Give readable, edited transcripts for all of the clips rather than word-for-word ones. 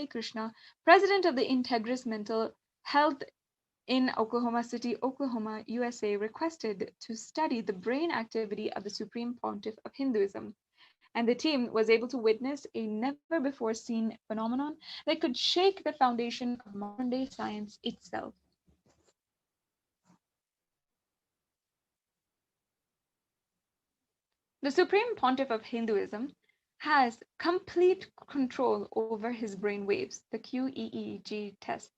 Krishna, president of the Integris Mental Health in Oklahoma City, Oklahoma, USA, requested to study the brain activity of the Supreme Pontiff of Hinduism. And the team was able to witness a never-before-seen phenomenon that could shake the foundation of modern-day science itself. The Supreme Pontiff of Hinduism has complete control over his brain waves. The QEEG tests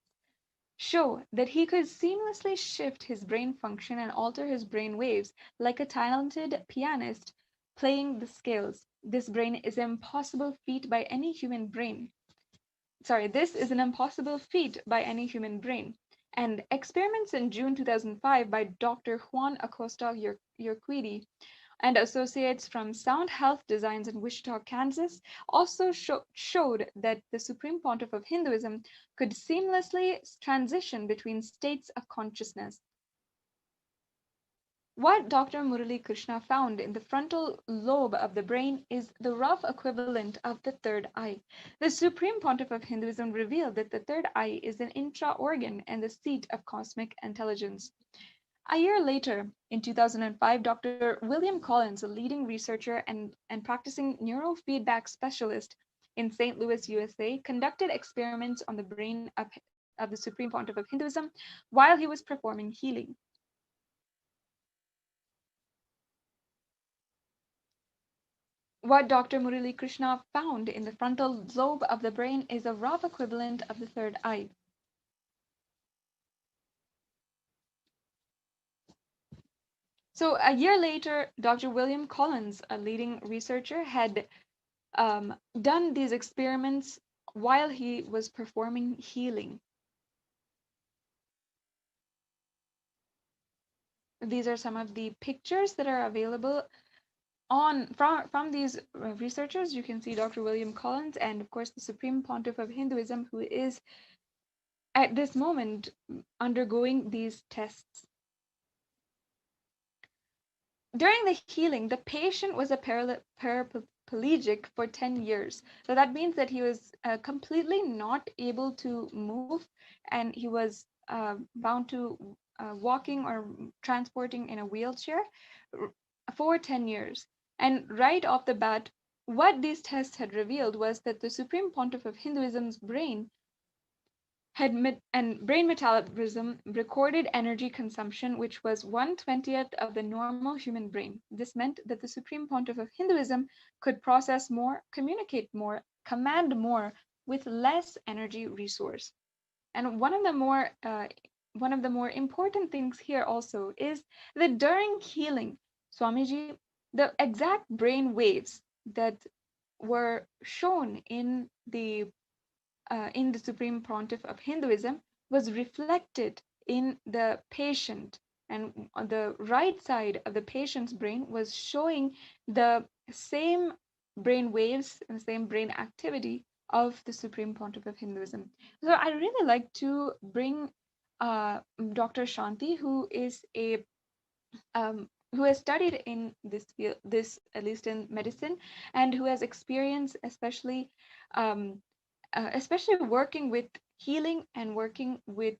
show that he could seamlessly shift his brain function and alter his brain waves like a talented pianist playing the scales. This is an impossible feat by any human brain. This is an impossible feat by any human brain. And experiments in June 2005 by Dr. Juan Acosta Urquidy and associates from Sound Health Designs in Wichita, Kansas, also showed that the Supreme Pontiff of Hinduism could seamlessly transition between states of consciousness. What Dr. Murali Krishna found in the frontal lobe of the brain is the rough equivalent of the third eye. The Supreme Pontiff of Hinduism revealed that the third eye is an intra-organ and the seat of cosmic intelligence. A year later, in 2005, Dr. William Collins, a leading researcher and practicing neurofeedback specialist in St. Louis, USA, conducted experiments on the brain of the Supreme Pontiff of Hinduism while he was performing healing. What Dr. Murali Krishna found in the frontal lobe of the brain is a rough equivalent of the third eye. So a year later, Dr. William Collins, a leading researcher, had done these experiments while he was performing healing. These are some of the pictures that are available from these researchers. You can see Dr. William Collins and, of course, the Supreme Pontiff of Hinduism, who is at this moment undergoing these tests. During the healing, the patient was a paraplegic for 10 years. So that means that he was completely not able to move, and he was bound to walking or transporting in a wheelchair for 10 years. And right off the bat, what these tests had revealed was that the Supreme Pontiff of Hinduism's brain and brain metabolism recorded energy consumption, which was 1/20th of the normal human brain. This meant that the Supreme Pontiff of Hinduism could process more, communicate more, command more with less energy resource. And one of the more important things here also is that during healing, Swamiji, the exact brain waves that were shown in the Supreme Pontiff of Hinduism was reflected in the patient, and on the right side of the patient's brain was showing the same brain waves and the same brain activity of the Supreme Pontiff of Hinduism. So I really like to bring Dr. Shanti, who is who has studied in this field, at least in medicine, and who has experience, especially working with healing and working with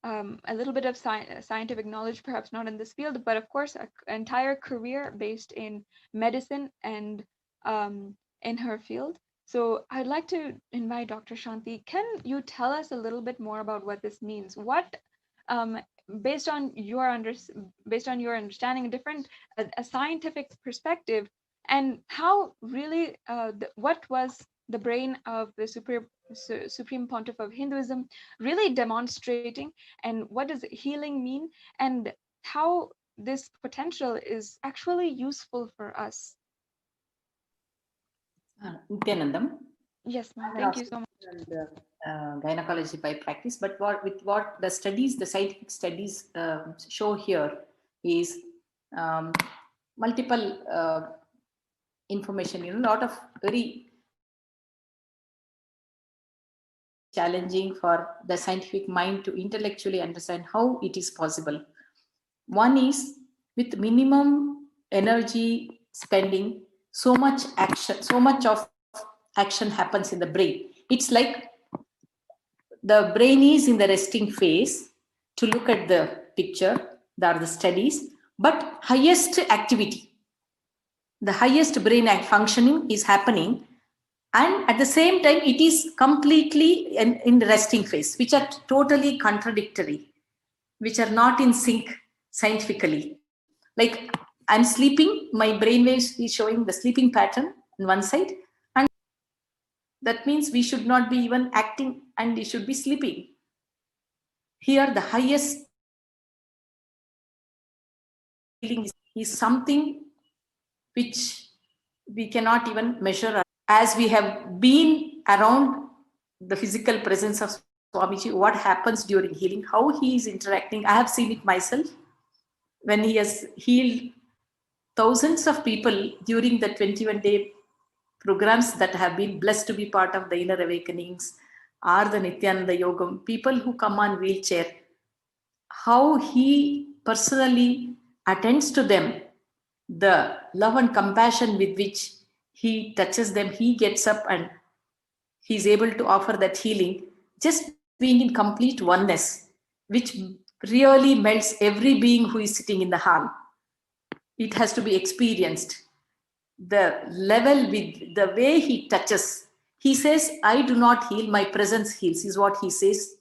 a little bit of scientific knowledge, perhaps not in this field, but of course an entire career based in medicine and in her field. So I'd like to invite Dr. Shanti. Can you tell us a little bit more about what this means? What, based on your understanding, a scientific perspective, and how really what was the brain of the Supreme Pontiff of Hinduism really demonstrating, and what does healing mean, and how this potential is actually useful for us? Nithyanandam. Yes, ma'am. Thank you so much. And, gynecology by practice, but what the scientific studies show here is multiple information. A lot of very challenging for the scientific mind to intellectually understand how it is possible. One is with minimum energy spending, so much of action happens in the brain. It's like the brain is in the resting phase to look at the picture, there are the studies, but highest activity, the highest brain functioning is happening, and at the same time it is completely in the resting phase, which are totally contradictory, which are not in sync scientifically. Like I'm sleeping, my brain waves is showing the sleeping pattern on one side, and that means we should not be even acting and we should be sleeping. Here the highest feeling is something which we cannot even measure. As we have been around the physical presence of Swamiji, what happens during healing, how he is interacting, I have seen it myself when he has healed thousands of people during the 21-day programs that have been blessed to be part of the inner awakenings or the Nithyananda Yogam, people who come on wheelchair, how he personally attends to them, the love and compassion with which he touches them, he gets up and he's able to offer that healing, just being in complete oneness, which really melts every being who is sitting in the hall. It has to be experienced. The level with the way he touches, he says, I do not heal, my presence heals, is what he says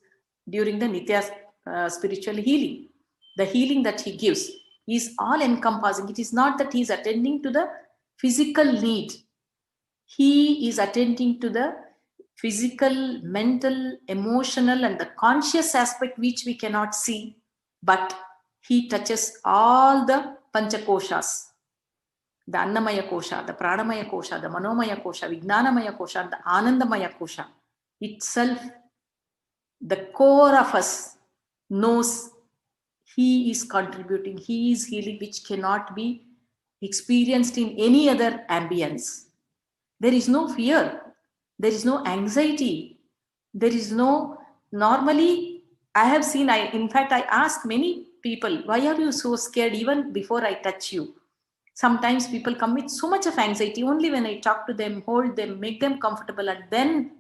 during the Nithya spiritual healing. The healing that he gives is all encompassing. It is not that he is attending to the physical need. He is attending to the physical, mental, emotional, and the conscious aspect which we cannot see, but he touches all the Panchakoshas, the Annamaya Kosha, the Pranamaya Kosha, the Manomaya Kosha, Vijnanamaya Kosha, and the Anandamaya Kosha. Itself, the core of us knows he is contributing, he is healing, which cannot be experienced in any other ambience. There is no fear, there is no anxiety, there is no, normally I have seen, in fact I ask many people, why are you so scared even before I touch you? Sometimes people come with so much of anxiety, only when I talk to them, hold them, make them comfortable and then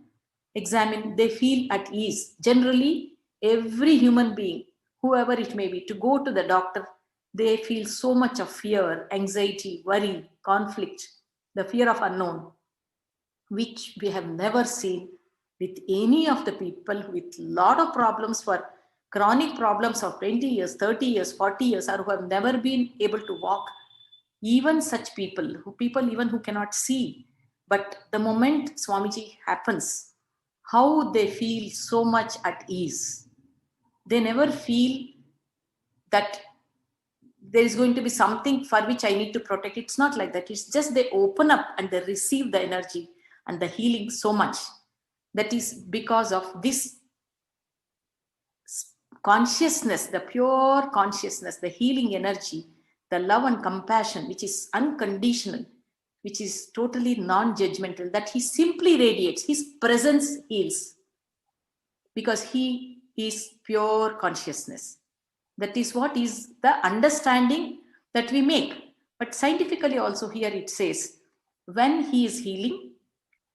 examine, they feel at ease. Generally, every human being, whoever it may be, to go to the doctor, they feel so much of fear, anxiety, worry, conflict, the fear of unknown, which we have never seen with any of the people with lot of problems, for chronic problems of 20 years, 30 years, 40 years, or who have never been able to walk. Even such people even who cannot see, but the moment Swamiji happens, how they feel so much at ease. They never feel that there is going to be something for which I need to protect. It's not like that. It's just they open up and they receive the energy and the healing so much. That is because of this consciousness, the pure consciousness, the healing energy, the love and compassion, which is unconditional, which is totally non-judgmental, that he simply radiates. His presence heals because he is pure consciousness. That is what is the understanding that we make. But scientifically also here it says, when he is healing,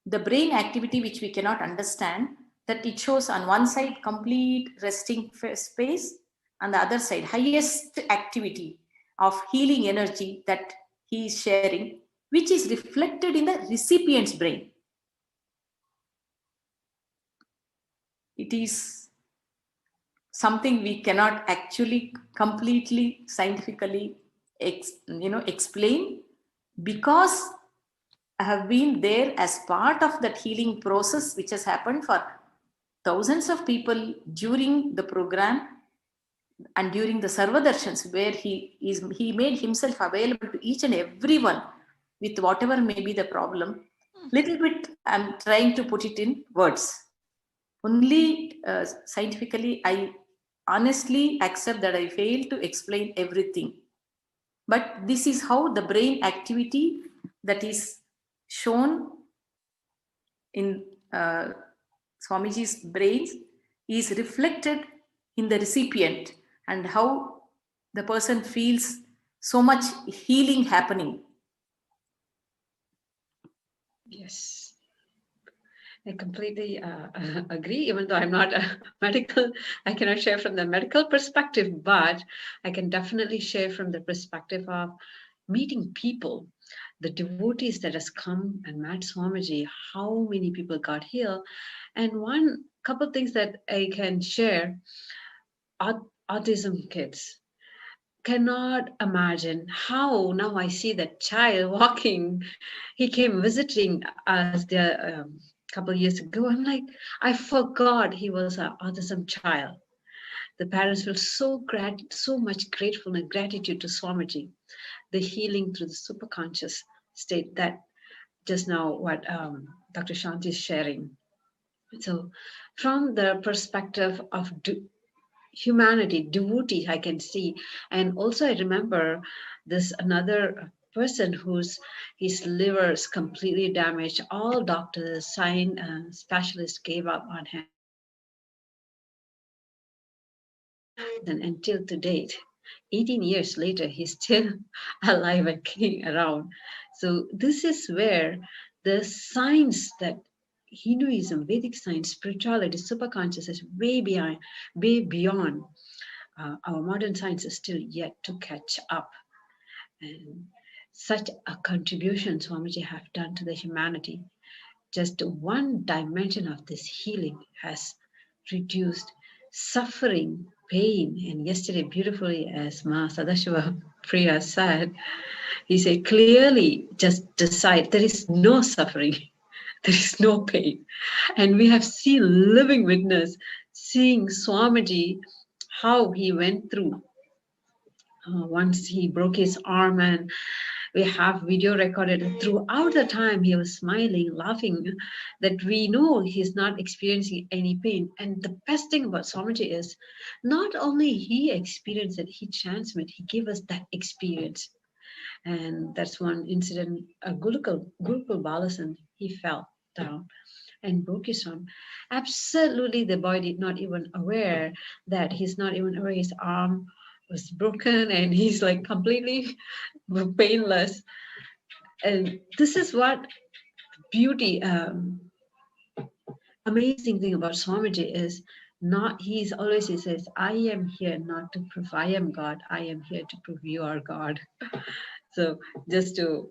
the brain activity which we cannot understand, that it shows on one side complete resting space, and the other side highest activity of healing energy that he is sharing, which is reflected in the recipient's brain. It is something we cannot actually completely scientifically explain, because I have been there as part of that healing process which has happened for thousands of people during the program and during the Sarva Darshans, where he made himself available to each and everyone with whatever may be the problem. Little bit I'm trying to put it in words. Only scientifically, I honestly accept that I failed to explain everything. But this is how the brain activity that is shown in Swamiji's brains is reflected in the recipient, and how the person feels so much healing happening. Yes. I completely agree, even though I'm not a medical, I cannot share from the medical perspective, but I can definitely share from the perspective of meeting people, the devotees that has come and met Swamiji, how many people got here. And one couple things that I can share, autism kids cannot imagine how now I see that child walking. He came visiting us there couple years ago. I'm like, I forgot he was an autism child. The parents feel so much grateful and gratitude to Swamiji, the healing through the superconscious state that just now what Dr. Shanti is sharing. So, from the perspective of humanity, devotee, I can see, and also I remember this another person whose his liver is completely damaged. All doctors, specialists gave up on him. Then until to date, 18 years later, he's still alive and kicking around. So this is where the science that Hinduism, Vedic science, spirituality, superconscious is way beyond. Our modern science is still yet to catch up. And such a contribution Swamiji have done to the humanity. Just one dimension of this healing has reduced suffering, pain. And yesterday, beautifully, as Ma Sadashiva Priya said, he said, clearly just decide there is no suffering, there is no pain. And we have seen living witness, seeing Swamiji, how he went through. Once he broke his arm, and we have video recorded throughout the time he was smiling, laughing, that we know he's not experiencing any pain. And the best thing about Swamiji is not only he experienced it, he transmitted, he gave us that experience. And that's one incident, Gurukul Balasan, he fell down and broke his arm. Absolutely, the boy did not even aware that he's not even aware his arm was broken, and he's like completely painless. And this is what beauty, amazing thing about Swamiji is not, he says, I am here not to prove I am God, I am here to prove you are God. So just to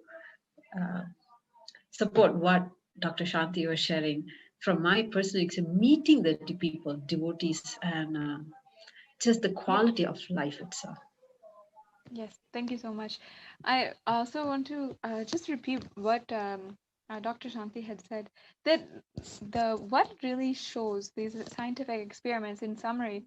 support what Dr. Shanti was sharing, from my personal experience, meeting the people, devotees, and just the quality of life itself. Yes, thank you so much. I also want to just repeat what Dr. Shanti had said, that the what really shows these scientific experiments in summary,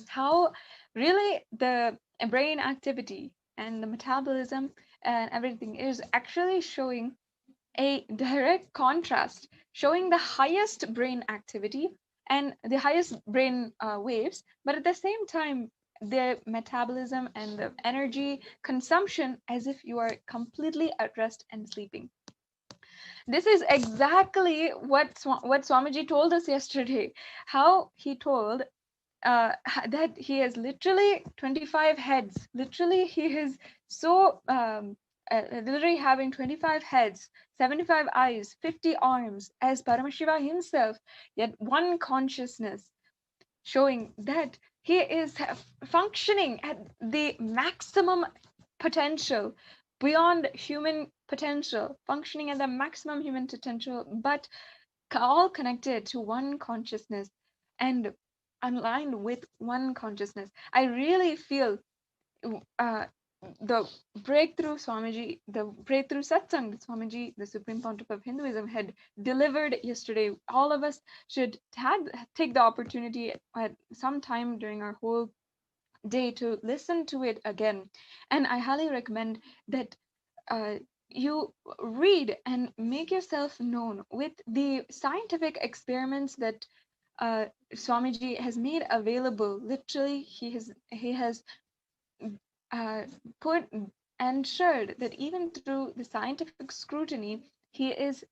how really the brain activity and the metabolism and everything is actually showing a direct contrast, showing the highest brain activity and the highest brain waves, but at the same time, the metabolism and the energy consumption as if you are completely at rest and sleeping. This is exactly what Swamiji told us yesterday. How he told that he has literally 25 heads. Literally, he is so literally having 25 heads, 75 eyes, 50 arms as Paramashiva himself, yet one consciousness, showing that he is functioning at the maximum potential, beyond human potential, functioning at the maximum human potential, but all connected to one consciousness and aligned with one consciousness. I really feel uh, the breakthrough Swamiji, the breakthrough Satsang that Swamiji, the Supreme Pontiff of Hinduism, had delivered yesterday. All of us should take the opportunity at some time during our whole day to listen to it again. And I highly recommend that uh, you read and make yourself known with the scientific experiments that Swamiji has made available. Literally, he has uh, put ensured that even through the scientific scrutiny, he is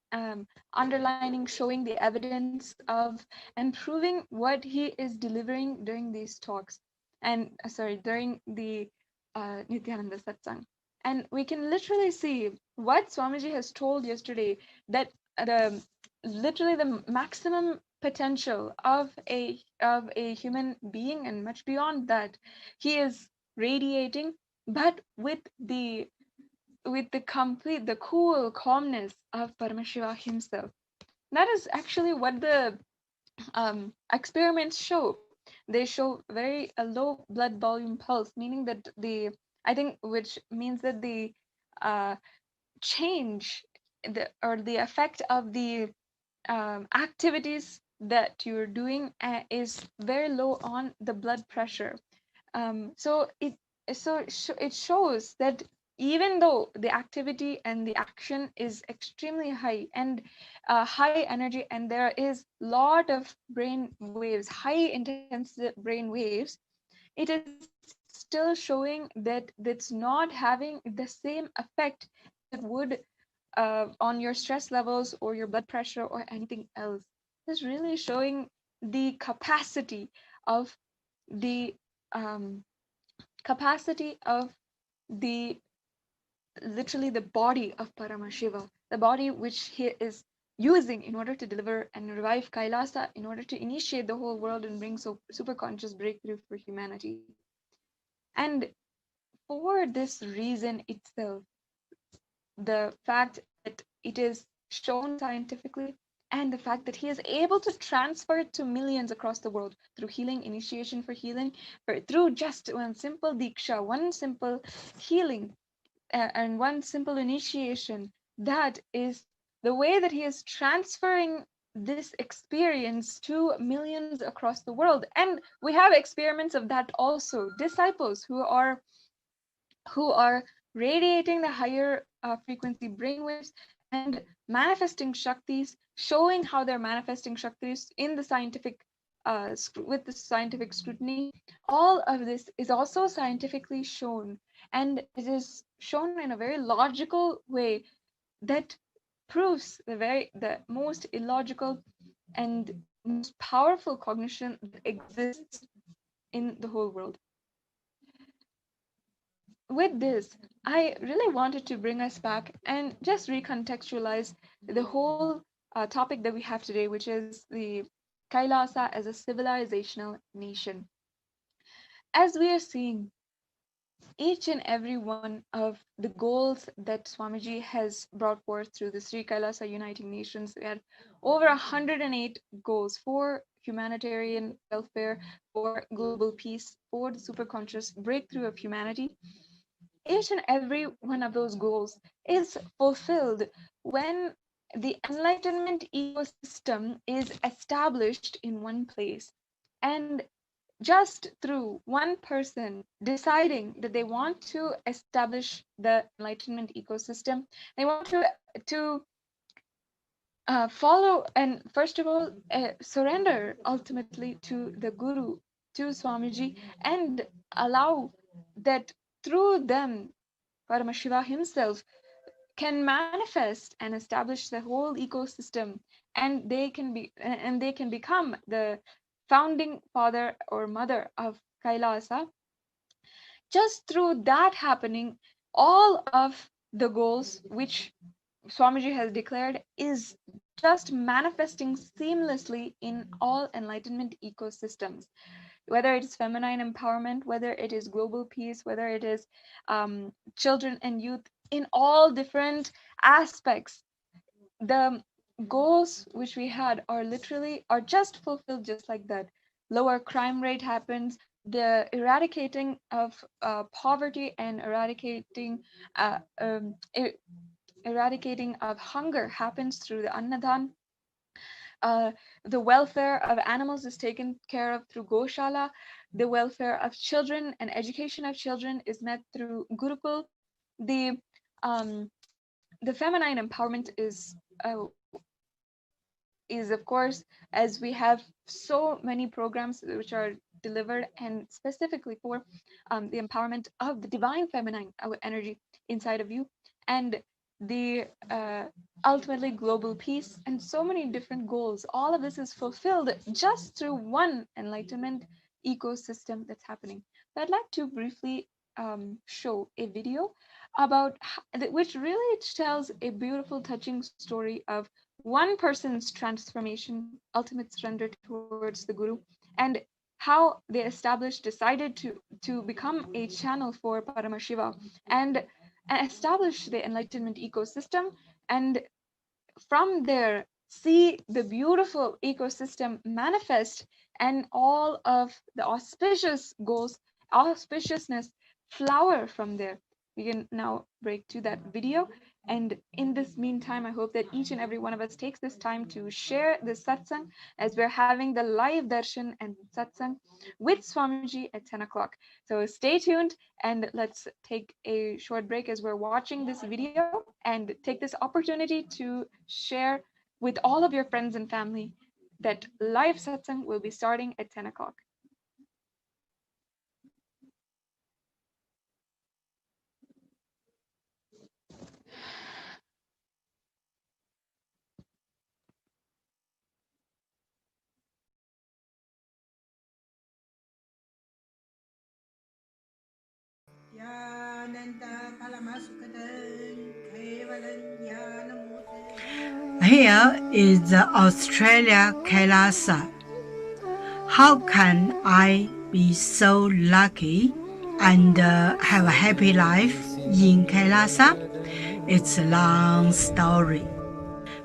underlining, showing the evidence of, and proving what he is delivering during these talks, and during the Nithyananda Satsang. And we can literally see what Swamiji has told yesterday, that the literally the maximum potential of a human being, and much beyond that. He is radiating, but with the cool calmness of Paramashiva himself. That is actually what the experiments show. They show a low blood volume pulse, meaning that which means that the uh, change the effect of the activities that you're doing is very low on the blood pressure. It shows that even though the activity and the action is extremely high and high energy, and there is lot of brain waves, high intensity brain waves, it is still showing that it's not having the same effect as it would on your stress levels or your blood pressure or anything else. It's really showing the of the um, capacity of the literally the body of Paramashiva, the body which he is using in order to deliver and revive Kailasa, in order to initiate the whole world and bring super conscious breakthrough for humanity. And for this reason itself, the fact that it is shown scientifically, and the fact that he is able to transfer it to millions across the world through healing, initiation for healing, through just one simple diksha, one simple healing, and one simple initiation, that is the way that he is transferring this experience to millions across the world. And we have experiments of that also, disciples who are radiating the higher frequency brainwaves and manifesting shaktis, showing how they're manifesting shaktis in the scientific with the scientific scrutiny. All of this is also scientifically shown, and it is shown in a very logical way that proves the most illogical and most powerful cognition that exists in the whole world. With this, I really wanted to bring us back and just recontextualize the whole topic that we have today, which is the Kailasa as a civilizational nation. As we are seeing, each and every one of the goals that Swamiji has brought forth through the Sri Kailasa Uniting Nations, we had over 108 goals for humanitarian welfare, for global peace, for the superconscious breakthrough of humanity. Each and every one of those goals is fulfilled when the enlightenment ecosystem is established in one place. And just through one person deciding that they want to establish the enlightenment ecosystem, they want to follow and first of all surrender ultimately to the Guru, to Swamiji, and allow that through them Paramashiva himself can manifest and establish the whole ecosystem, and they can become the founding father or mother of Kailasa. Just through that happening, all of the goals which Swamiji has declared is just manifesting seamlessly in all enlightenment ecosystems, whether it is feminine empowerment, whether it is global peace, whether it is children and youth, in all different aspects. The goals which we had are just fulfilled just like that. Lower crime rate happens, the eradicating of poverty and uh, um, eradicating of hunger happens through the Annadan. The welfare of animals is taken care of through Goshala. The welfare of children and education of children is met through Gurukul. The the feminine empowerment is of course, as we have so many programs which are delivered and specifically for the empowerment of the divine feminine energy inside of you, and the ultimately global peace and so many different goals. All of this is fulfilled just through one enlightenment ecosystem that's happening. So I'd like to briefly show a video about which really tells a beautiful touching story of one person's transformation, ultimate surrender towards the Guru, and how they decided to become a channel for Paramashiva and establish the Enlightenment Ecosystem, and from there see the beautiful ecosystem manifest and all of the auspicious goals, auspiciousness flower from there. We can now break to that video. And in this meantime, I hope that each and every one of us takes this time to share this satsang, as we're having the live darshan and satsang with Swamiji at 10 o'clock. So stay tuned, and let's take a short break as we're watching this video, and take this opportunity to share with all of your friends and family that live satsang will be starting at 10 o'clock. Here is the Australia Kailasa. How can I be so lucky and have a happy life in Kailasa? It's a long story.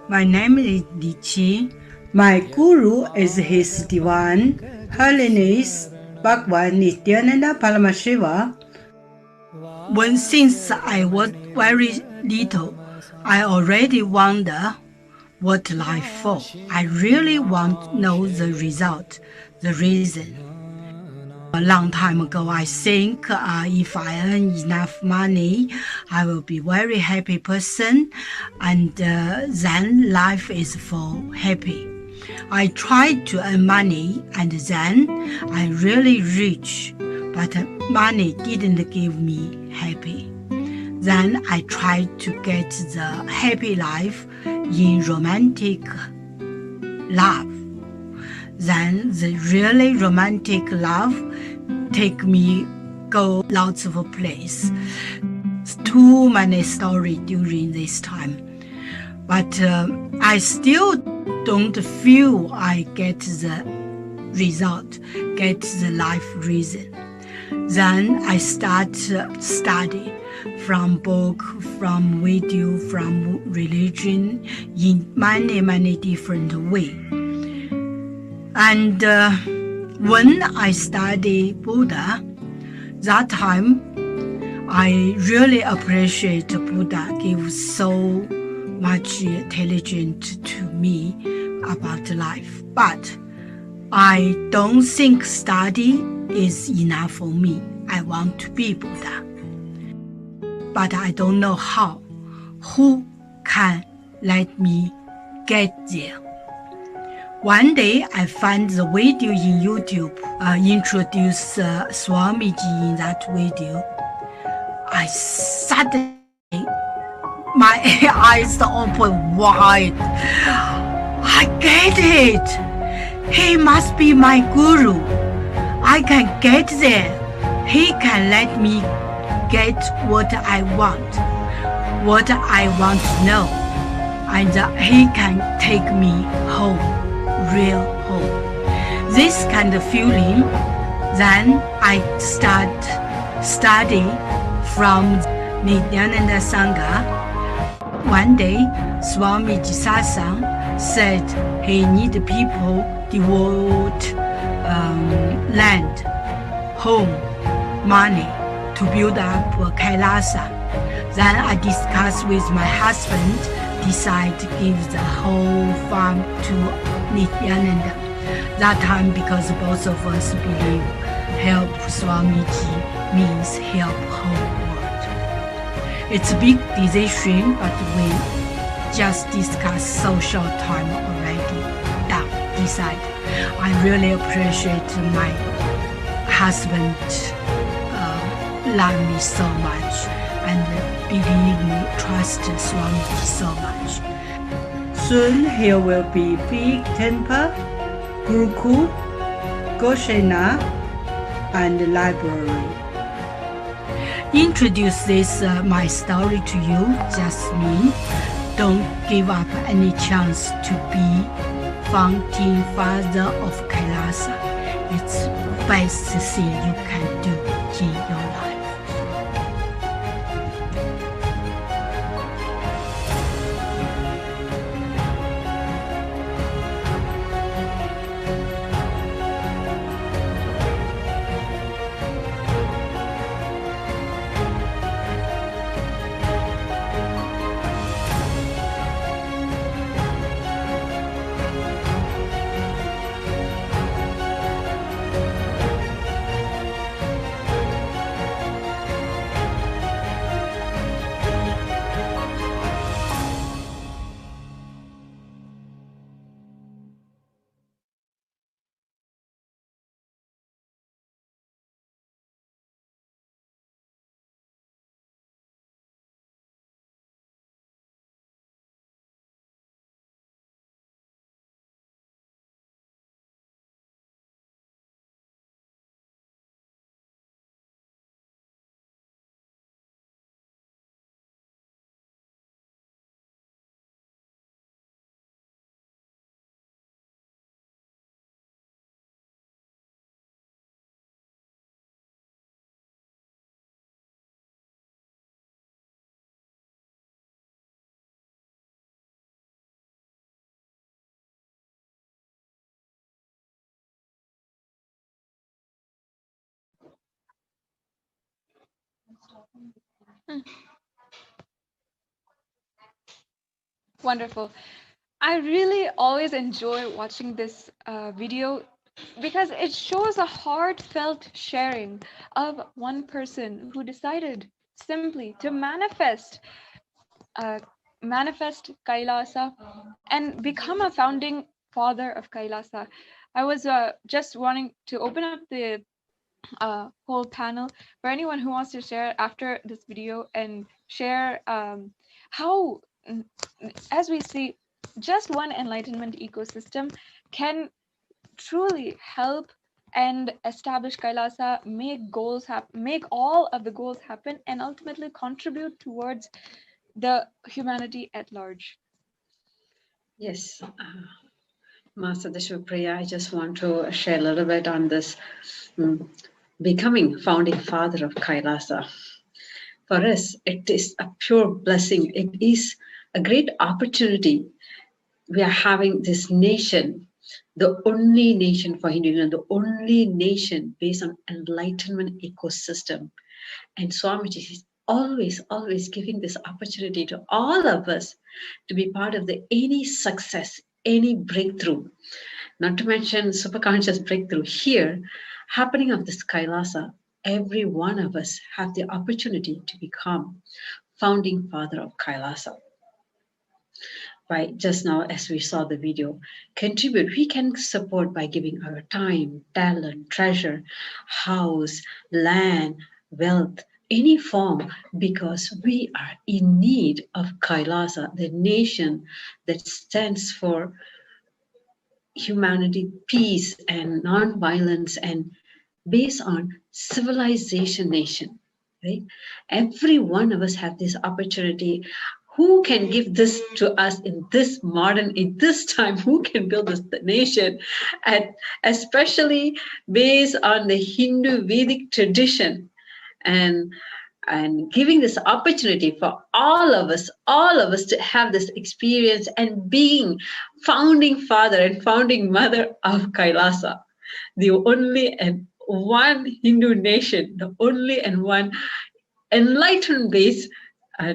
My name is Enriching. My guru is His Divine Holiness Bhagavan Nithyananda Paramashiva. Since I was very little, I already wonder what life for. I really want to know the result, the reason. A long time ago, I think if I earn enough money, I will be very happy person, and then life is for happy. I tried to earn money, and then I really rich, but money didn't give me happy. Then I tried to get the happy life in romantic love. Then the really romantic love take me go lots of places. Too many stories during this time. But I still don't feel I get the result, get the life reason. Then I start study from book, from video, from religion in many different ways. And when I study Buddha, that time I really appreciate Buddha gives so much intelligence to me about life. But I don't think study is enough for me. I want to be Buddha. But I don't know how. Who can let me get there? One day I find the video in YouTube, introduce Swamiji in that video. I suddenly, my eyes open wide. I get it. He must be my guru. I can get there. He can let me get what I want to know, and he can take me home, real home. This kind of feeling, then I start study from Nithyananda Sangha. One day, Swamiji Satsang said he need people devote land, home, money to build up Kailasa. Then I discussed with my husband, decide to give the whole farm to Nithyananda. That time, because both of us believe help Swamiji means help whole world. It's a big decision, but we just discussed so short time already. Decide. I really appreciate my husband love me so much and believe me, trust Swamiji so much. Soon here will be big temple, Gurukul, Goshena, and library. Introduce this my story to you, just me. Don't give up any chance to be founding father of Kailasa. It's the best thing you can do in your life. Wonderful. I really always enjoy watching this video because it shows a heartfelt sharing of one person who decided simply to manifest Kailasa and become a founding father of Kailasa. I was just wanting to open up the whole panel for anyone who wants to share after this video and share how, as we see, just one enlightenment ecosystem can truly help and establish Kailasa, make goals happen, make all of the goals happen, and ultimately contribute towards the humanity at large. Yes, Master Deshwapriya, I just want to share a little bit on this becoming founding father of Kailasa. For us, it is a pure blessing. It is a great opportunity. We are having this nation, the only nation for Hinduism, the only nation based on enlightenment ecosystem. And Swamiji is always giving this opportunity to all of us to be part of any success, any breakthrough. Not to mention Superconscious Breakthrough here, happening of this Kailasa. Every one of us have the opportunity to become founding father of Kailasa. By just now, as we saw the video, contribute. We can support by giving our time, talent, treasure, house, land, wealth, any form, because we are in need of Kailasa, the nation that stands for humanity, peace, and non-violence, and based on civilization nation, right? Every one of us have this opportunity. Who can give this to us in this time? Who can build this nation? And especially based on the Hindu Vedic tradition, and giving this opportunity for all of us to have this experience and being founding father and founding mother of Kailasa, the only and one Hindu nation, the only and one enlightenment-based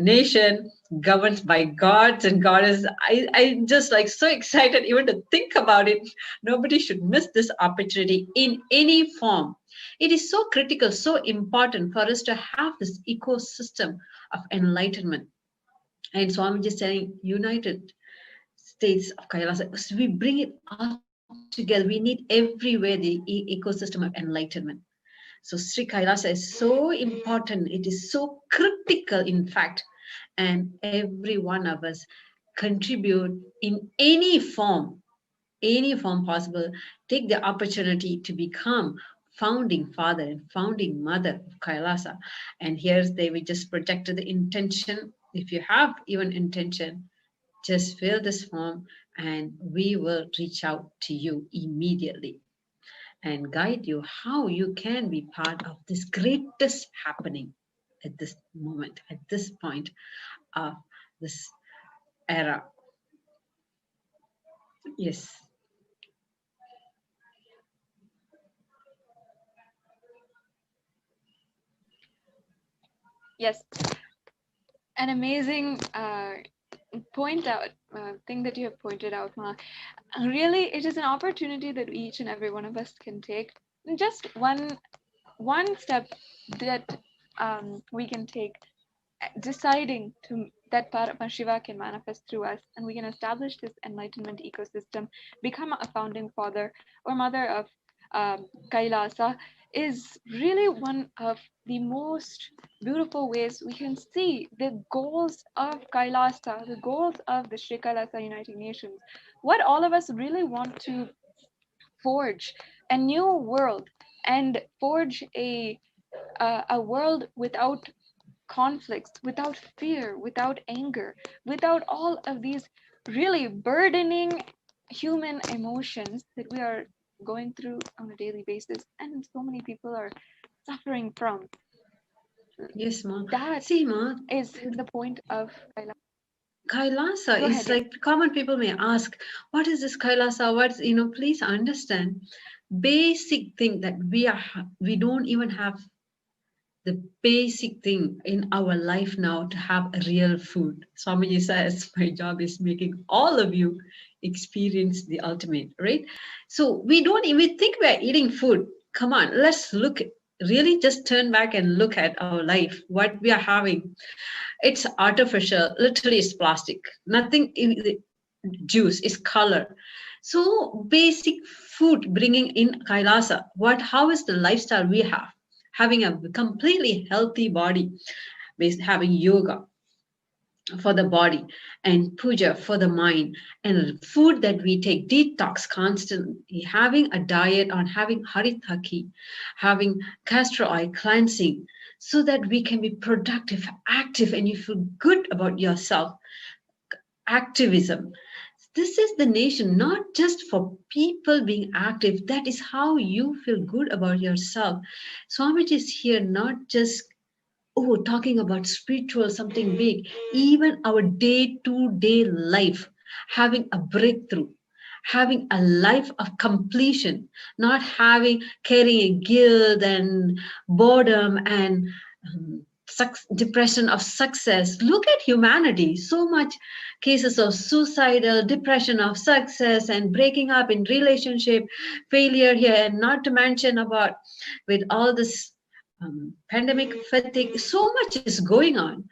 nation governed by gods and goddesses. I just like so excited even to think about it. Nobody should miss this opportunity in any form. It is so critical, so important for us to have this ecosystem of enlightenment. And Swamiji is saying, United States of Kailasa, so we bring it all together. We need everywhere the ecosystem of enlightenment. So Sri Kailasa is so important. It is so critical, in fact. And every one of us contribute in any form possible. Take the opportunity to become founding father and founding mother of Kailasa. And we just projected the intention. If you have even intention, Just fill this form and we will reach out to you immediately and guide you how you can be part of this greatest happening at this moment, at this point of this era. Yes. Yes, an amazing thing that you have pointed out, Ma. Really, it is an opportunity that each and every one of us can take. Just one step that we can take, deciding that Paramashiva can manifest through us, and we can establish this enlightenment ecosystem, become a founding father or mother of Kailasa, is really one of the most beautiful ways we can see the goals of Kailasa, the goals of the Sri Kailasa Uniting Nations, what all of us really want to forge a new world and forge a world without conflicts, without fear, without anger, without all of these really burdening human emotions that we are going through on a daily basis, and so many people are suffering from. Yes, Ma. That See, Ma, is the point of Kailasa Go is ahead, like common people may ask, what is this Kailasa? What's, please understand basic thing that we don't even have the basic thing in our life now to have real food. Swamiji says, my job is making all of you experience the ultimate, right? So we don't even think we're eating food. Come on, let's look, really just turn back and look at our life, what we are having. It's artificial, literally it's plastic. Nothing in the juice is color. So basic food bringing in Kailasa, how is the lifestyle we have? Having a completely healthy body, having yoga for the body and puja for the mind, and food that we take, detox constantly, having a diet on having haritaki, having castor oil cleansing, so that we can be productive, active, and you feel good about yourself. Activism. This is the nation, not just for people being active. That is how you feel good about yourself. Swamiji is here not just talking about spiritual, something big, even our day-to-day life, having a breakthrough, having a life of completion, not carrying guilt and boredom and depression of success. Look at humanity. So much cases of suicidal, depression of success, and breaking up in relationship, failure here, and not to mention about with all this pandemic fatigue. So much is going on.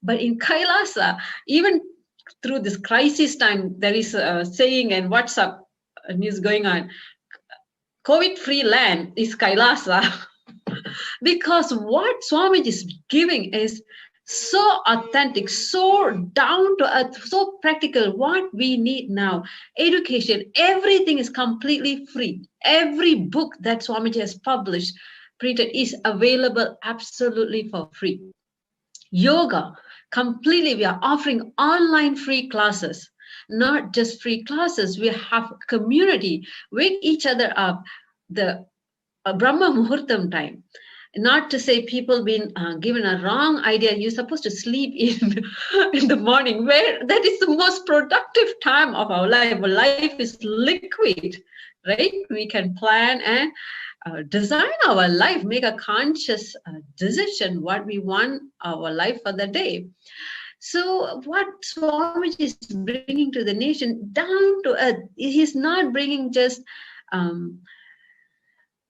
But in Kailasa, even through this crisis time, there is a saying and WhatsApp news going on. COVID-free land is Kailasa. Because what Swamiji is giving is so authentic, so down to earth, so practical. What we need now, education, everything is completely free. Every book that Swamiji has published, printed, is available absolutely for free. Yoga, completely, we are offering online free classes. Not just free classes, we have community, wake each other up. The Brahma Muhurtam time. Not to say people been given a wrong idea. You're supposed to sleep in the morning, where that is the most productive time of our life. Our life is liquid, right? We can plan and design our life, make a conscious decision what we want our life for the day. So what Swamiji is bringing to the nation, down to earth, he's not bringing just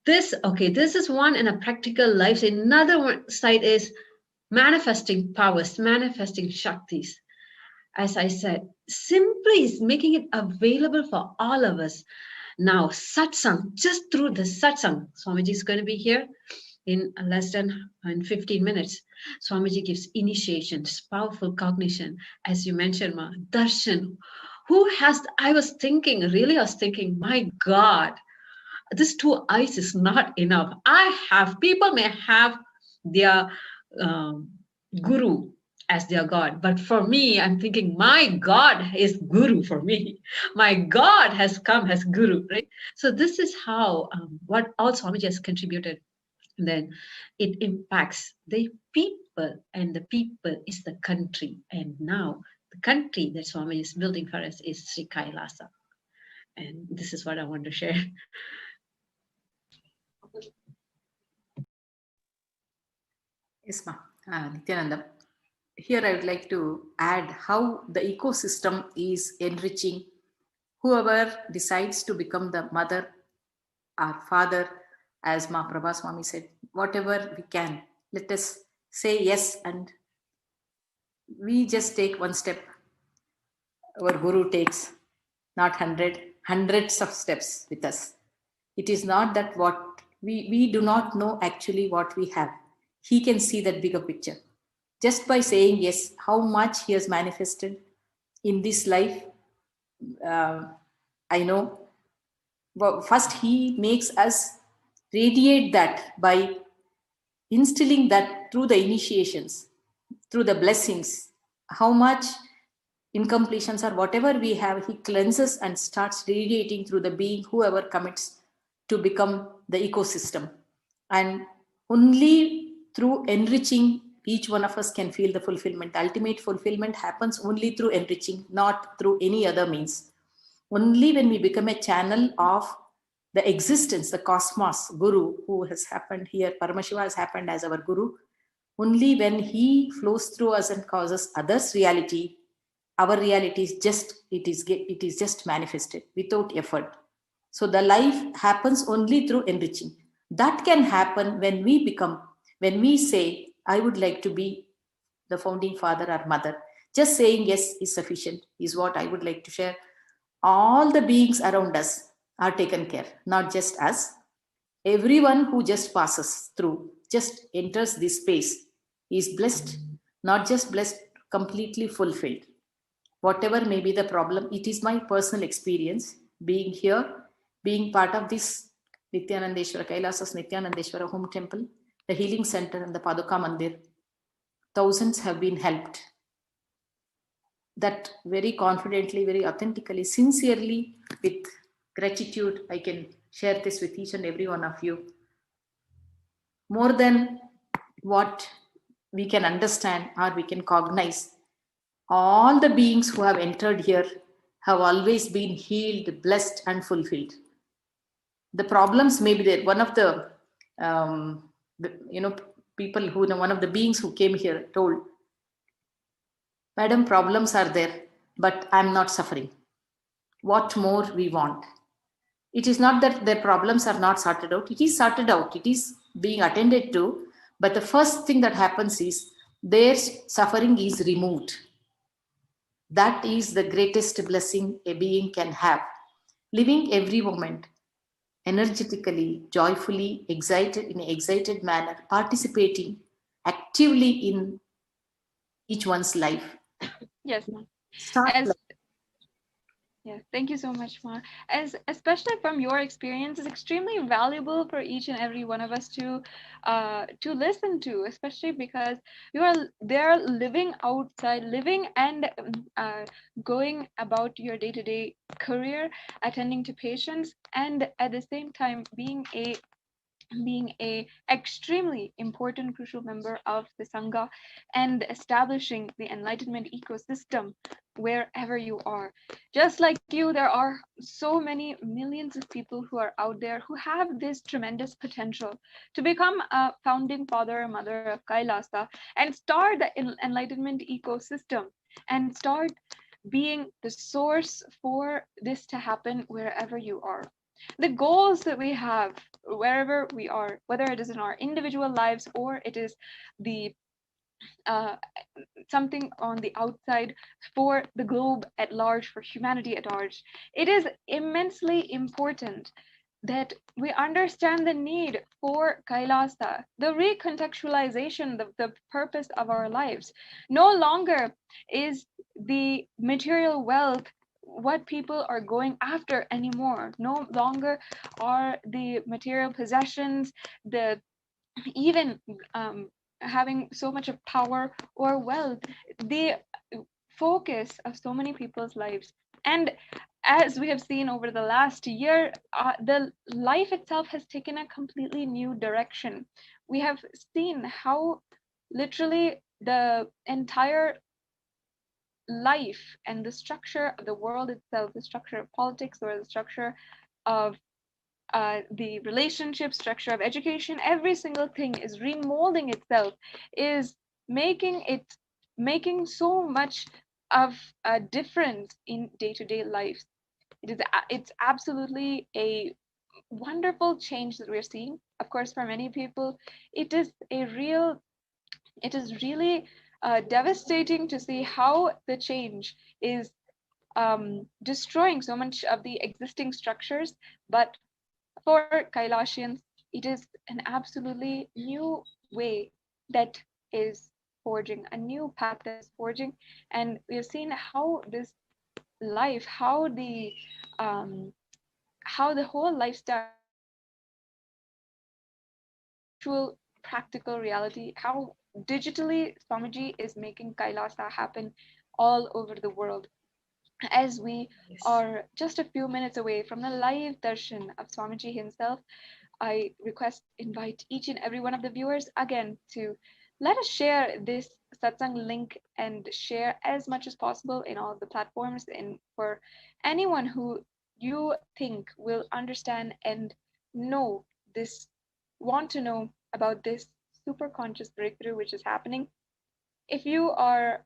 this is one in a practical life. Another one side is manifesting powers, manifesting Shaktis. As I said, simply is making it available for all of us. Now, satsang, just through the satsang, Swamiji is going to be here in less than 15 minutes. Swamiji gives initiations, powerful cognition, as you mentioned, Ma, darshan. I was thinking, my God, this 2 eyes is not enough. People may have their guru as their God. But for me, I'm thinking, my God is Guru for me. My God has come as Guru, right? So this is how what all Swamiji has contributed. Then it impacts the people, and the people is the country. And now the country that Swami is building for us is Sri Kailasa. And this is what I want to share. Yes, Ma. Nithyananda. Here I would like to add how the ecosystem is enriching whoever decides to become the mother or father, as Ma Prabha Swami said, whatever we can, let us say yes, and we just take one step. Our Guru takes not hundreds of steps with us. It is not that what we do not know actually what we have. He can see that bigger picture. Just by saying yes, how much he has manifested in this life, I know. Well, first, he makes us radiate that by instilling that through the initiations, through the blessings, how much incompletions or whatever we have, he cleanses and starts radiating through the being, whoever commits to become the ecosystem. And only through enriching, each one of us can feel the fulfillment. Ultimate fulfillment happens only through enriching, not through any other means. Only when we become a channel of the existence, the cosmos, Guru, who has happened here, Paramashiva has happened as our Guru, only when he flows through us and causes others' reality, our reality is just, it is just manifested without effort. So the life happens only through enriching. That can happen when we say, I would like to be the founding father or mother. Just saying yes is sufficient, is what I would like to share. All the beings around us are taken care, not just us. Everyone who just passes through, just enters this space, is blessed, not just blessed, completely fulfilled. Whatever may be the problem, it is my personal experience being here, being part of this Nithyanandeshwara, Kailasa's Nithyanandeshwara home temple, the healing center and the Paduka Mandir. Thousands have been helped. That very confidently, very authentically, sincerely, with gratitude, I can share this with each and every one of you. More than what we can understand or we can cognize, all the beings who have entered here have always been healed, blessed, and fulfilled. The problems may be there. One of the people who, one of the beings who came here told, Madam, problems are there, but I'm not suffering. What more we want? It is not that their problems are not sorted out. It is sorted out. It is being attended to. But the first thing that happens is their suffering is removed. That is the greatest blessing a being can have. Living every moment energetically, joyfully, excited in an excited manner, participating actively in each one's life. Yes, ma'am. Start. Yeah, thank you so much, Ma. As especially from your experience, is extremely valuable for each and every one of us to listen to, especially because they're living outside, living and going about your day-to-day career, attending to patients, and at the same time being a extremely important crucial member of the Sangha and establishing the enlightenment ecosystem wherever you are. Just like you, there are so many millions of people who are out there who have this tremendous potential to become a founding father or mother of Kailasa and start the enlightenment ecosystem and start being the source for this to happen wherever you are. The goals that we have wherever we are, whether it is in our individual lives or it is the something on the outside for the globe at large, for humanity at large, it is immensely important that we understand the need for Kailasa, the recontextualization, the purpose of our lives. No longer is the material wealth what people are going after anymore. No longer are the material possessions, the even having so much of power or wealth, the focus of so many people's lives. And as we have seen over the last year, the life itself has taken a completely new direction. We have seen how literally the entire life and the structure of the world itself, the structure of politics or the structure of the relationship structure of education, every single thing is remolding itself, is making so much of a difference in day-to-day life. It's absolutely a wonderful change that we're seeing. Of course, for many people, it is really devastating to see how the change is destroying so much of the existing structures. But for Kailasians, it is an absolutely new way that is forging, a new path that is forging. And we've seen how this life, how the whole lifestyle, actual practical reality, how digitally Swamiji is making Kailasa happen all over the world. As we are just a few minutes away from the live darshan of Swamiji himself, I invite each and every one of the viewers again to let us share this satsang link and share as much as possible in all the platforms, and for anyone who you think will understand and want to know about this super conscious breakthrough which is happening. If you are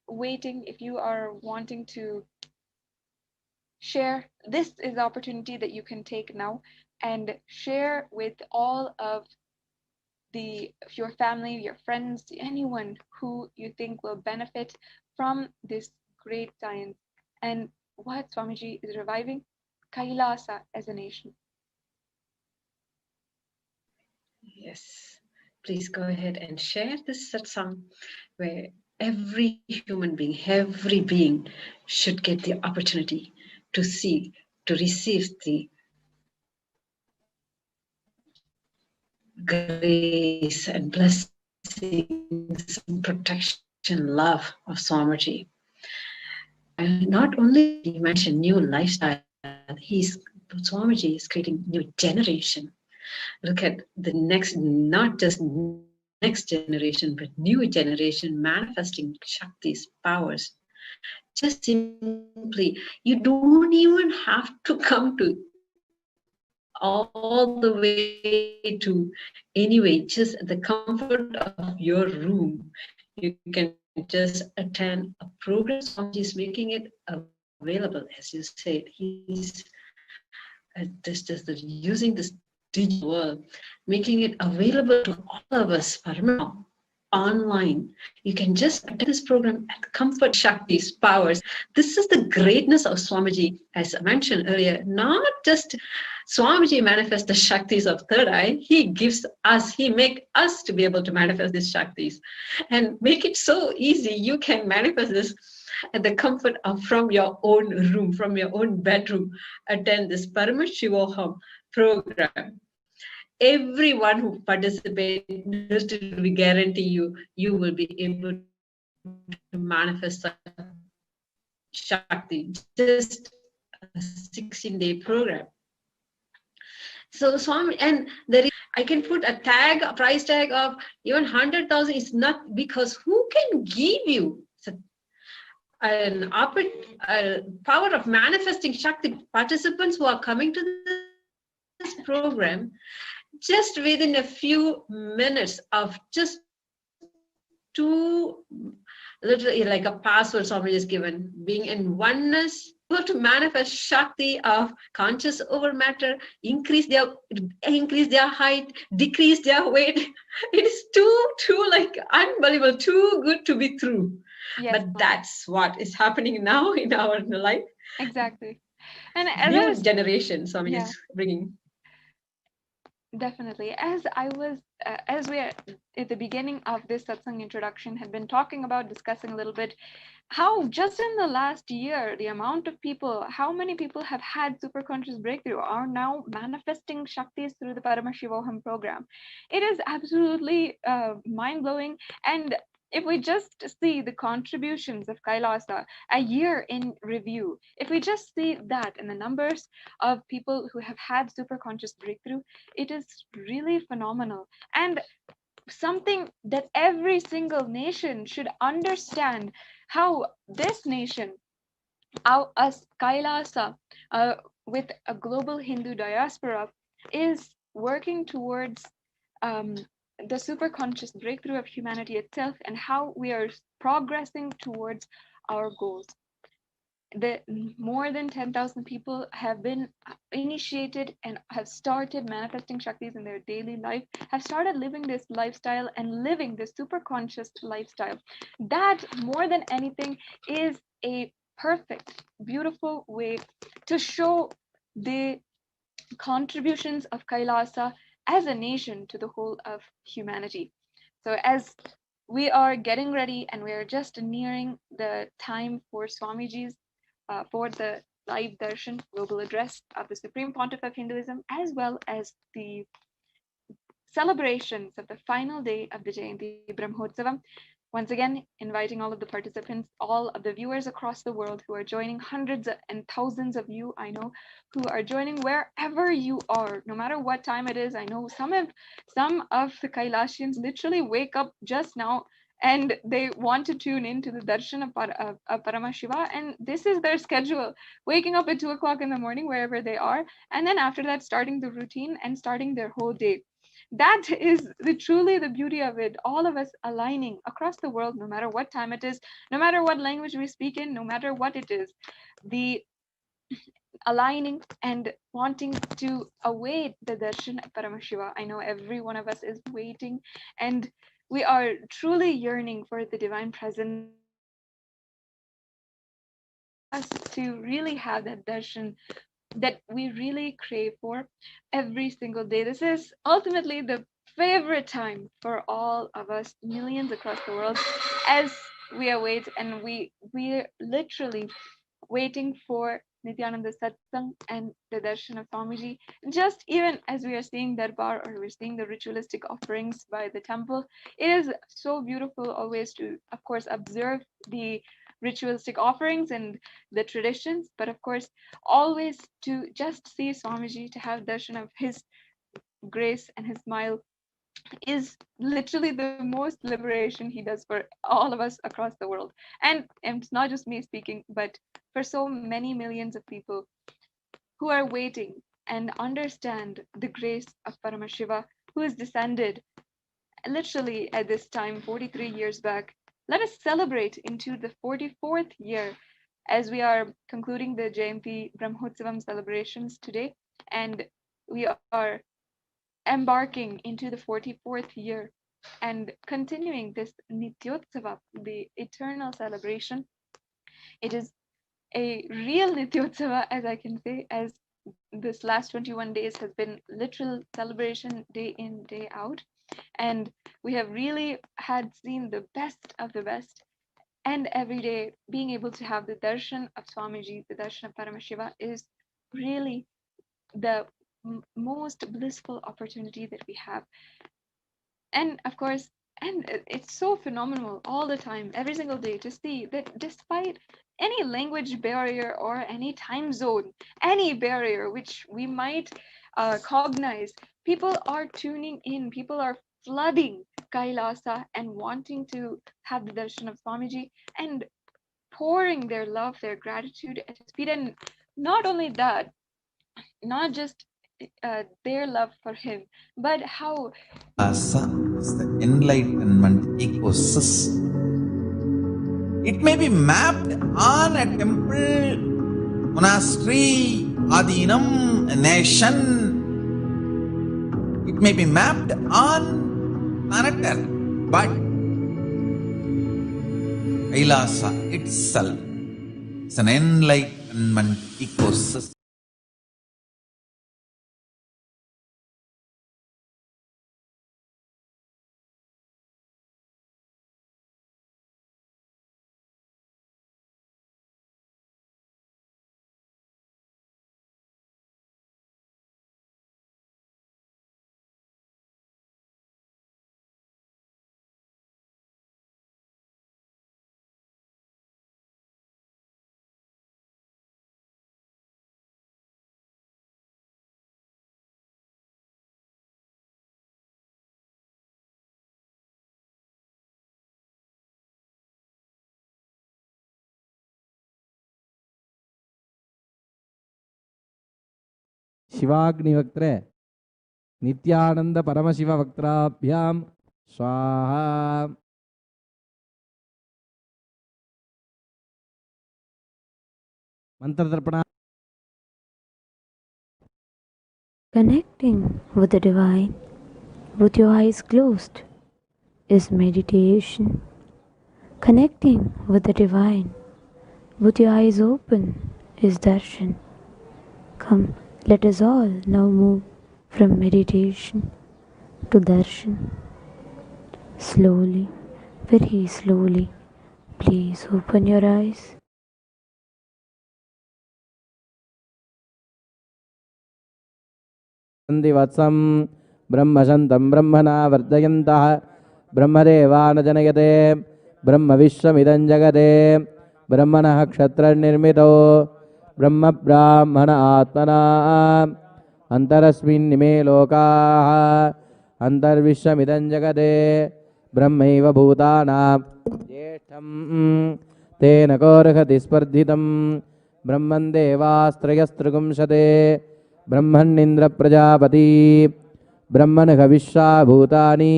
waiting, if you are wanting to share, this is the opportunity that you can take now and share with all of your family, your friends, anyone who you think will benefit from this great science and what Swamiji is reviving, Kailasa as a nation. Yes, please go ahead and share this satsang where every human being, every being should get the opportunity to see, to receive the grace and blessings and protection, love of Swamiji. And not only did he mention new lifestyle, Swamiji is creating new generation. Look at the next, not just next generation, but new generation manifesting Shakti's powers. Just simply, you don't even have to come to all the way to anyway, just the comfort of your room. You can just attend a program. Swamiji is making it available, as you said. He's using this digital world, making it available to all of us online. You can just attend this program at comfort Shakti's powers. This is the greatness of Swamiji, as I mentioned earlier. Not just Swamiji manifests the Shaktis of third eye, he makes us to be able to manifest these Shaktis and make it so easy. You can manifest this at the comfort of from your own room, from your own bedroom. Attend this Paramashivam program. Everyone who participates, we guarantee you will be able to manifest Shakti. Just a 16-day program. So Swami, and I can put a price tag of even 100,000. It's not, because who can give you a power of manifesting Shakti? Participants who are coming to this program, just within a few minutes of just literally like a password Swamiji is given, being in oneness, able to manifest Shakti of conscious over matter, increase their height, decrease their weight. It is too like unbelievable, too good to be true. Yes, but that's what is happening now in our life. Exactly. And new generation Swamiji is bringing. Definitely. As we are at the beginning of this satsang introduction, had been talking about, discussing a little bit how just in the last year, the amount of people, how many people have had superconscious breakthrough, are now manifesting Shaktis through the Paramashivam program. It is absolutely mind-blowing. And if we just see the contributions of Kailasa, a year in review, if we just see that in the numbers of people who have had superconscious breakthrough, it is really phenomenal. And something that every single nation should understand, how this nation, how us Kailasa, with a global Hindu diaspora, is working towards um, the superconscious breakthrough of humanity itself, and how we are progressing towards our goals. The more than 10,000 people have been initiated and have started manifesting Shaktis in their daily life, have started living this lifestyle and living this super conscious lifestyle. That, more than anything, is a perfect, beautiful way to show the contributions of Kailasa as a nation to the whole of humanity. So as we are getting ready and we are just nearing the time for Swamiji's for the live darshan global address of the Supreme Pontiff of Hinduism, as well as the celebrations of the final day of the Jayanti Brahmotsavam. Once again, inviting all of the participants, all of the viewers across the world who are joining, hundreds and thousands of you, I know, who are joining wherever you are, no matter what time it is. I know some of the Kailasians literally wake up just now and they want to tune in to the darshan of Paramashiva, and this is their schedule, waking up at 2 o'clock in the morning wherever they are, and then after that starting the routine and starting their whole day. That is truly the beauty of it. All of us aligning across the world, no matter what time it is, no matter what language we speak in, no matter what it is, the aligning and wanting to await the darshan of Paramashiva. I know every one of us is waiting, and we are truly yearning for the divine presence us to really have that darshan that we really crave for every single day. This is ultimately the favorite time for all of us, millions across the world, as we await, and we're literally waiting for Nithyananda Satsang and the darshan of Swamiji. Just even as we are seeing Darbar, or we're seeing the ritualistic offerings by the temple, it is so beautiful always to, of course, observe the ritualistic offerings and the traditions, but of course, always to just see Swamiji, to have darshan of his grace and his smile, is literally the most liberation he does for all of us across the world. And it's not just me speaking, but for so many millions of people who are waiting and understand the grace of Paramashiva, who is descended literally at this time 43 years back. Let us celebrate into the 44th year as we are concluding the Jayanti Brahmotsavam celebrations today, and we are embarking into the 44th year and continuing this Nityotsava, the eternal celebration. It is a real Nityotsava, as I can say, as this last 21 days has been literal celebration day in, day out. And we have really had seen the best of the best. And every day being able to have the darshan of Swamiji, the darshan of Paramashiva, is really the most blissful opportunity that we have. And of course, and it's so phenomenal all the time, every single day, to see that despite any language barrier or any time zone, any barrier which we might cognize, people are tuning in, people are flooding Kailasa and wanting to have the darshan of Swamiji and pouring their love, their gratitude at his feet. And not only that, not just their love for him, but how Kailasa is the enlightenment ecosystem. It may be mapped on a temple, monastery, adinam, a nation. It may be mapped on planet Earth, but Kailasa itself is an enlightenment ecosystem. शिवाग्निवक्त्रे Nityanand Paramshiva वक्त्राभ्याम स्वाहा। मंत्रतर्पण। Connecting with the divine with your eyes closed is meditation. Connecting with the divine with your eyes open is darshan. Come, let us all now move from meditation to darshan. Slowly, very slowly, please open your eyes. वत्सं ब्रह्मशन्तं ब्रह्मणा वर्धयन्तः ब्रह्मदेवान् जनयते ब्रह्मविश्वमिदं जगते ब्रह्मणः क्षत्रनिर्मितो ब्रह्म ब्राह्मण आत्मना अन्तरस्मिन्निमे लोकाः अन्तर्विश्वमिदं जगते ब्रह्मैव भूतानां ज्येष्ठं तेन कोऽर्हति स्पर्धितं ब्रह्मन् देवास्त्रयस्त्रिगुंशते ब्रह्मण्येन्द्र प्रजापति ब्रह्मन् हविष्या भूतानि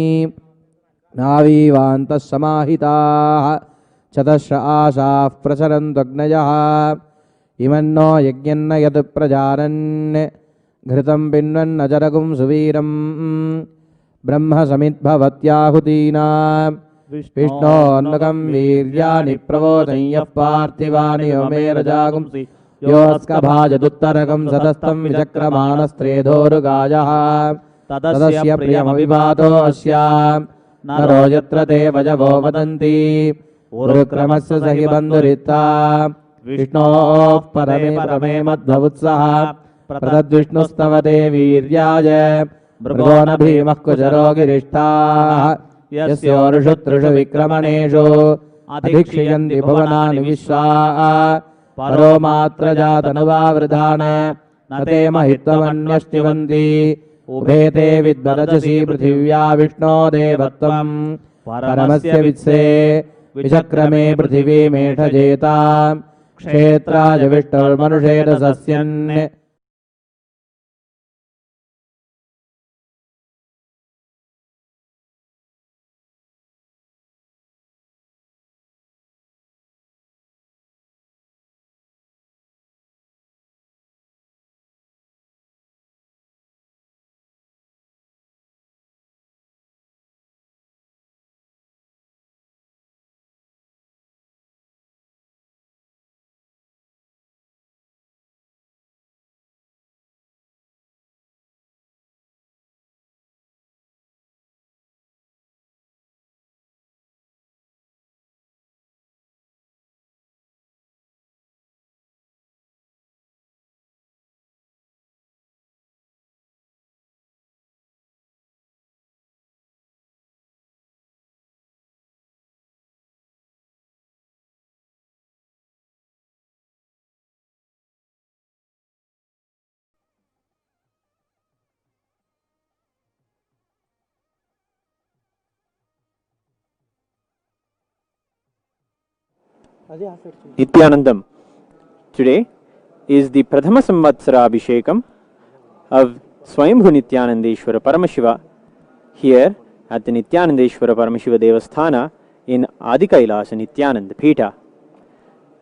नावीवान्तः समाहिताः चतस्र आशाः प्रसरन्त्वग्नयः इमन्नो यज्ञन्न यत् प्रजानन् घृतं पिन्वन्नचरगुं सुवीरं ब्रह्म समिद्भवत्याहुतीनां विष्णोन्मुखं वीर्याणि प्रवोचं यः पार्थिवानि योमेरजागुंसि योऽस्कभाजदुत्तरकं सतस्तं विचक्रमाणस्त्रेधोरुगायः तदस्य प्रियमविभातो अस्यां नरो यत्र ते वजवो वदन्ति उरुक्रमस्य सहि बन्धुरित्ता विष्णोः परमे परमे मध्ववुत्सः प्रतद्विष्णुस्तवते वीर्याय मृगो न भीमः कुचरो गिरिष्ठाः यस्योर्षु त्रिषु विक्रमणेषु अधिक्षयन्ति भुवनानि विश्वा परो मात्र जातनुवावृधान न ते महित्वमन्यश्चिवन्ति उभे ते विद्वरजसि पृथिव्या विष्णो देवत्वं परमस्य वित्से विचक्रमे पृथिवीमेषजेतां क्षेत्राय विष्णुर्मनुषेदसस्यन् Nithyanandam. Today is the Prathama Samvatsarabhishekam of Swayambhu Nithyanandeshwara Paramashiva here at the Nithyanandeshwara Paramashiva Devasthana in Adi Kailasa Nithyananda Pita.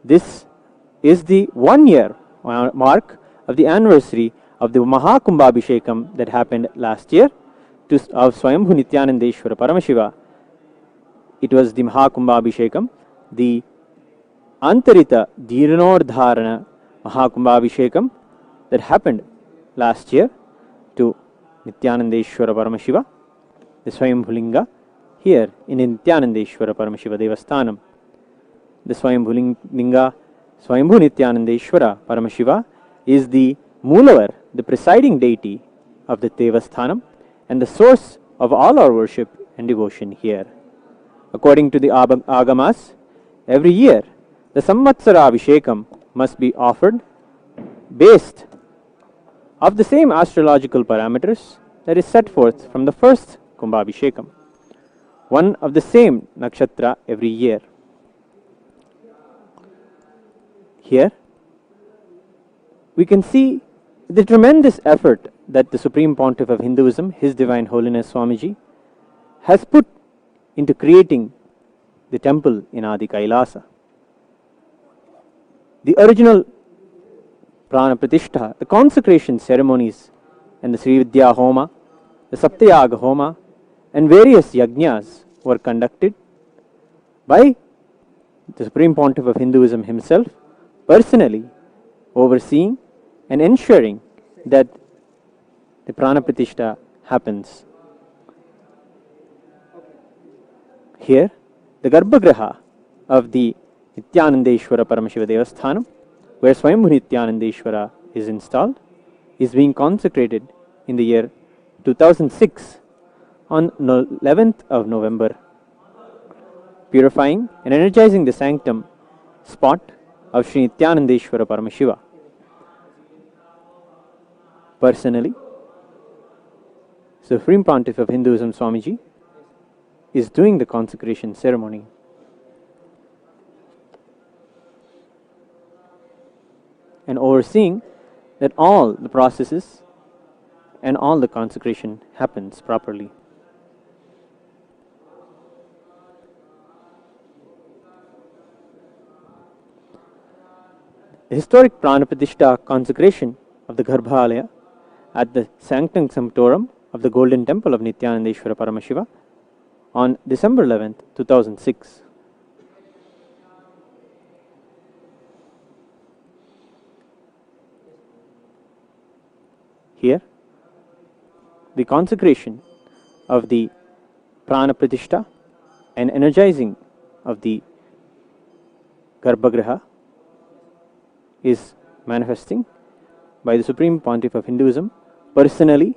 This is the 1 year mark of the anniversary of the Mahakumbhavi that happened last year of Swayambhu Nithyanandeshwara Paramashiva. It was the Mahakumbhavi the Antarita Dhiranodharana Mahakumbhavi that happened last year to Nithyanandeshwara Paramashiva, the Swayambhu Linga, here in Nithyanandeshwara Paramashiva Devasthanam. The Swayambhu Linga, Swayambhu Nithyanandeshwara Paramashiva is the mulavar, the presiding deity of the Devasthanam and the source of all our worship and devotion here. According to the Agamas, every year the Samvatsarabhishekam must be offered based of the same astrological parameters that is set forth from the first Kumbhabhishekam, one of the same nakshatra every year. Here we can see the tremendous effort that the Supreme Pontiff of Hinduism, His Divine Holiness Swamiji, has put into creating the temple in Adi Kailasa. The original Prana Pratishtha, the consecration ceremonies, and the Sri Vidya Homa, the Saptayaga Homa, and various yajnas were conducted by the Supreme Pontiff of Hinduism himself, personally overseeing and ensuring that the Prana Pratishtha happens. Here, the Garbhagriha of the Nithyanandeshwara Paramashiva Devasthanam, where Swayambhu Nithyanandeshwara is installed, is being consecrated in the year 2006 on 11th of November, purifying and energizing the sanctum spot of Sri Nithyanandeshwara Paramashiva. Personally, Supreme Pontiff of Hinduism Swamiji is doing the consecration ceremony. And overseeing that all the processes and all the consecration happens properly. The historic Prana Pratishtha consecration of the Garbhalaya at the Sanctum Sanctorum of the Golden Temple of Nithyanandeshwara Paramashiva on December 11th, 2006. Here, the consecration of the Prana Pratishtha and energizing of the Garbhagriha is manifesting by the Supreme Pontiff of Hinduism personally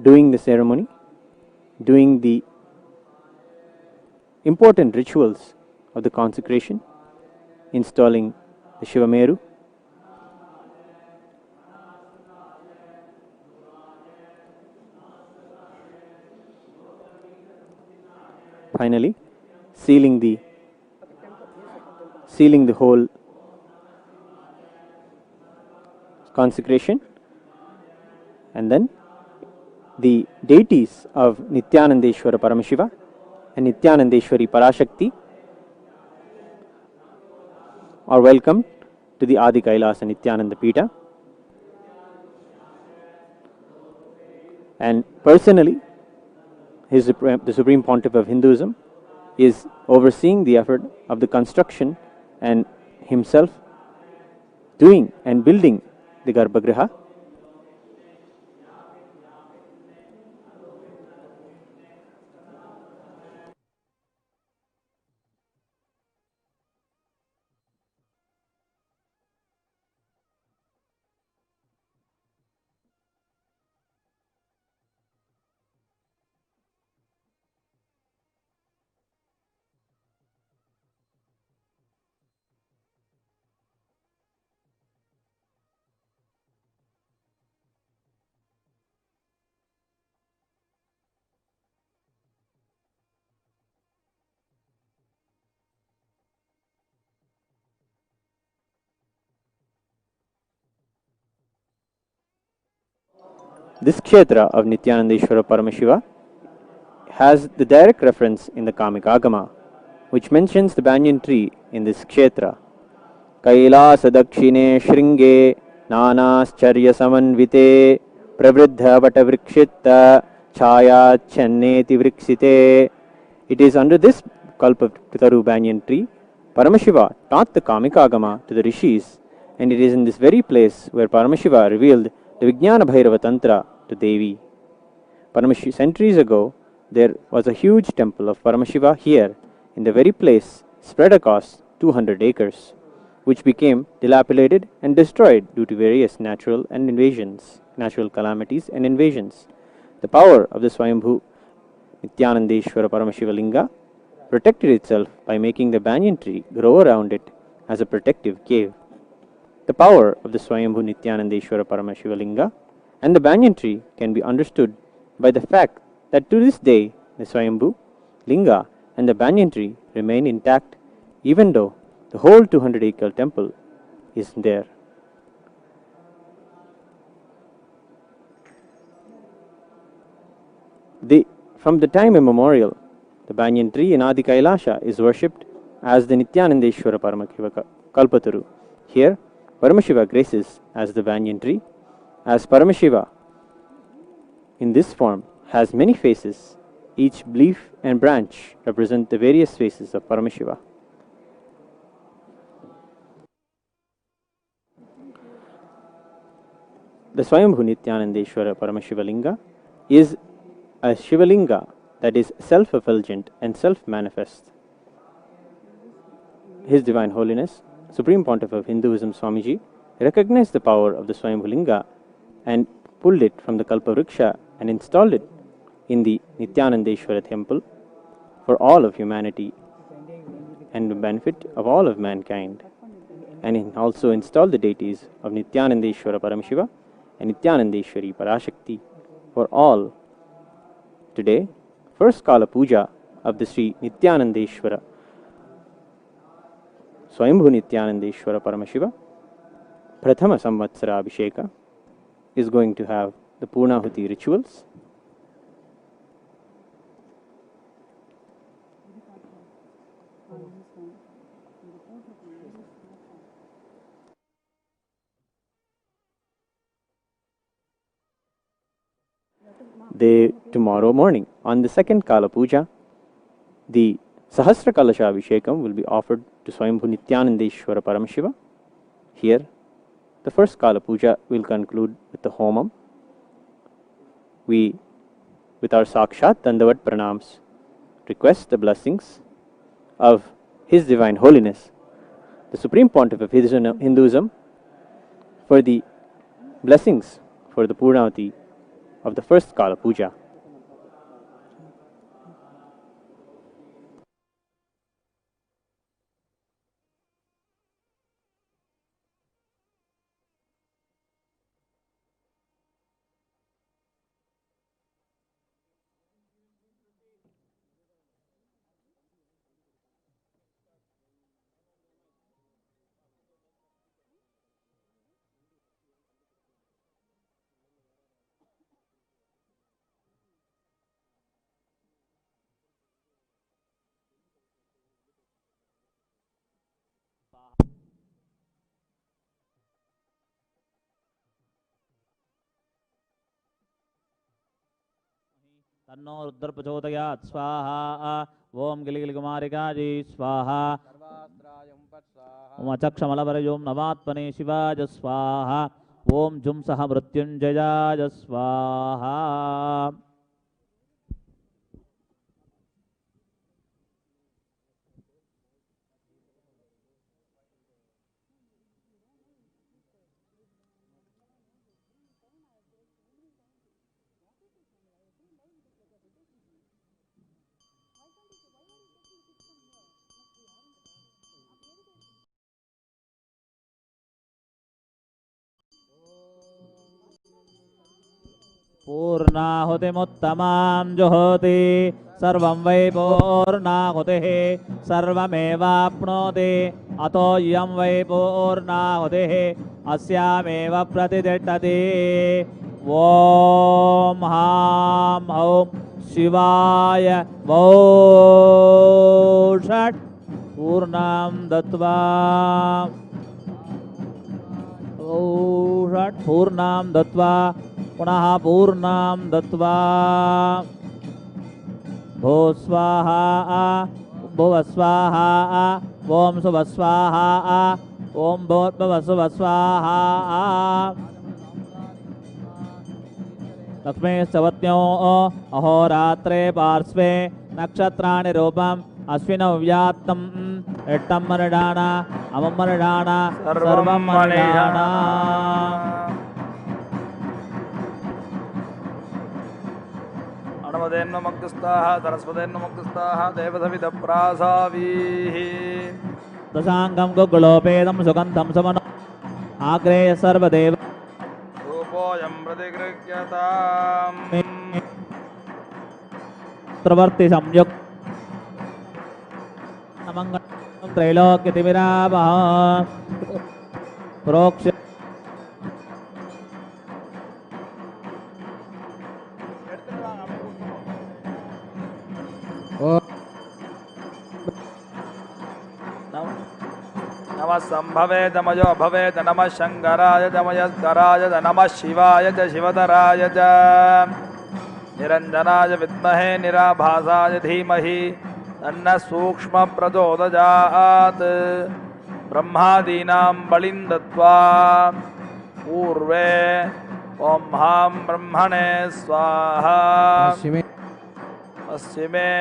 doing the ceremony, doing the important rituals of the consecration, installing the Shivameru, finally sealing the whole consecration, and then the deities of Nithyanandeshwara Paramashiva and Nithyanandeshwari Parashakti are welcomed to the Adi Kailasa Nithyananda Pita. And personally, the Supreme Pontiff of Hinduism is overseeing the effort of the construction and himself doing and building the Garbhagriha. This kshetra of Nithyanandeshwara Paramashiva has the direct reference in the Kamik Agama, which mentions the banyan tree in this kshetra. Kailasa dakshine shringe nanascharya samanvite pravriddha vatavrikshitta chaya channeti vriksite. It is under this Kalpataru banyan tree Paramashiva taught the Kamik Agama to the rishis, and it is in this very place where Paramashiva revealed the Vijnana Bhairava Tantra to Devi. Centuries ago, there was a huge temple of Paramashiva here in the very place, spread across 200 acres, which became dilapidated and destroyed due to various natural calamities and invasions. The power of the Swayambhu Nithyanandeshwara Paramashiva Linga protected itself by making the banyan tree grow around it as a protective cave. The power of the Swayambhu Nithyanandeshwara Paramashiva Linga and the banyan tree can be understood by the fact that to this day the Swayambhu, Linga and the banyan tree remain intact even though the whole 200-acre temple is there. from the time immemorial, the banyan tree in Adi Kailasa is worshipped as the Nithyanandeshwara Paramashiva Kalpataru. Here, Paramashiva graces as the banyan tree, as Paramashiva in this form has many faces. Each leaf and branch represent the various faces of Paramashiva. The Swayambhu Nithyanandeshwara Paramashiva Linga is a Shivalinga that is self-effulgent and self-manifest. His Divine Holiness, Supreme Pontiff of Hinduism Swamiji, recognized the power of the Swayambhu Linga and pulled it from the Kalpavriksha and installed it in the Nithyanandeshwara temple for all of humanity and the benefit of all of mankind. And he also installed the deities of Nithyanandeshwara Paramashiva and Nithyanandeshwari Parashakti for all. Today, first Kala Puja of the Sri Nithyanandeshwara Swayambhu Nithyanandeshwara Paramashiva Prathama Samvatsarabhishekam is going to have the Poornahuti rituals. Tomorrow morning, on the second Kala Puja, the Sahasra Kalasha Abhishekam will be offered to Swayambhu Nithyanandeshwara Paramashiva. Here, the first Kala Puja will conclude with the Homam. We, with our Sakshat Dandavat Pranams, request the blessings of His Divine Holiness, the Supreme Pontiff of Hinduism, for the blessings for the Poornahuti of the first Kala Puja. तन्नो रुद्र प्रचोदयात् स्वाहा ओम गिलिगिलिकुमारिकाजी स्वाहा ओम अचक्षमलवरयों नवात्मने शिवाय स्वाहा ओम जुं सह मृत्युंजयाय स्वाहा पूर्णाहुतिमुत्तमां जुहोति सर्वं वै पूर्णाहुतिः सर्वमेवाप्नोति अतो यं वै पूर्णाहुतिः अस्यामेव प्रतिष्ठति ॐ हां हौं शिवाय वौ षट् पूर्णां दत्त्वा षट् पूर्णां दत्त्वा पुनः पूर्णां दत्त्वा भो स्वाहा भुव स्वाहा ॐ शुभ स्वाहा ॐ भूर्भुव शुभ स्वाहा लक्ष्मी सवत्यो अहोरात्रे पार्श्वे नक्षत्राणि रूपम् अश्विनौ व्यात्तम् इट्टं मरडाना अमं मरडाना सर्वं मरडाना अणवदेन्नमग्धस्ताः सरस्वतेन्नमग्धस्ताः देवसविदप्रासावीः दशाङ्गं गुग्गुलोपेदं सुगन्धं समनो आग्रेय सर्वदेव रूपोऽयं प्रतिगृह्यताम् प्रवर्ति संयुक्त नमङ्गलं त्रैलोक्यतिविरावः प्रोक्ष भवेद मयो भवेद नमः शंकराय च मयस्कराय च नमः शिवाय च शिवतराय च निरंजनाय विद्महे निराभासाय धीमहि तन्नः सूक्ष्म प्रचोदयात् ब्रह्मादीनां बलिं दत्त्वा पूर्वे ॐ हां ब्रह्मणे स्वाहा पश्चिमे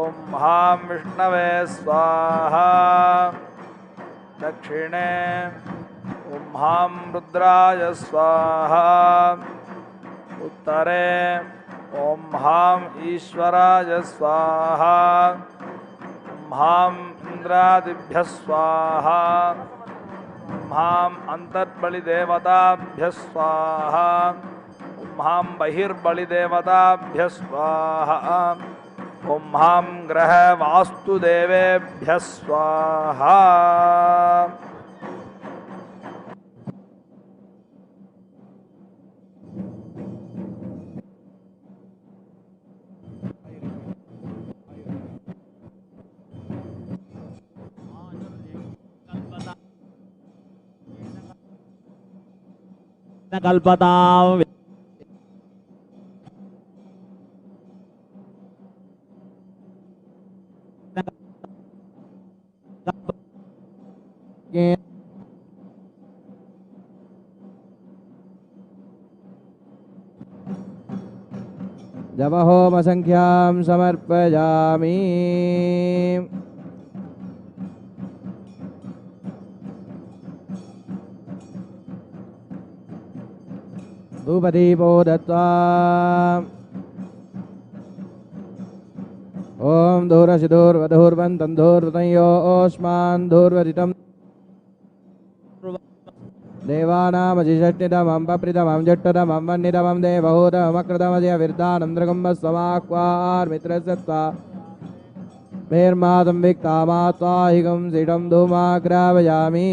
ॐ हां विष्णवे स्वाहा दक्षिणे ॐ हां रुद्राय स्वाहा उत्तरे ॐ हां ईश्वराय स्वाहा ॐ हां इंद्रादिभ्यः स्वाहा ॐ हां अन्तर्बलिदेवताभ्यः स्वाहा ॐ हां बहिर्बलिदेवताभ्यः स्वाहा ॐ हां ग्रहवास्तुदेवेभ्यः स्वाहा कल्पतां जपहोमसंख्यां समर्पयामि। धूपदीपो दत्त्वा ॐ धूरसिधूर्वधूर्वन्तं धूर्वतयोऽस्मान् धूर्वदितं देवानामजिषष्टितमं पप्रितमं जुष्टतमं वह्नितमं देवहूतमकृतमजय विर्धानं दृगम्बस्वमाक्वार्मित्रस्य भेर्मातं विक्तामात्वाहिकं सिडं धूमाग्रावयामि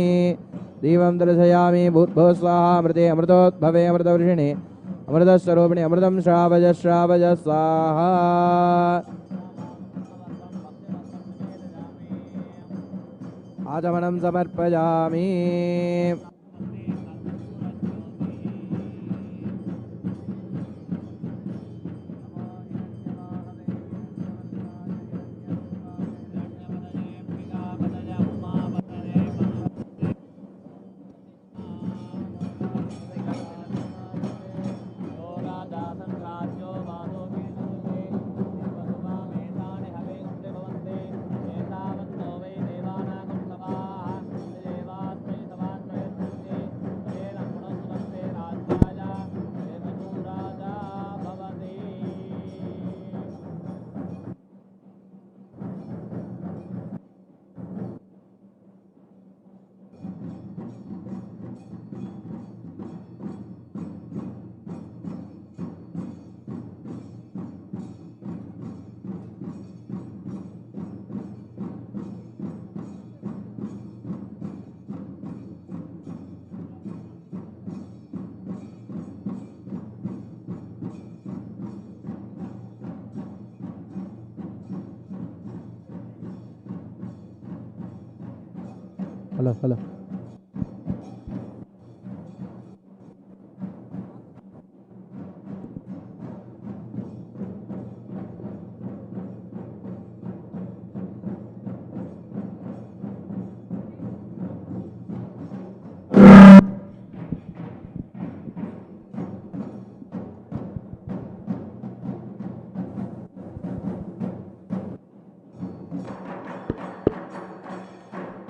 दीपं दर्शयामि भूर्भुवः स्वाहा अमृते अमृतोद्भवे अमृतवर्षिणे अमृतस्वरूपिणे अमृतं श्रावय श्रावय स्वाहा। आचमनं समर्पयामि। Hello.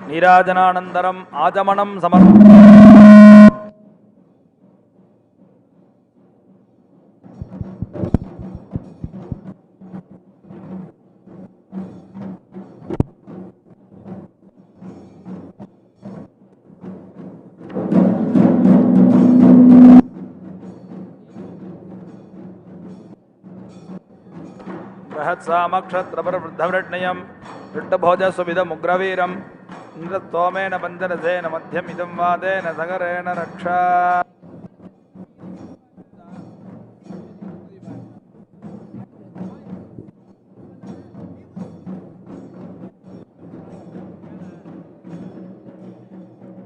नीराजनानन्तरम् आचमनं बृहत्सामक्षत्रपरवृद्धवृण्यं वृट्टभोजस्वविदमुग्रवीरम् इन्द्रस्तोमेन पञ्चरसेन मध्यमिदं वादेन सगरेण रक्षा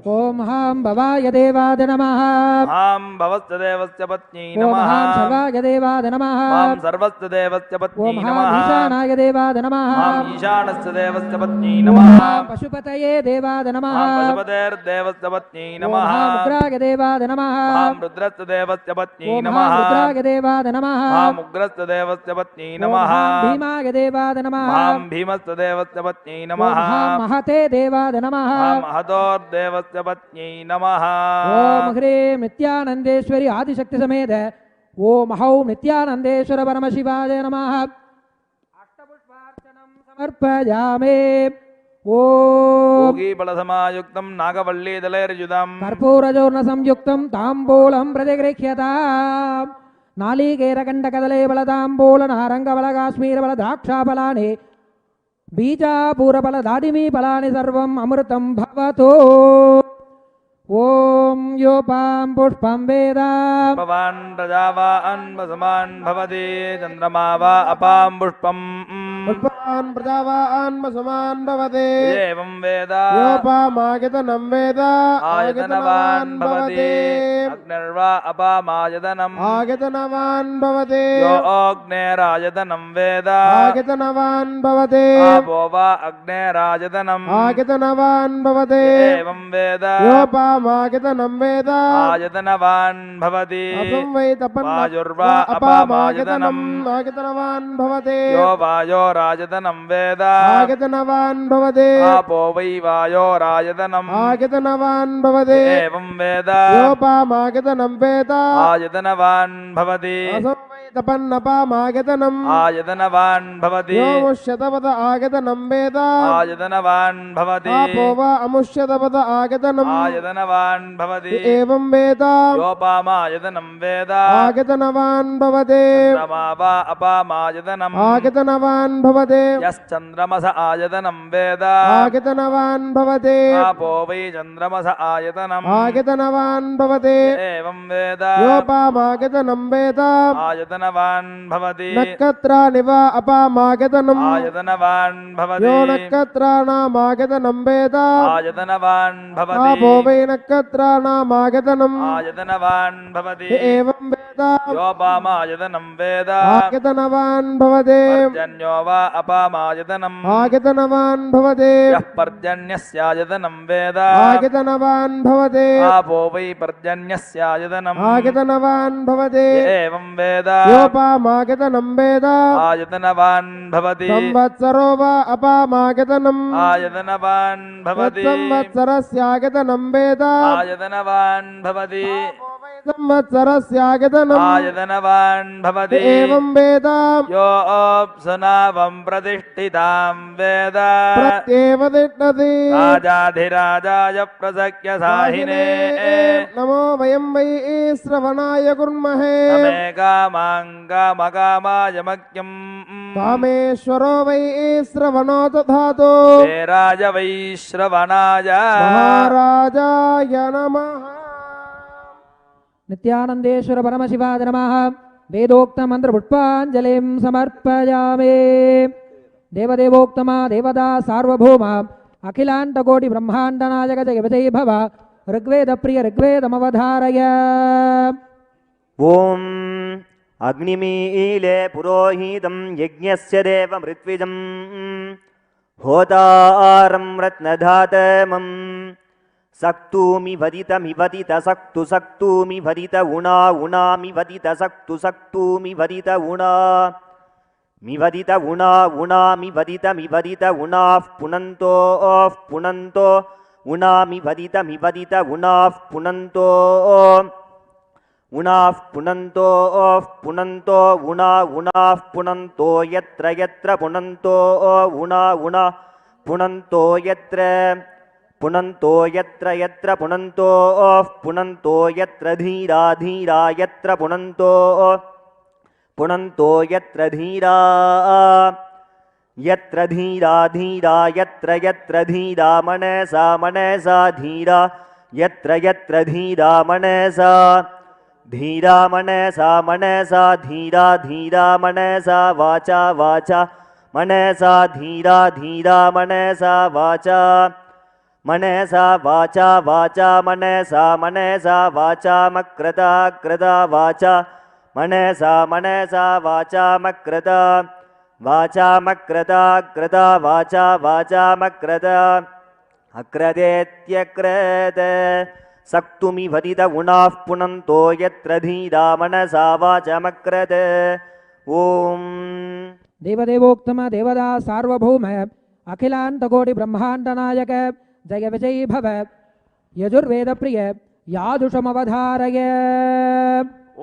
ఓం హాం భవాయ దేవాద నమః మాం భవస్య దేవస్య పత్ని ఓం నమః హాం సర్వాయ దేవాద నమః మాం సర్వస్య దేవస్య పత్ని ఓం హాం నమః ఈశానాయ దేవాద నమః మాం ఈశానస్య దేవస్య పత్ని ఓం నమః హాం పశుపతయే దేవాద నమః మాం పశుపతేర్దేవస్య పత్ని ఓం నమః హాం ఉగ్రాయ దేవాద నమః మాం రుద్రస్య దేవస్య పత్ని ఓం నమః హాం రుద్రాయ దేవాద నమః మాం ఉగ్రస్య దేవస్య పత్ని ఓం నమః హాం భీమాయ దేవాద నమః మాం భీమస్య దేవస్య పత్ని నమః ఓం హాం మహతే దేవాద నమః మాం మహతోర్దేవస్య పత్ని నమః ఓం హ్రీం నిత్యానందేశ్వరి ఆదిశక్తి సమేత ఓం హౌం నిత్యానందేశ్వర పరమశివాయ నమః అష్టపుష్పార్చనం సమర్పయామి ఓం యోగీబలసమాయుక్తం నాగవల్లీదలైర్యుధం కర్పూరచూర్ణ సంయుక్తం తాంబూలం ప్రతిగృహ్యతాం నాళీకేరకండకదలే బలతాంబూల నారంగబల కాశ్మీరబల ద్రాక్షాఫలాని బీజాపూరబల దాడిమీ ఫలాని సర్వం అమృతం భవతు ఓం యోపాం పుష్పం వేద భవాన్ ప్రజావాన్ వసమాన్ భవతి చంద్రమా వా అపాం పుష్పం పుష్పాన్ ప్రజావాన్ వసమాన్ భవతి ఏవం వేద యోపామాయతనం వేద ఆయతనవాన్ భవతి అగ్నిర్వా అపామాయతనం ఆగతనవాన్ భవతి యో అగ్నేరాయతనం వేద ఆగతనవాన్ భవతి ఆపో వా అగ్నేరాయతనం ఆగతనవాన్ భవతి ఏవం వేద యోపామాగతనం వేద ఆయతనవాన్ భవతి అసంవై తపన్న వాయుర్వా అపామాయతనం ఆగతనవాన్ భవతి యో వాయోరాయతనం వేద ఆగతనవాన్ భవతి ఆపో వై వాయోరాయతనం ఆగతనవాన్ భవతి ఏవం వేద యోపామాగతనం వేద ఆయతనవాన్ భవతి అసంవై తపన్నపామాగతనం ఆయతనవాన్ భవతి యోముష్యతపద ఆగతనం వేద ఆయతనవాన్ భవతి ఆపో వా అముష్యతపద ఆగతనం ఆయతనవాన్ భవతి ఏవం వేద యోపామాయతనం వేద ఆగతనవాన్ భవతి చంద్రమా వా అపామాయతనం ఆగతనవాన్ భవతి యశ్చంద్రమస ఆయతనం వేద ఆగతనవాన్ భవతి ఆపో వై చంద్రమస ఆయతనం ఆగతనవాన్ భవతి ఏవం వేద యోపామాగతనం వేద ఆయతనవాన్ భవతి నక్షత్రాని వా అపామాగతనం ఆయతనవాన్ భవతి యో నక్షత్రాణామాగతనం వేద ఆయతనవాన్ భవతి ఆపో వై నక్షత్రాణామాగతనం ఆయతనవాన్ భవతి ఏవం వేద యోపామాయతనం వేద ఆగతనవాన్ భవతి పర్జన్యో వా అపామాయతనం ఆగతనవాన్ భవతి యః పర్జన్యస్యాయతనం వేద ఆగతనవాన్ భవతి ఆపో వై పర్జన్యస్యాయతనం ఆగతనవాన్ భవతి ఏవం వేద యోపామాగతనం వేద ఆయతనవాన్ భవతి సంవత్సరో వా అపామాగతనం ఆయతనవాన్ భవతి సంవత్సరస్యాగతనం వేద ఆయతనవాన్ భవతి సంవత్సరస్యాగతనం ఆయతనవాన్ భవతి ఏవం వేద యో అప్సునావం ప్రతిష్ఠితాం వేద ప్రత్యేవ తిష్టతి రాజాధిరాజాయ ప్రసఖ్య సాహినే నమో వయం వై శ్రవణాయ కుర్మహే తమే కామాంగమకామాయ మఖ్యం కామేశ్వరో వై శ్రవణో దధాతు రాజ వైశ్రవణాయ మహారాజాయ నమః నిత్యానందేశ్వర పరమశివాయ నమః వేదోక్త మంత్ర పుష్పాంజలిం సమర్పయామి దేవదేవోక్తమా దేవదా సార్వభౌమ అఖిలాండకోటి బ్రహ్మాండ నాయక జగవజయ భవ ఋగ్వేద ప్రియ ఋగ్వేదమవధారయ ఓం అగ్నిమీలే పురోహితం యజ్ఞస్య దేవ మృత్విజం హోతారం రత్నధాతమం సక్తూమి వదితమివదిత సక్తు సక్తూమి వదిత ఉణా ఉణామి వదిత సక్తు సక్తూమి వదిత ఉణా మివదిత ఉణా ఉణామి వదితమివదిత ఉణాః పునంతో పునంతో ఉణామి వదితమివదిత ఉణాః పునంతో ఉణాః పునంతో పునంతో ఉణా ఉణాః పునంతో యత్ర యత్ర పునంతో ఉణా ఉణా పునంతో యత్ర పునంతో యత్ర యత్ర పునంతో పునంతో యత్ర ధీరా ధీరా యత్ర పునంతో పునంతో యత్ర ధీరా యత్ర ధీరా ధీరా యత్ర యత్ర ధీరా మనసా మనసా ధీరా యత్ర యత్ర ధీరా మనసా ధీరా మనసా మనసా ధీరా ధీరా మనసా వాచా వాచా మనసా ధీరా ధీరా మనసా వాచా मनसा वाचा वाचा मनसा मनसा वाचामकृता कृता वाचा मनसा मनसा वाचामकृता वाचामकृता कृता वाचा वाचामकृता अक्रदेत्यक्रत सक्तुमि वदित गुणाः पुनन्तो यत्र धीरा मनसा वाचमक्रत ओम देवदेवोक्तम देवदा सार्वभौम अखिलांतकोटि ब्रह्मांड नायक जय विजयी भव यजुर्वेद प्रिय यादुषमवधारय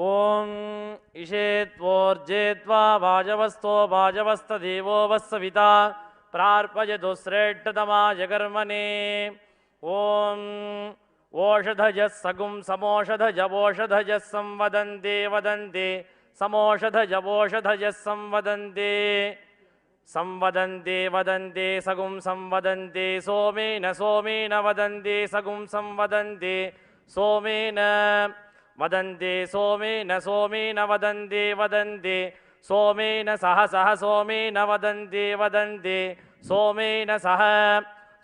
ओम इषेत्वोर्जेत्वा वाजवस्तो वाजवस्तदेवो वस्सविता प्रार्पयतु श्रेष्ठतमाय कर्मणे ओम ओषधजः सगुं समोषधजवोषधजः संवदन्ते वदन्ते समोषधजवोषधजः संवदन्ते संवदन्ते वदन्ते सगुं संवदन्ते सोमेन सोमेन वदन्ते सगुं संवदन्ते सोमेन वदन्ते सोमेन सोमेन वदन्ते वदन्ते सोमेन सह सह सोमेन वदन्ते वदन्ते सोमेन सह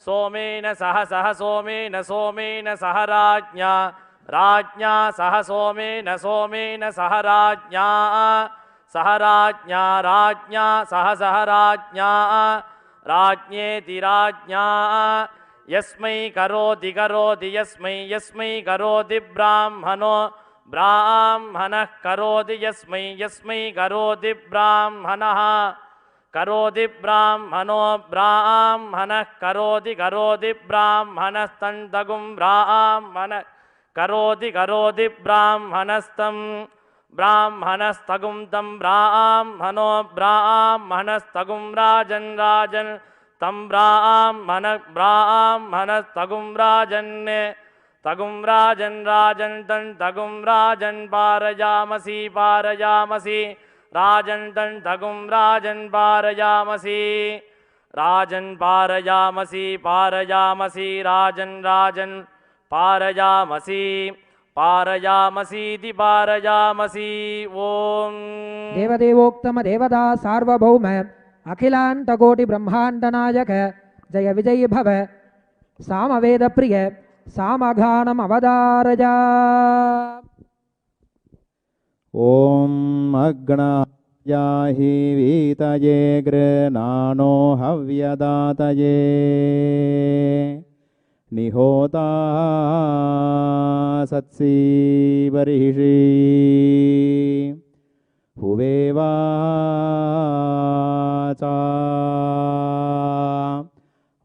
सोमेन सह सह सोमेन सोमेन सह राज्ञा राज्ञा सह सोमेन सोमेन सह राज्ञा सह राज्ञा राज्ञा सह सह राज्ञा राज्ञेति राज्ञा यस्मै करोति करोति यस्मै यस्मै करोति ब्राह्मणो ब्राह्मणः करोति यस्मै यस्मै करोति ब्राह्मणः करोति ब्राह्मणो ब्राह्मणः करोति करोति ब्राह्मणस्तन्तगुं ब्राह्मणः करोति करोति ब्राह्मणस्तं ब्राह्मणस्तगुं तं ब्राह्मणो ब्राह्मणस्तगुं राजन् राजन् तं ब्राह्मणस्तगुं राजन् तगुं राजन् राजन् तं तगुं राजन् पारयामसि पारयामसि राजन् तं तगुं राजन् पारयामसि राजन् पारयामसि पारयामसि राजन् राजन् पारयामसि पारयामसीति पारयामसि ओम देवदेवोक्तम देवदा सार्वभौम अखिलांतकोटि ब्रह्मांड नायक जय विजयी भव सामवेद प्रिय सामगानम अवधारय ओम अग्नायाहि वीतये गृणानो हव्यदातये निहोता सत्सी बर्हिषि हुवेवाचा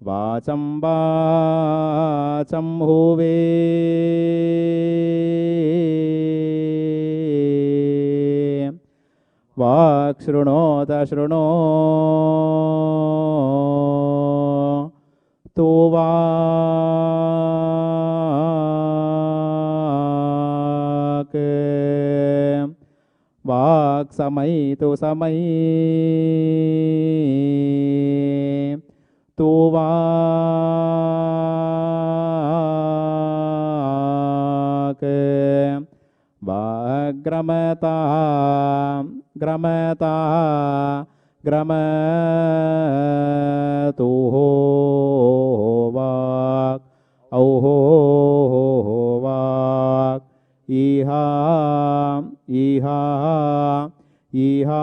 वाचं वाचं हुवे वाक् शृणोत शृणो तो वाक् वाक् समयि तो समयि तो वाक् वाग्रमता ग्रमता ग्रमतो वाक् औहो वाक् इहा इहा इहा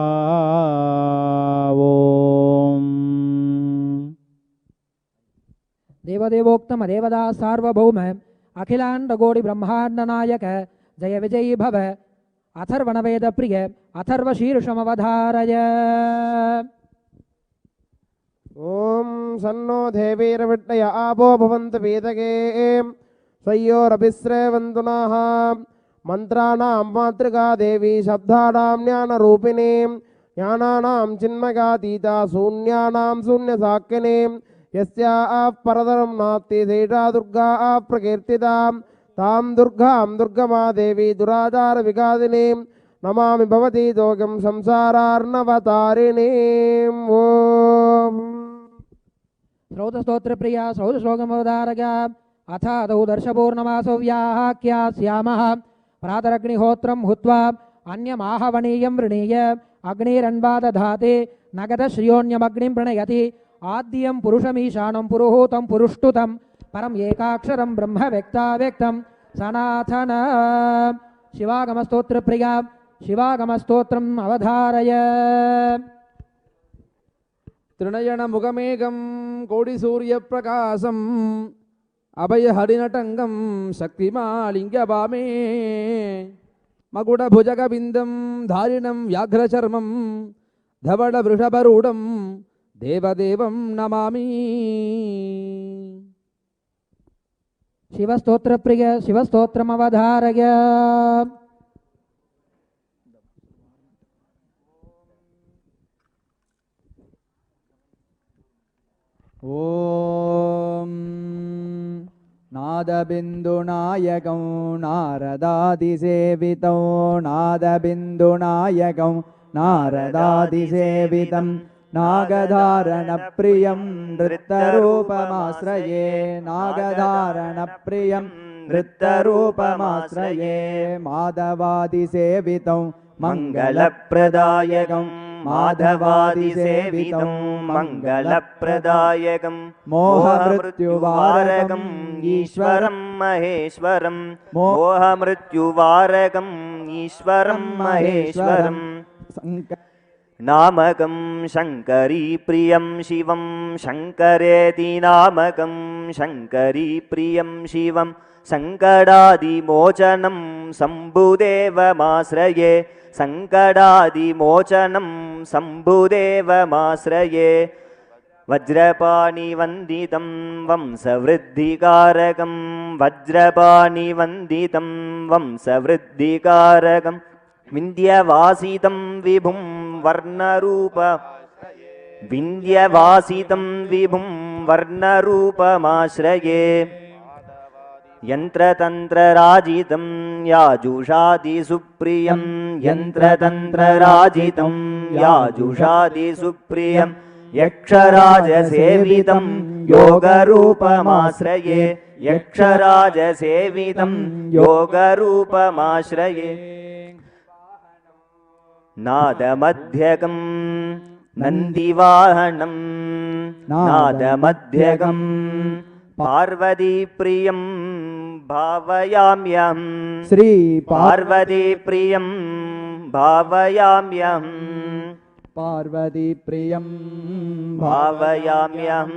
ओम देवदेवोक्तम देवदा सार्वभौम अखिलांडकोटि ब्रह्मांड नायक जय विजयी भव अथर्वणवेद प्रिय अथर्वशीर्षमवधारय ओम सन्नो देवीर्विट्टय आपो भवन्तु पीतके स्वयोरभिस्रवन्तु नः मंत्राणां मातृका देवी शब्दानां ज्ञानरूपिणी ज्ञानानां चिन्मयातीता शून्यानां शून्यसाक्षिणी यस्याः परतरं नास्ति सेषा दुर्गा प्रकीर्तिता तां दुर्गां दुर्गमा देवी दुराचार विघातिनीं नमामि भवती दोगं संसारार्णवतारिणीं ओम श्रौतस्तोत्र प्रिया श्रौतश्लोकमवधारय अथ दौ दर्शपूर्णमासो व्याख्यास्यामः प्रातरग्निहोत्रं हुत्वा अन्यमाहवणीयं वृणीय अग्निरन्वादधाते नगदश्रियोऽन्यमग्निं प्रणयति आद्यं पुरुषमीशानं पुरुहूतं पुरुष्टुतं பரம் ஏகாட்சரம் பிரம்ம வெக்தாவேக்தம் சனாதன சிவாகமஸ்தோத்திர பிரியா சிவாகமஸ்தோத்திரம் அவதாரய. त्रिनयन मुखमेघं कोटिसूर्यप्रकाशम् अभयहरिनटङ्गं शक्तिमालिङ्गभामे मकुटभुजगबिन्दं धारिणं व्याघ्रचर्मं धवलवृषभरूढं देवदेवं नमामि. शिवस्तोत्र प्रिय शिवस्तोत्रम अवधारय. ओम नादबिन्दुनायकं नारदादिसेवितं नादबिन्दुनायकं नारदादिसेवितं नागधारणप्रियं नृत्यरूपमाश्रये नागधारणप्रियं नृत्यरूपमाश्रये माधवादिसेवितं मङ्गलप्रदायकं माधवादिसेवितं मङ्गलप्रदायकं मोहमृत्युवारकम् ईश्वरं महेश्वरं मोहमृत्युवारकम् ईश्वरं महेश्वरं नामकं शङ्करी प्रियं शिवं शङ्करेति नामकं शङ्करी प्रियं शिवं सङ्कटादिमोचनं शम्भुदेवमाश्रये सङ्कटादिमोचनं शम्भुदेवमाश्रये वज्रपाणिवन्दितं वंशवृद्धिकारकं वज्रपाणिवन्दितं वंशवृद्धिकारकं विन्ध्यवासितं विभुं वर्णरूप विन्ध्यवासितं विभुं वर्णरूपमाश्रये यन्त्रतन्त्रराजितं याजुषादिसुप्रियं यन्त्रतन्त्रराजितं याजुषादिसुप्रियं यक्षराजसेवितं योगरूपमाश्रये यक्षराजसेवितं योगरूपमाश्रये नादमध्यकं नन्दिवाहनं नादमध्यकं पार्वतीप्रियं भावयाम्यहं श्री पार्वतीप्रियं भावयाम्यहं पार्वतीप्रियं भावयाम्यहं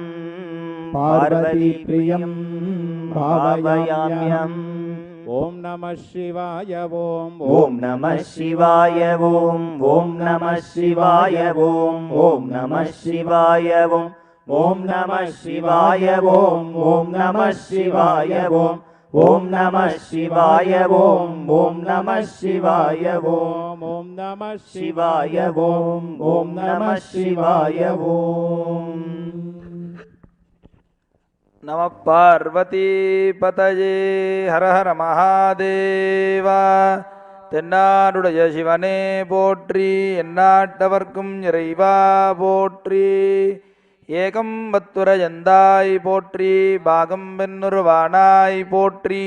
पार्वतीप्रियं भावयाम्यहं ओम नमः शिवाय ओम नमः शिवाय ओम नमः शिवाय ओम नमः शिवाय ओम नमः शिवाय ओम नमः शिवाय ओम नमः शिवाय ओम नमः शिवाय ओम नमः शिवाय ओम नमः शिवाय ओम नमः पार्वती पतये हर हर महादेवा. தென்னாடுடைய சிவனே போற்றி, எந்நாட்டவர்க்கும் இறைவா போற்றி. ஏகம் பத்துரையந்தாய் போற்றி, பாகம் பெண்ணுருவானாய் போற்றி.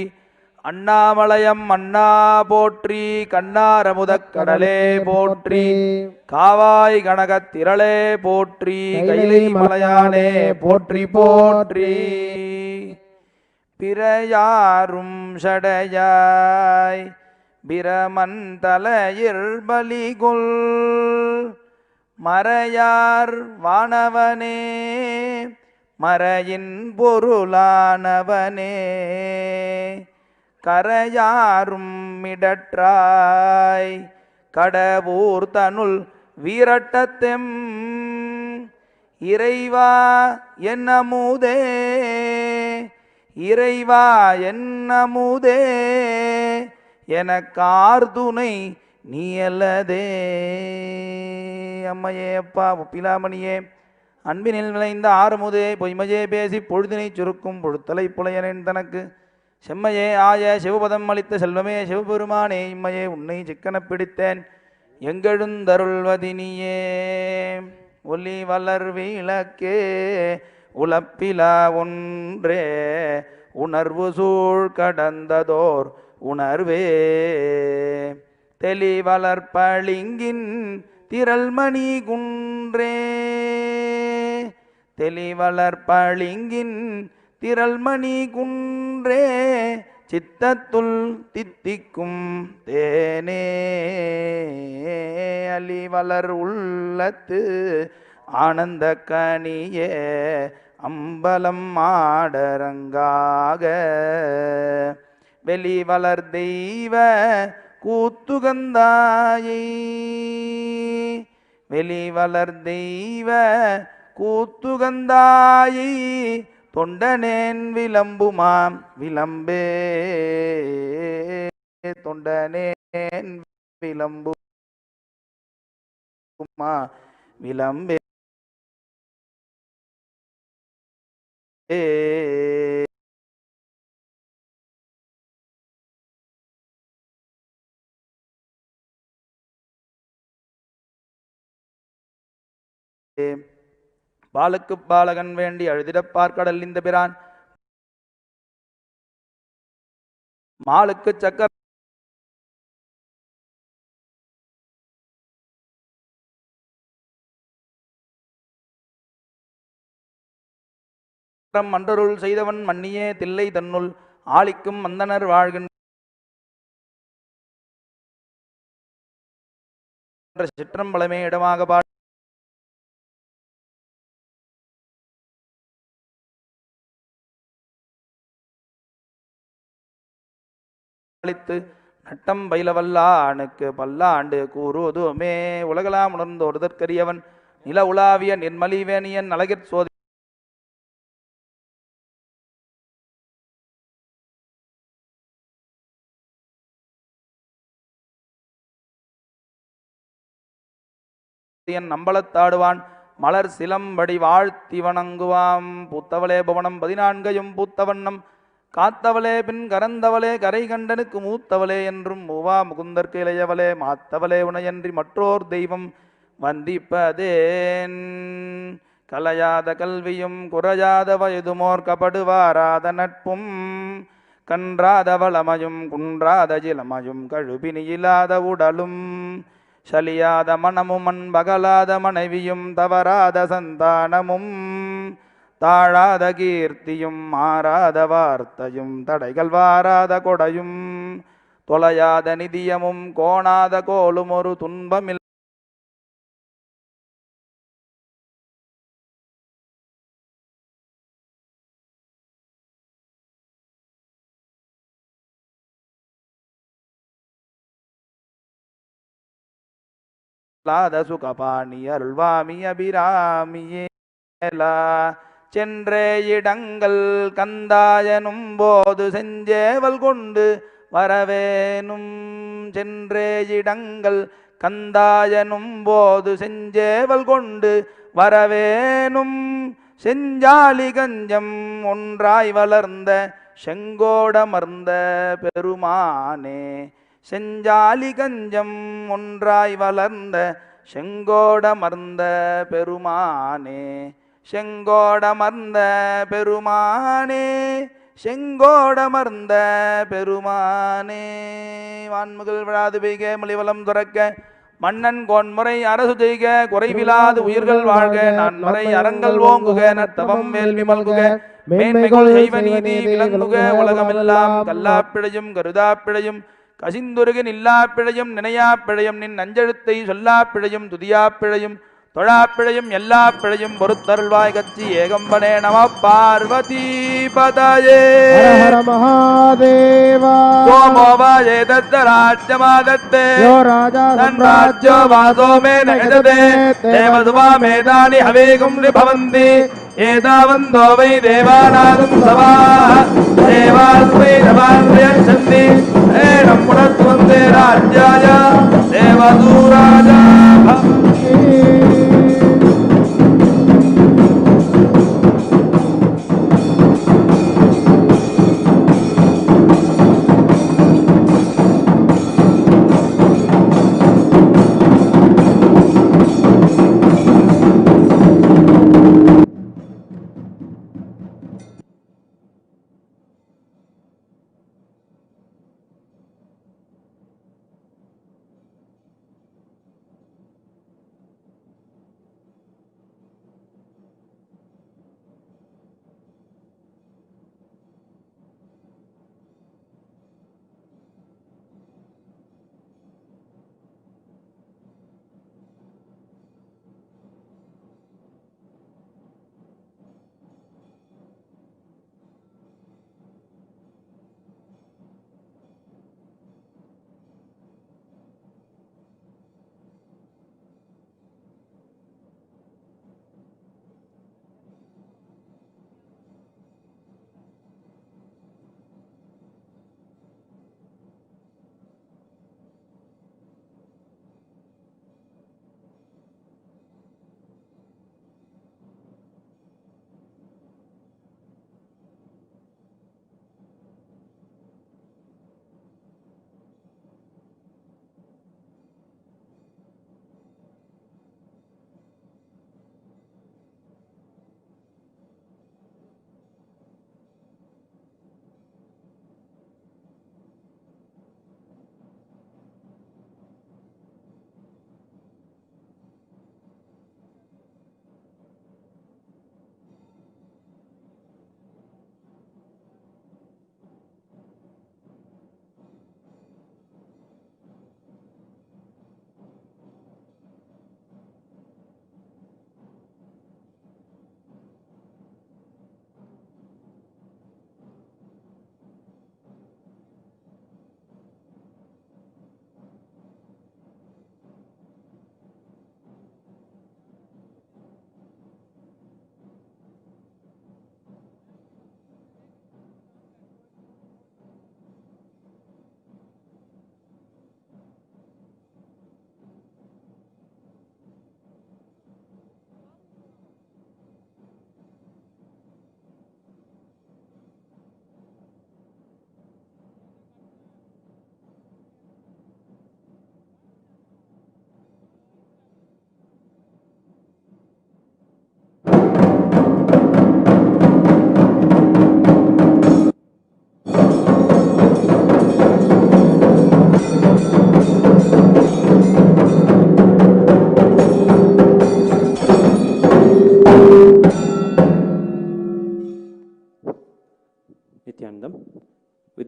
அண்ணாமலையம் அண்ணா போற்றி, கண்ணாரமுதக் கடலே போற்றி. காவாய் கனகத்திரளே போற்றி, கைலை மலையானே போற்றி போற்றி. பிறையாரும் சடையாய் பிரமன் தலையிற் பலிகொள் மறையார் வானவனே மறையின் பொருளானவனே. கரையாரும் மிடற்றாய் கடவுர் தனுள் வீரட்டத்தெம் இறைவா என்னமுதே இறைவா என்னமுதே எனக்கார்துணை நீ அல்லதே. அம்மையே அப்பா முப்பிலாமணியே அன்பினில் விளைந்த ஆறுமுதே பொய்மையே பேசி பொழுதினை சுருக்கும் பொழுத்தலை புலையனேன் தனக்கு செம்மையே ஆய சிவபதம் அளித்த செல்வமே சிவபெருமானே இம்மையே உன்னை சிக்கன பிடித்தேன் எங்கெழுந்தருள்வதினியே. ஒலி வளர் விளக்கே உலப்பிலா ஒன்றே உணர்வு சூழ் கடந்ததோர் உணர்வே. தெளிவளர்பளிங்கின் திரள்மணி குன்றே தெளிவளர்பளிங்கின் திரள்மணி குன்றே சித்தத்துள் தித்திக்கும் தேனே அலிவளர் உள்ளத்து ஆனந்த கனியே அம்பலம் ஆடரங்காக வெளிவளர் தெய்வ கூத்துகந்தாயை வெளிவளர் தெய்வ கூத்துகந்தாயை தொண்டனேன் விளம்புமாம் விளம்பே தொண்டனேன் விளம்புமா விளம்பே பாலுக்கு பாலகன் வேண்டி அழுதிடப்பார் கடல் இந்த பிரான் மாலுக்கு சக்கரம் மன்றருள் செய்தவன் மன்னியே தில்லை தன்னுள் ஆளிக்கும் மந்தனர் வாழ்கின்ற சிற்றம்பலமே இடமாக பாலித்து நட்டம் பயிலவல்லானுக்கு பல்லாண்டு கூறுவதுமே உலகலாம் உணர்ந்த ஒருதற்கரியவன் நில உலாவிய நிர்மலிவேணியன் அழகிற் சோதி நம்பலத்தாடுவான் மலர் சிலம்படி வாழ்த்தி வணங்குவாம் பூத்தவளே புவனம் 14 பூத்தவண்ணம் காத்தவளே பின் கரந்தவளே கரை கண்டனுக்கு மூத்தவளே என்றும் மூவா முகுந்தற்கு இளையவளே மாத்தவளே உனையன்றி மற்றோர் தெய்வம் வந்திப்பதேன் கலையாத கல்வியும் குறையாத வயதுமோர் கபடுவாராத நட்பும் கன்றாத வளமையும் குன்றாத ஜிலமையும் கழுபினியில்லாத உடலும் சலியாத மனமும் அன்பகலாத மனைவியும் தவறாத சந்தானமும் தாழாத கீர்த்தியும் மாறாத வார்த்தையும் தடைகள் வாராத கொடையும் தொலையாத நிதியமும் கோணாத கோலும் ஒரு துன்பமில் சுகபாணி அருள்வாமி அபிராமியே சென்றே இடங்கள் கந்தாயனும் போது செஞ்சேவல் கொண்டு வரவேனும் சென்றே இடங்கள் கந்தாயனும் போது செஞ்சேவல் கொண்டு வரவேனும் செஞ்சாலி கஞ்சம் ஒன்றாய் வளர்ந்த செங்கோடமர்ந்த பெருமானே செஞ்சாலி கஞ்சம் ஒன்றாய் வளர்ந்த செங்கோடமர்ந்த பெருமானே செங்கோடமர்ந்த பெருமானே செங்கோடமர்ந்த பெருமானே வான்முகில் விழாது பெய்க மலிவலம் துறக்க மன்னன் கோன்முறை அரசு செய்க குறைவிலாது உயிர்கள் வாழ்க நான் மறை அறங்கள் ஓங்குக நத்தவம் வேள்வி மல்குக மேன்மைகள் செய்வ நீதி விளங்குக உலகமெல்லாம் கல்லாப்பிழையும் கருதாப்பிழையும் கசிந்துருகின் இல்லா பிழையும் நினையா பிழையும் நின் அஞ்செழுத்தை சொல்லா பிழையும் துதியா பிழையும் தொழா பிழையும் எல்லா பிழையும் பொறுத்தருள்வாய் கட்சி ஏகம்பனே நம பார்வதி பதயே ஹர மகாதேவா சோமோவாயே தத்த ராஜ்யமாதத்தே யோ ராஜா தன்ராஜ்யோ வாசோ மே நயததே தேவதுவா மேதானி ஹவேகும் நிபவந்தி ஏதாவந்தோ வை தேவானாகும் சவா தேவாஸ்மை நவான்யச்சந்தி ஏனம் புனத்து வந்தே ராஜ்யாய தேவதூராஜா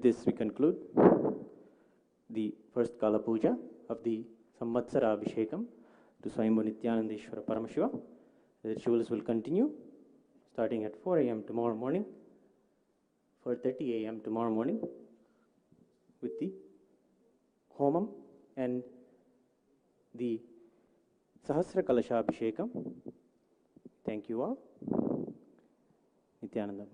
this, we conclude the first Kala Puja of the Samvatsarabhishekam to Swayambhu Nithyanandeshwara Paramashiva. The rituals will continue starting at 4 a.m. tomorrow morning, 4:30 a.m. tomorrow morning, with the Homam and the Sahasra Kalasha Abhishekam. Thank you all. Nithyananda.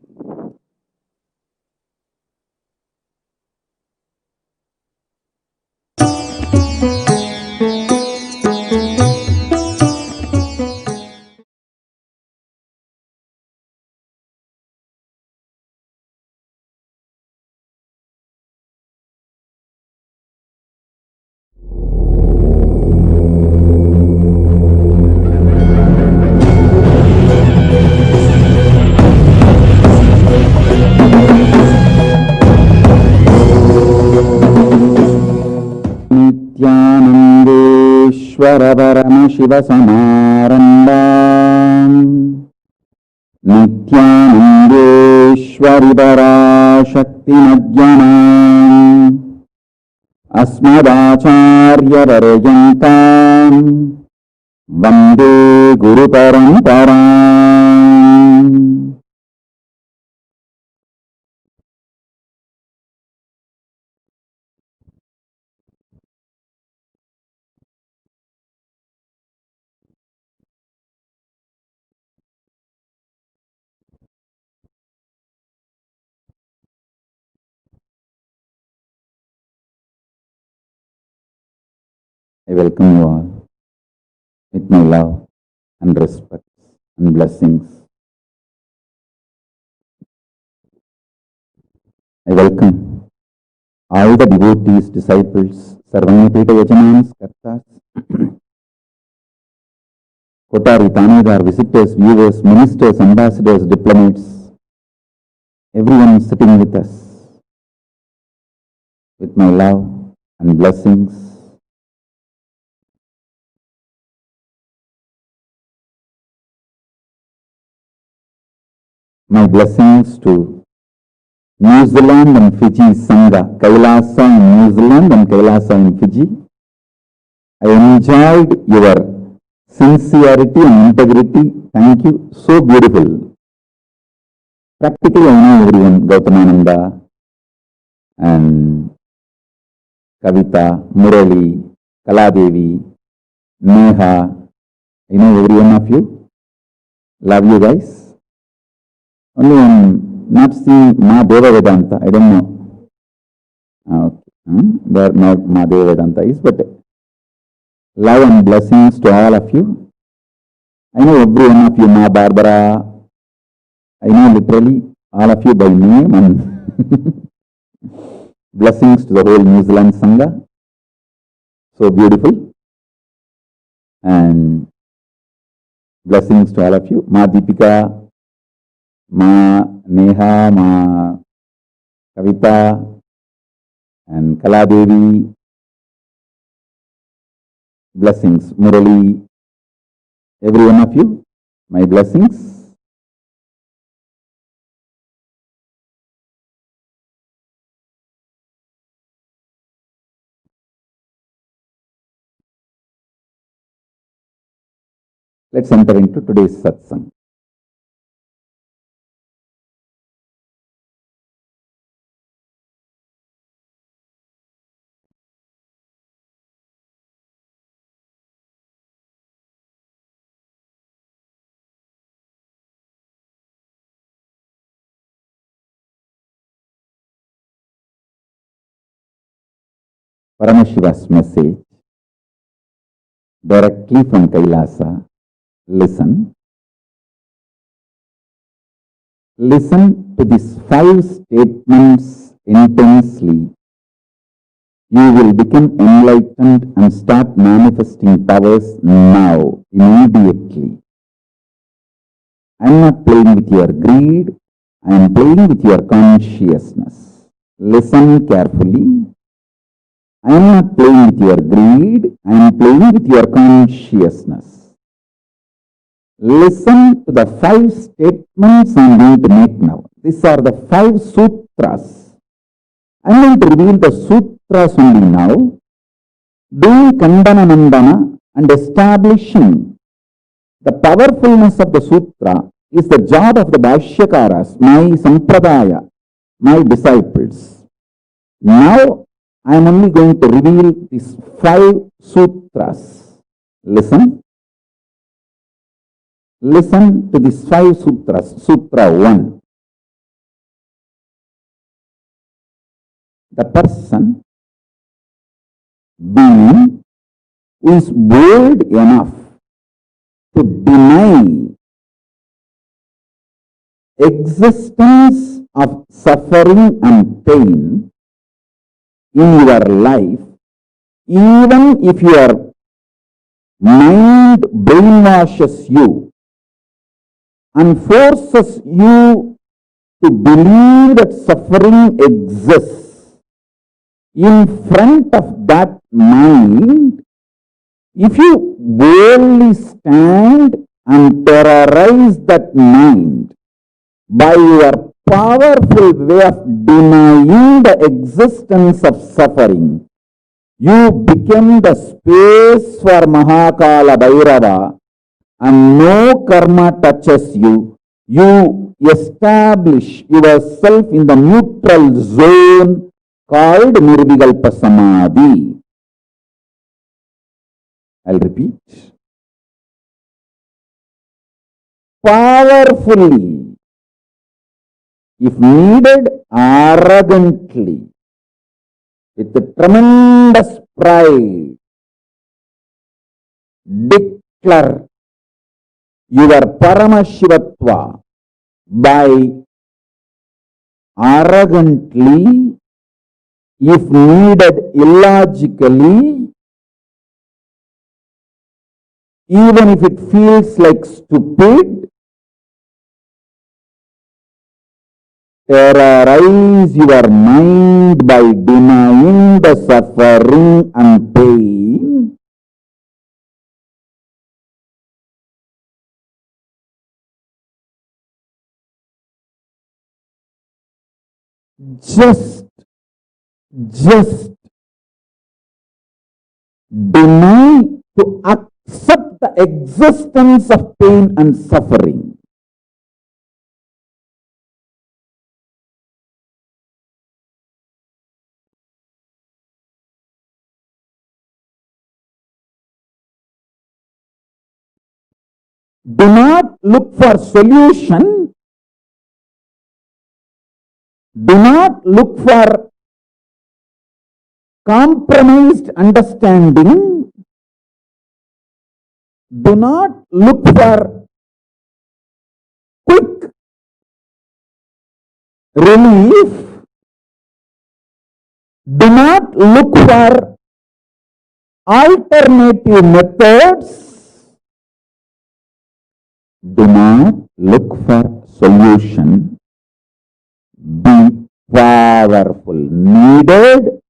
Nithyanandeshwara Paramashiva Samaranbam Nithyanandeshwari Parashakti Madhyanam Asmadacharya Varayantam Vande Guru Paramparam. I welcome you all with my love and respect and blessings. I welcome all the devotees, disciples, Sarvanyapeta Yajamans, Kartas, Kotari, Tanedar, visitors, viewers, ministers, ambassadors, diplomats, everyone sitting with us with my love and blessings. My blessings to New Zealand and Fiji Sangha, Kailasa in New Zealand and Kailasa in Fiji. I enjoyed your sincerity and integrity. Thank you. So beautiful. Practically, I know everyone, Gautamananda and Kavita, Murali, Kaladevi, Neha. I know every one of you. Love you guys. Only I'm not seeing Ma Deva Vedanta. I don't know. Okay. There no Ma Deva Vedanta is, but love and blessings to all of you. I know every one of you, Ma Barbara. I know literally all of you by name, and blessings to the whole New Zealand Sangha. So beautiful. And blessings to all of you. Ma Deepika, Ma Neha, Ma Kavita, and Kaladevi. Blessings. Murali, every one of you, my blessings. Let's enter into today's satsang. Paramashiva's message directly from Kailasa. Listen. Listen to these 5 statements intensely. You will become enlightened and start manifesting powers now, immediately. I am not playing with your greed, I am playing with your consciousness. Listen carefully. I am not playing with your greed, I am playing with your consciousness. Listen to the 5 statements I am going to make now. These are the 5 sutras I'm going to reveal the sutras only now, doing Kandana Mandana and establishing the powerfulness of the sutra is the job of the Bhashyakaras, my Sampradaya, my disciples. Now, I am only going to reveal these 5 sutras. Listen. Listen to these 5 sutras. Sutra 1. The person, being, who is bold enough to deny existence of suffering and pain in your life, even if your mind brainwashes you and forces you to believe that suffering exists. In front of that mind, if you boldly stand and terrorize that mind by your powerful way of denying the existence of suffering, you become the space for Mahakala Bhairava and no karma touches you. You establish yourself in the neutral zone called Nirvikalpa Samadhi. I'll repeat. Powerfully, if needed, arrogantly, with a tremendous pride, declare your Paramashivatva by arrogantly, if needed illogically, even if it feels like stupid, terrorize your mind by denying the suffering and pain. Just deny to accept the existence of pain and suffering. Do not look for solution. Do not look for compromised understanding. Do not look for quick relief. Do not look for alternative methods. Do not look for solution. Be powerful. Needed,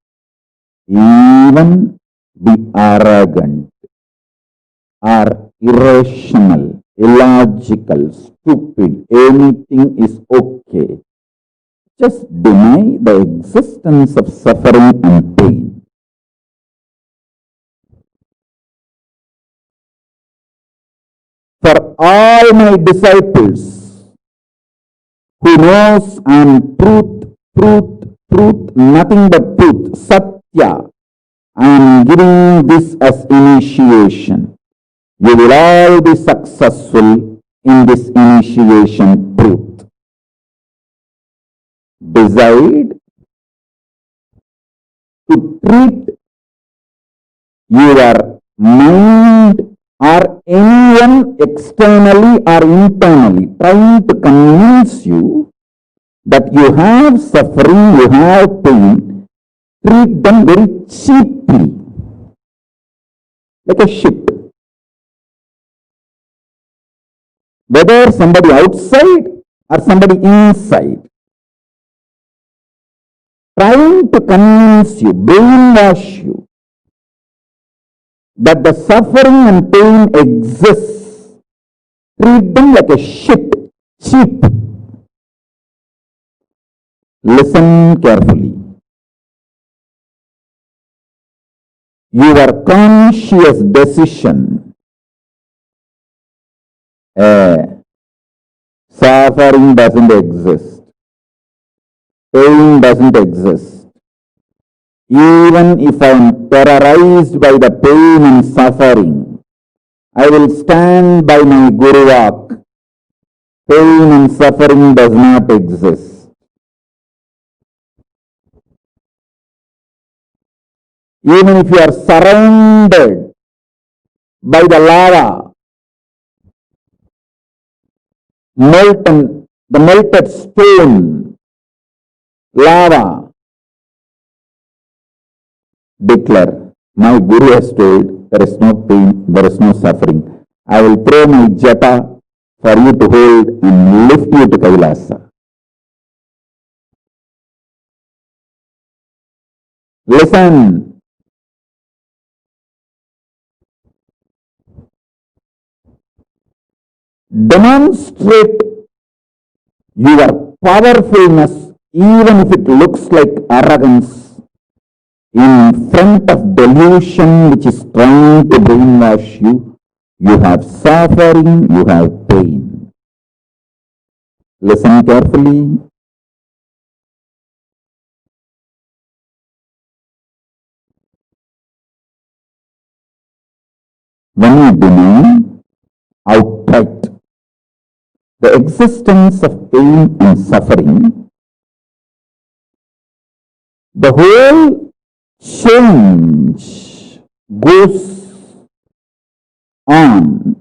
even be arrogant or irrational, illogical, stupid. Anything is okay. Just deny the existence of suffering and pain. For all my disciples who knows I am truth, nothing but truth, Satya, I am giving this as initiation. You will all be successful in this initiation truth. Decide to treat your mind or anyone externally or internally trying to convince you that you have suffering, you have pain, treat them very cheaply, like a ship. Whether somebody outside or somebody inside, trying to convince you, brainwash you, that the suffering and pain exists, treat them like a ship, cheap. Listen carefully. your conscious decision, suffering doesn't exist, pain doesn't exist. Even if I am terrorized by the pain and suffering, I will stand by my Guru Vak. Pain and suffering does not exist. Even if you are surrounded by the lava, the melted stone, lava, declare, my Guru has told, there is no pain, there is no suffering. I will throw my jata for you to hold and lift you to Kailasa. Listen. Demonstrate your powerfulness even if it looks like arrogance in front of delusion which is trying to brainwash you. You have suffering, you have pain. Listen carefully. When you deny outright the existence of pain and suffering, the whole change goes on.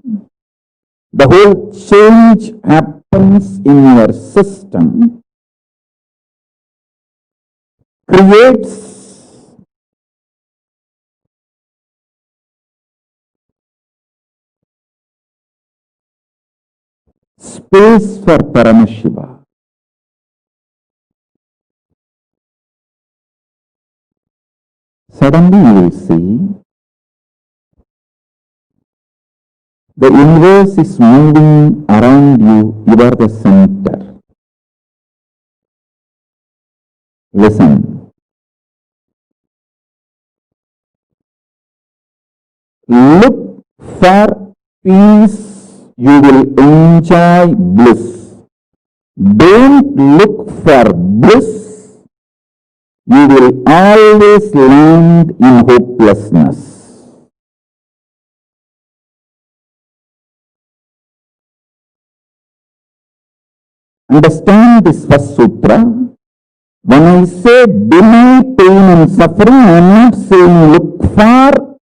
The whole change happens in your system, creates space for Paramashiva. Suddenly you will see the universe is moving around you, you are the center. Listen. Look for peace, you will enjoy bliss. Don't look for bliss, you will always land in hopelessness. Understand this first sutra. When I say deny pain and suffering, I am not saying look for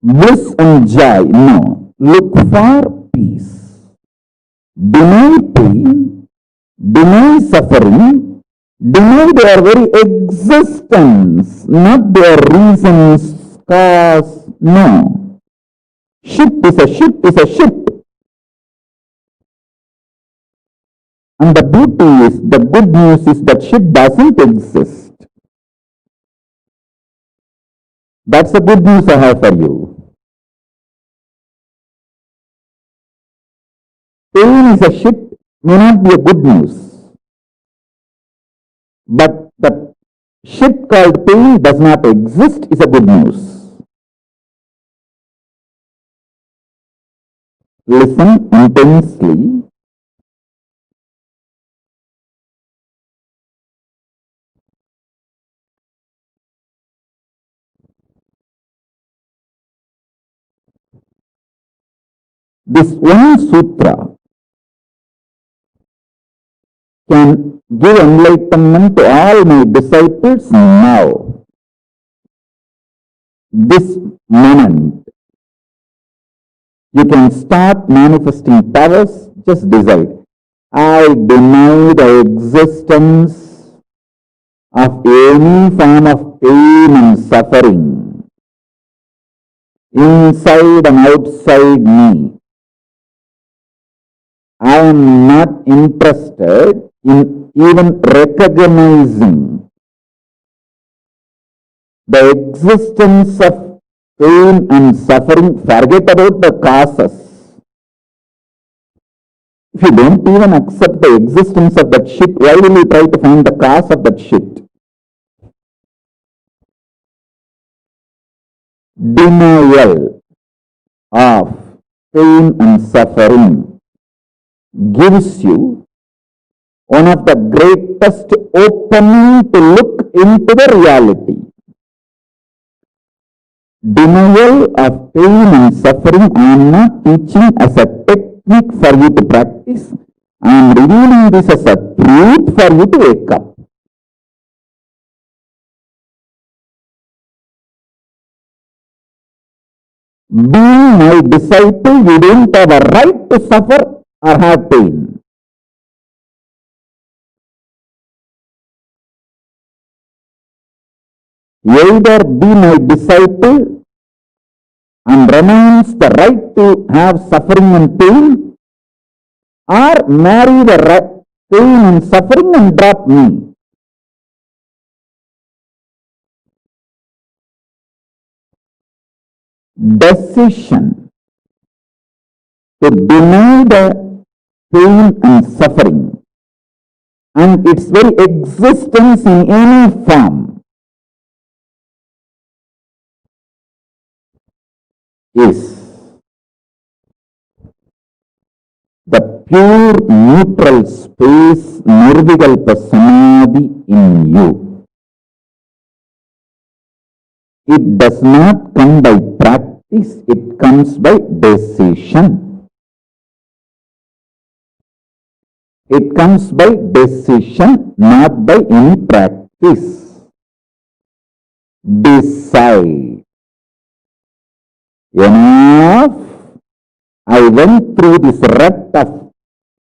bliss and joy. No. Look for peace. Deny pain, deny suffering, deny their very existence, not their reasons, cause. No. Ship is a ship is a ship. And the beauty is, the good news is that shit doesn't exist. That's the good news I have for you. Pain is a shit may not be a good news. But the shit called pain does not exist is a good news. Listen intensely. This one sutra can give enlightenment to all my disciples now. This moment. You can start manifesting powers, just decide. I deny the existence of any form of pain and suffering inside and outside me. I am not interested in even recognizing the existence of pain and suffering. Forget about the causes. If you don't even accept the existence of that shit, why will you try to find the cause of that shit? denial of pain and suffering gives you one of the greatest opening to look into the reality. Denial of pain and suffering I am not teaching as a technique for you to practice. I am revealing this as a truth for you to wake up. Being my disciple, you don't have a right to suffer or have pain. Either be my disciple and renounce the right to have suffering and pain, or marry the pain and suffering and drop me. Decision to deny the pain and suffering and its very existence in any form is the pure neutral space Nirvikalpa Samadhi in you. It does not come by practice, it comes by decision. It comes by decision, not by any practice. Decide. Enough. I went through this rut of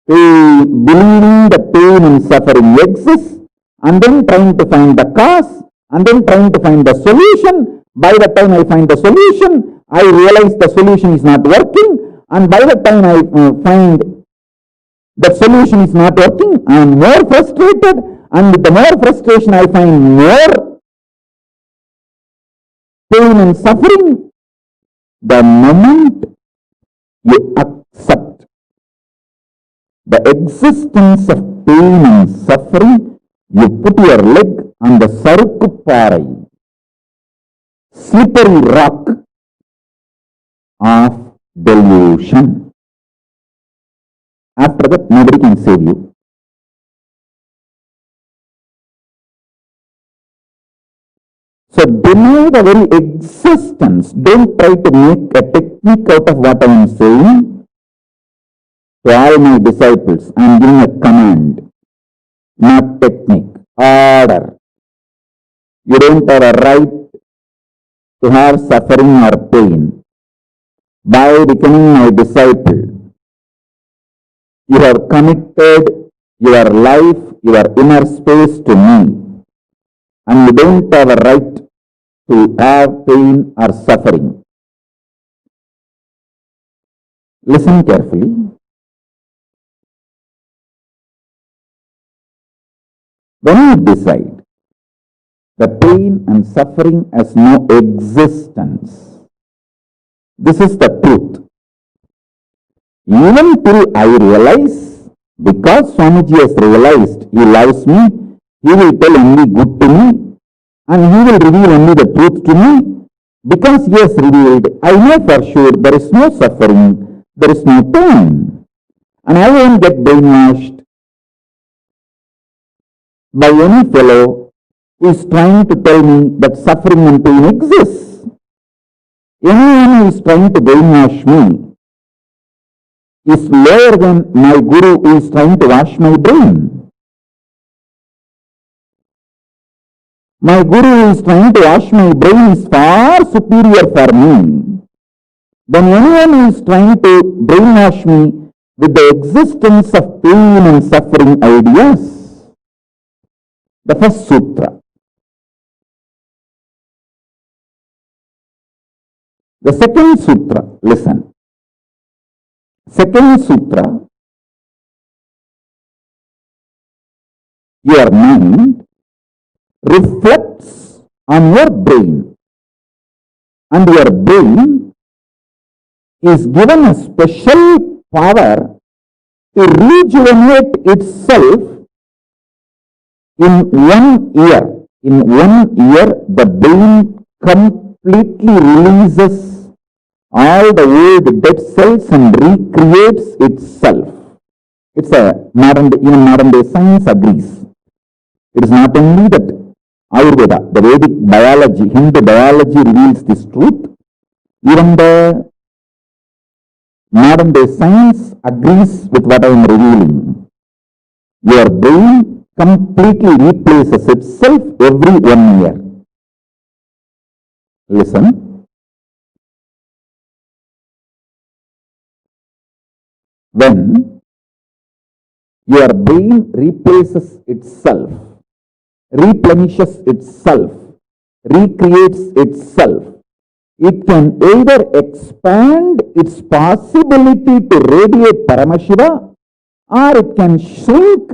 pain, believing the pain and suffering exists, and then trying to find the cause, and then trying to find the solution. By the time I find the solution, I realize the solution is not working, and by the time I find the solution is not working, I am more frustrated, and with the more frustration I find more pain and suffering. The moment you accept the existence of pain and suffering, you put your leg on the Sarukupparai, slippery rock of delusion. After that, nobody can save you. So deny the very existence. Don't try to make a technique out of what I am saying. To all my disciples, I am giving a command, not technique, order. You don't have a right to have suffering or pain. By becoming my disciple, you have committed your life, your inner space to me, and you don't have a right to have pain or suffering. Listen carefully. When you decide the pain and suffering has no existence, this is the truth. Even till I realize, because Swamiji has realized he loves me, he will tell only good to me, and he will reveal only the truth to me. Because he has revealed, I know for sure there is no suffering, there is no pain, and I won't get brainwashed by any fellow who is trying to tell me that suffering and pain exists. Anyone who is trying to brainwash me is lower than my guru who is trying to wash my brain. My guru who is trying to wash my brain is far superior for me than anyone who is trying to brainwash me with the existence of pain and suffering ideas. The first sutra. The second sutra, listen. Second sutra, your mind reflects on your brain, and your brain is given a special power to rejuvenate itself in 1 year. In 1 year, the brain completely completely releases all the old dead cells and recreates itself. It's a even modern day science agrees. It is not only that Ayurveda, the Vedic biology, Hindu biology reveals this truth. Even the modern day science agrees with what I am revealing. Your brain completely replaces itself every 1 year. Listen. When your brain replaces itself, replenishes itself, recreates itself, it can either expand its possibility to radiate Paramashiva, or it can shrink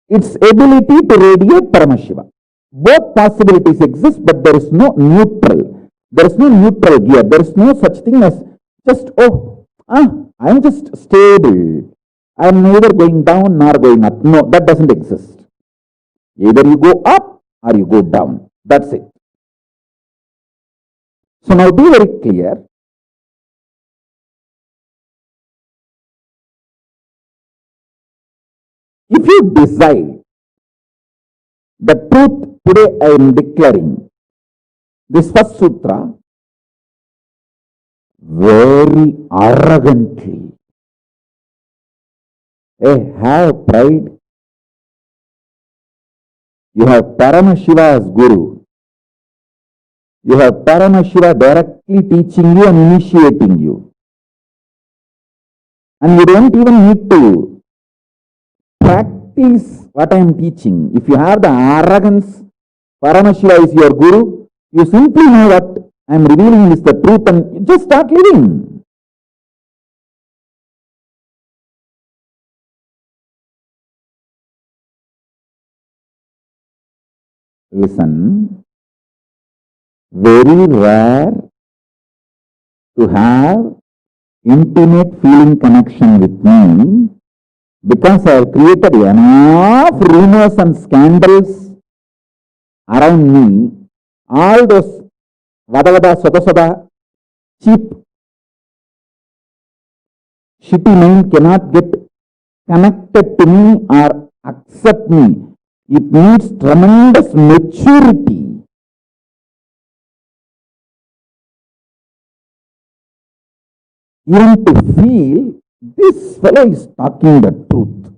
its ability to radiate Paramashiva. Both possibilities exist, but there is no neutral. There is no neutral gear. There is no such thing as just, I am just stable. I am neither going down nor going up. No, that doesn't exist. Either you go up or you go down. That's it. So now be very clear. If you decide the truth today I am declaring, this first sutra, very arrogantly, have pride. You have Paramashiva as Guru. You have Paramashiva directly teaching you and initiating you. And you don't even need to practice what I am teaching. If you have the arrogance, Paramashiva is your Guru, you simply know what I am revealing is the truth and you just start living. Listen, very rare to have intimate feeling connection with me because I have created enough rumors and scandals around me. All those vada soda, cheap, shitty mind cannot get connected to me or accept me. It needs tremendous maturity. Even to feel this fellow is talking the truth.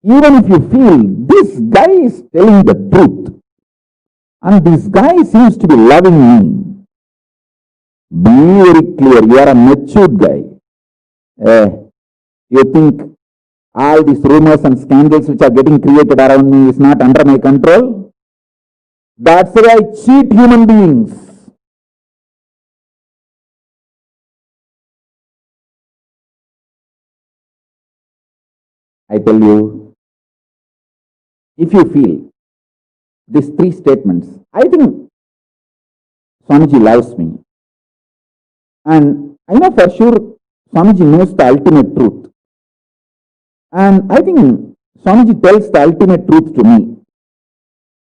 Even if you feel this guy is telling the truth and this guy seems to be loving me, be very clear, you are a matured guy. You think all these rumors and scandals which are getting created around me is not under my control? That's why I cheat human beings. I tell you, if you feel these three statements, I think Swamiji loves me. And I know for sure Swamiji knows the ultimate truth. And I think Swamiji tells the ultimate truth to me.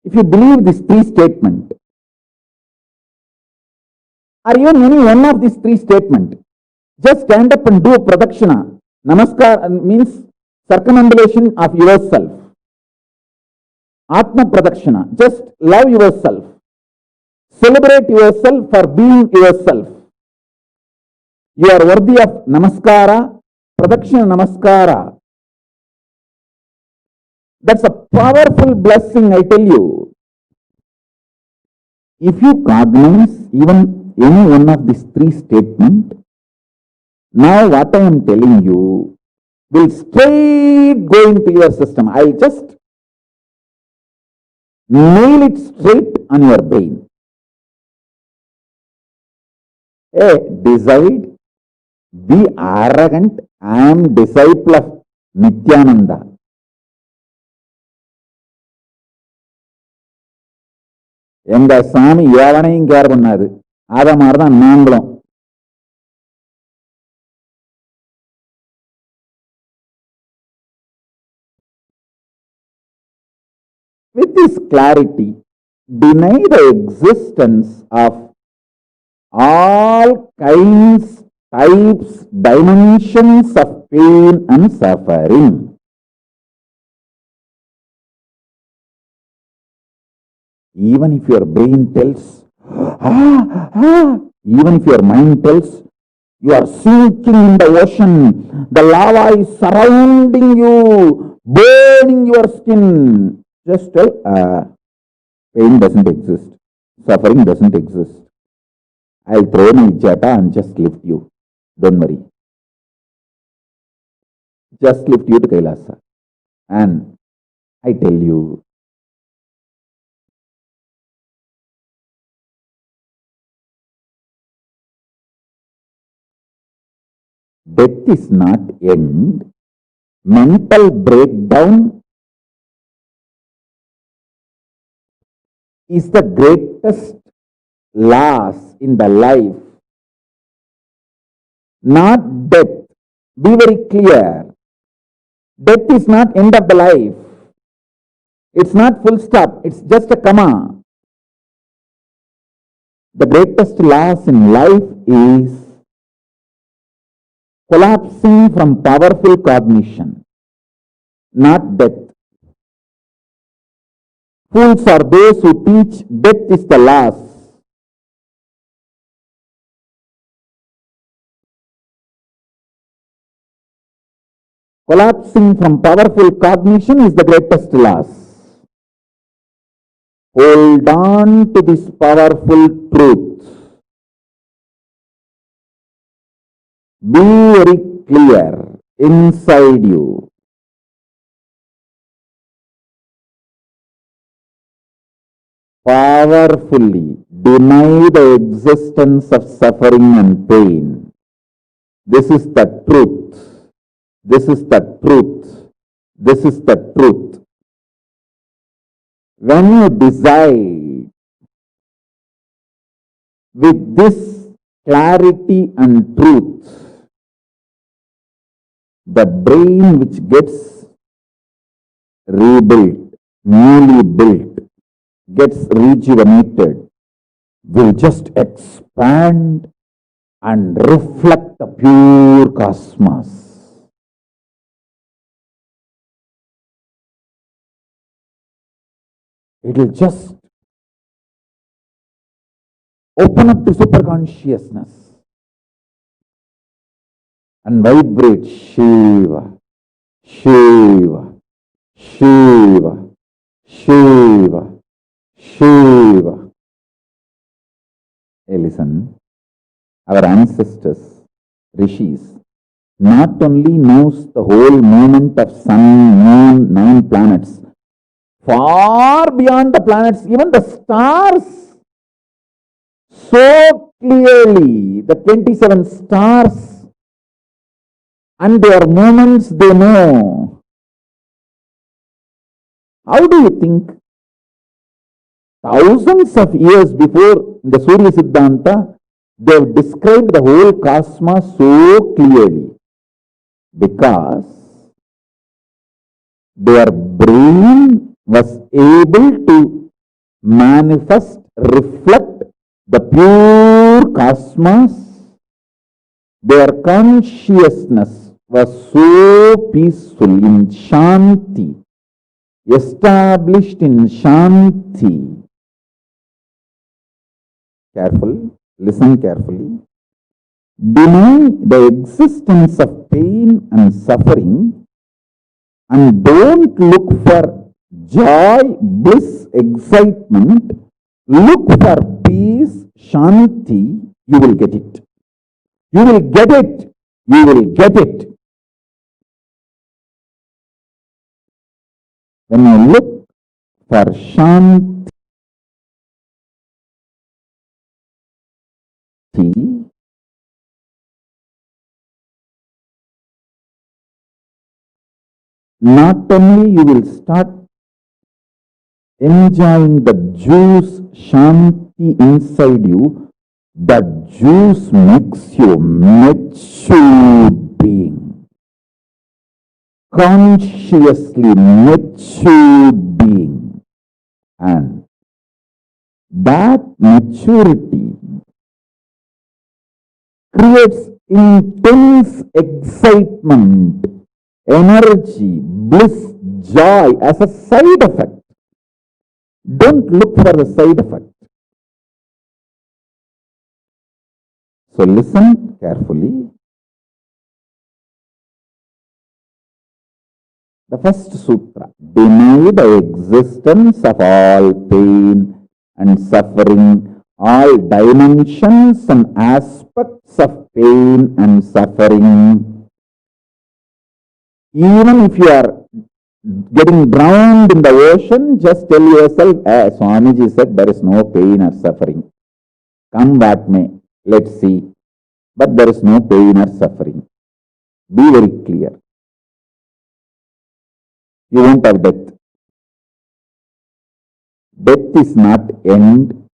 If you believe these three statements, or even any one of these three statements, just stand up and do a pradakshina. Namaskar means circumambulation of yourself. Atma pradakshina, just love yourself. Celebrate yourself for being yourself. You are worthy of namaskara, pradakshina namaskara. That's a powerful blessing, I tell you. If you cognize even any one of these three statements, now what I am telling you will straight go into your system. I'll just nail it straight on your brain. Decide, be arrogant, I am disciple of Nithyananda. எங்க சாமி எவனையும் care பண்ணாது. அத மாதிரிதான் நாங்களும். With this clarity, deny the existence of all kinds, types, dimensions of pain and suffering. Even if your brain tells, even if your mind tells, you are sinking in the ocean, the lava is surrounding you, burning your skin. Just tell, pain doesn't exist, suffering doesn't exist. I'll throw my jata and just lift you. Don't worry. Just lift you to Kailasa. And I tell you, death is not end. Mental breakdown is the greatest loss in the life. Not death. Be very clear. Death is not end of the life. It's not full stop. It's just a comma. The greatest loss in life is collapsing from powerful cognition, not death. Fools are those who teach death is the loss. Collapsing from powerful cognition is the greatest loss. Hold on to this powerful truth. Be very clear inside you. Powerfully deny the existence of suffering and pain. This is the truth. This is the truth. This is the truth. When you decide with this clarity and truth, the brain which gets rebuilt, newly built, gets rejuvenated, will just expand and reflect the pure cosmos. It will just open up to superconsciousness and vibrate Shiva, Shiva, Shiva, Shiva, Shiva. Hey, listen, our ancestors, rishis, not only knows the whole movement of sun, moon, 9 planets, far beyond the planets, even the stars, so clearly, the 27 stars and their movements they know. How do you think? Thousands of years before in the Surya Siddhanta, they have described the whole cosmos so clearly because their brain was able to manifest, reflect the pure cosmos. Their consciousness was so peaceful in Shanti, established in Shanti. Careful, listen carefully. Deny the existence of pain and suffering and don't look for joy, bliss, excitement. Look for peace, Shanti, you will get it. You will get it. You will get it. When you look for Shanti, not only you will start enjoying the juice Shanti inside you, the juice makes you mature being, consciously mature being, and That maturity creates intense excitement, energy, bliss, joy as a side effect. Don't look for the side effect. So listen carefully. The first sutra, deny the existence of all pain and suffering, all dimensions and aspects of pain and suffering. Even if you are getting drowned in the ocean, just tell yourself, as Swamiji said, there is no pain or suffering. Come what may, let's see. But there is no pain or suffering. Be very clear. You won't have death. Death is not end.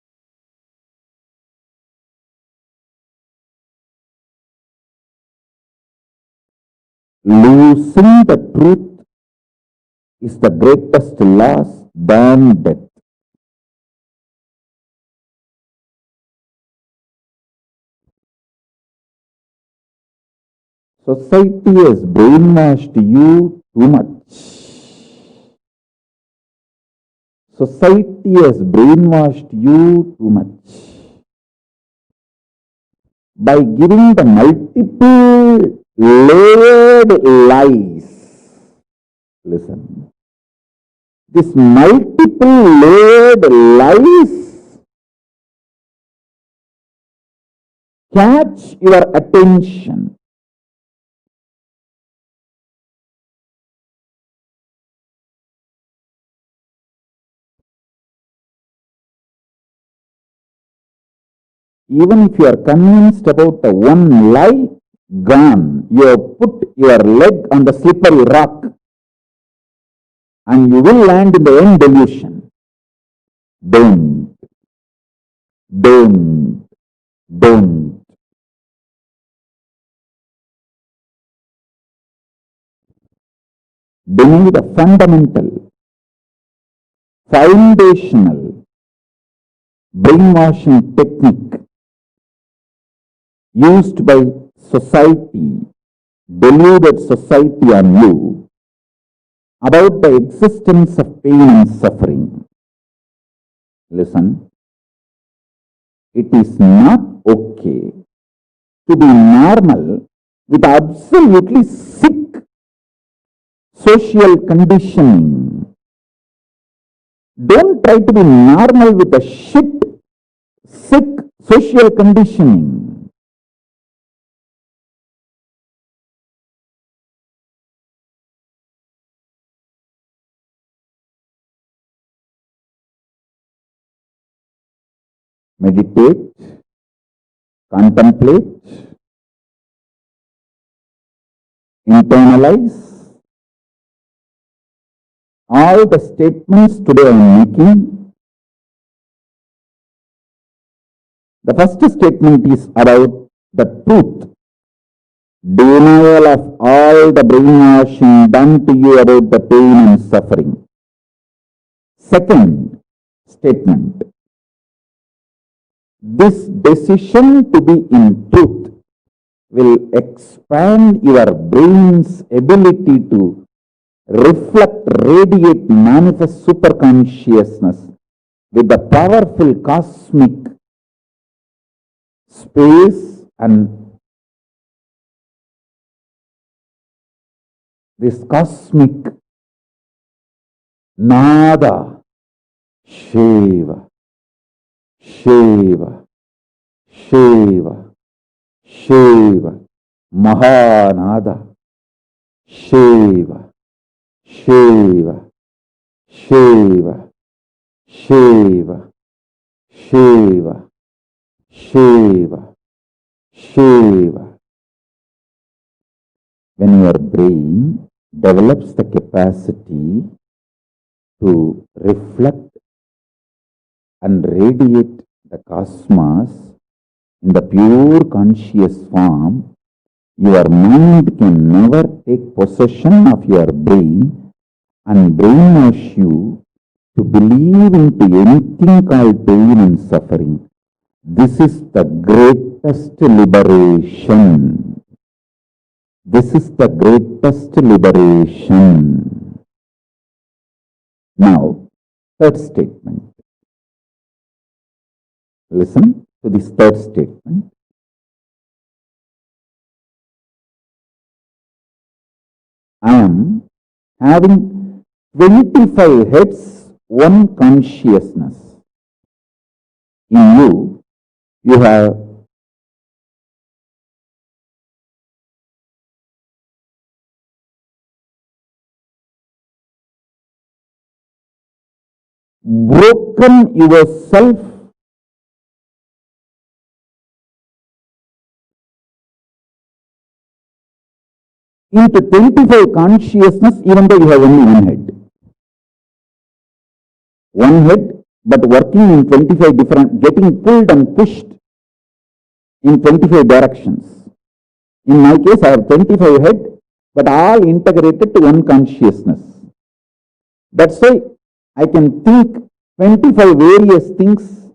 Losing the truth is the greatest loss than death. Society has brainwashed you too much. Society has brainwashed you too much by giving the multiple layered lies. Listen. This multiple layered lies catch your attention. Even if you are convinced about the one lie, gone. You have put your leg on the slippery rock and you will land in the end delusion. Don't. Don't. Don't. Deny the fundamental, foundational brainwashing technique used by society, deluded society on you about the existence of pain and suffering. Listen, it is not okay to be normal with absolutely sick social conditioning. Don't try to be normal with the sick social conditioning. Meditate, contemplate, internalize all the statements today I am making. The first statement is about the truth, denial of all the brainwashing done to you about the pain and suffering. Second statement, this decision to be in truth will expand your brain's ability to reflect, radiate, manifest superconsciousness with the powerful cosmic space and this cosmic nada, Shiva, Shiva, Shiva, Shiva, Mahanada, Shiva, Shiva, Shiva, Shiva, Shiva, Shiva, Shiva. When your brain develops the capacity to reflect and radiate the cosmos in the pure conscious form, your mind can never take possession of your brain and brainwash you to believe into anything called pain and suffering. This is the greatest liberation. This is the greatest liberation. Now, third statement. Listen to this third statement. I am having 25 heads, one consciousness. In you, you have broken yourself into 25 consciousness, even though you have only one head. One head, but working in 25 different, getting pulled and pushed in 25 directions. In my case, I have 25 head, but all integrated to one consciousness. That's why I can think 25 various things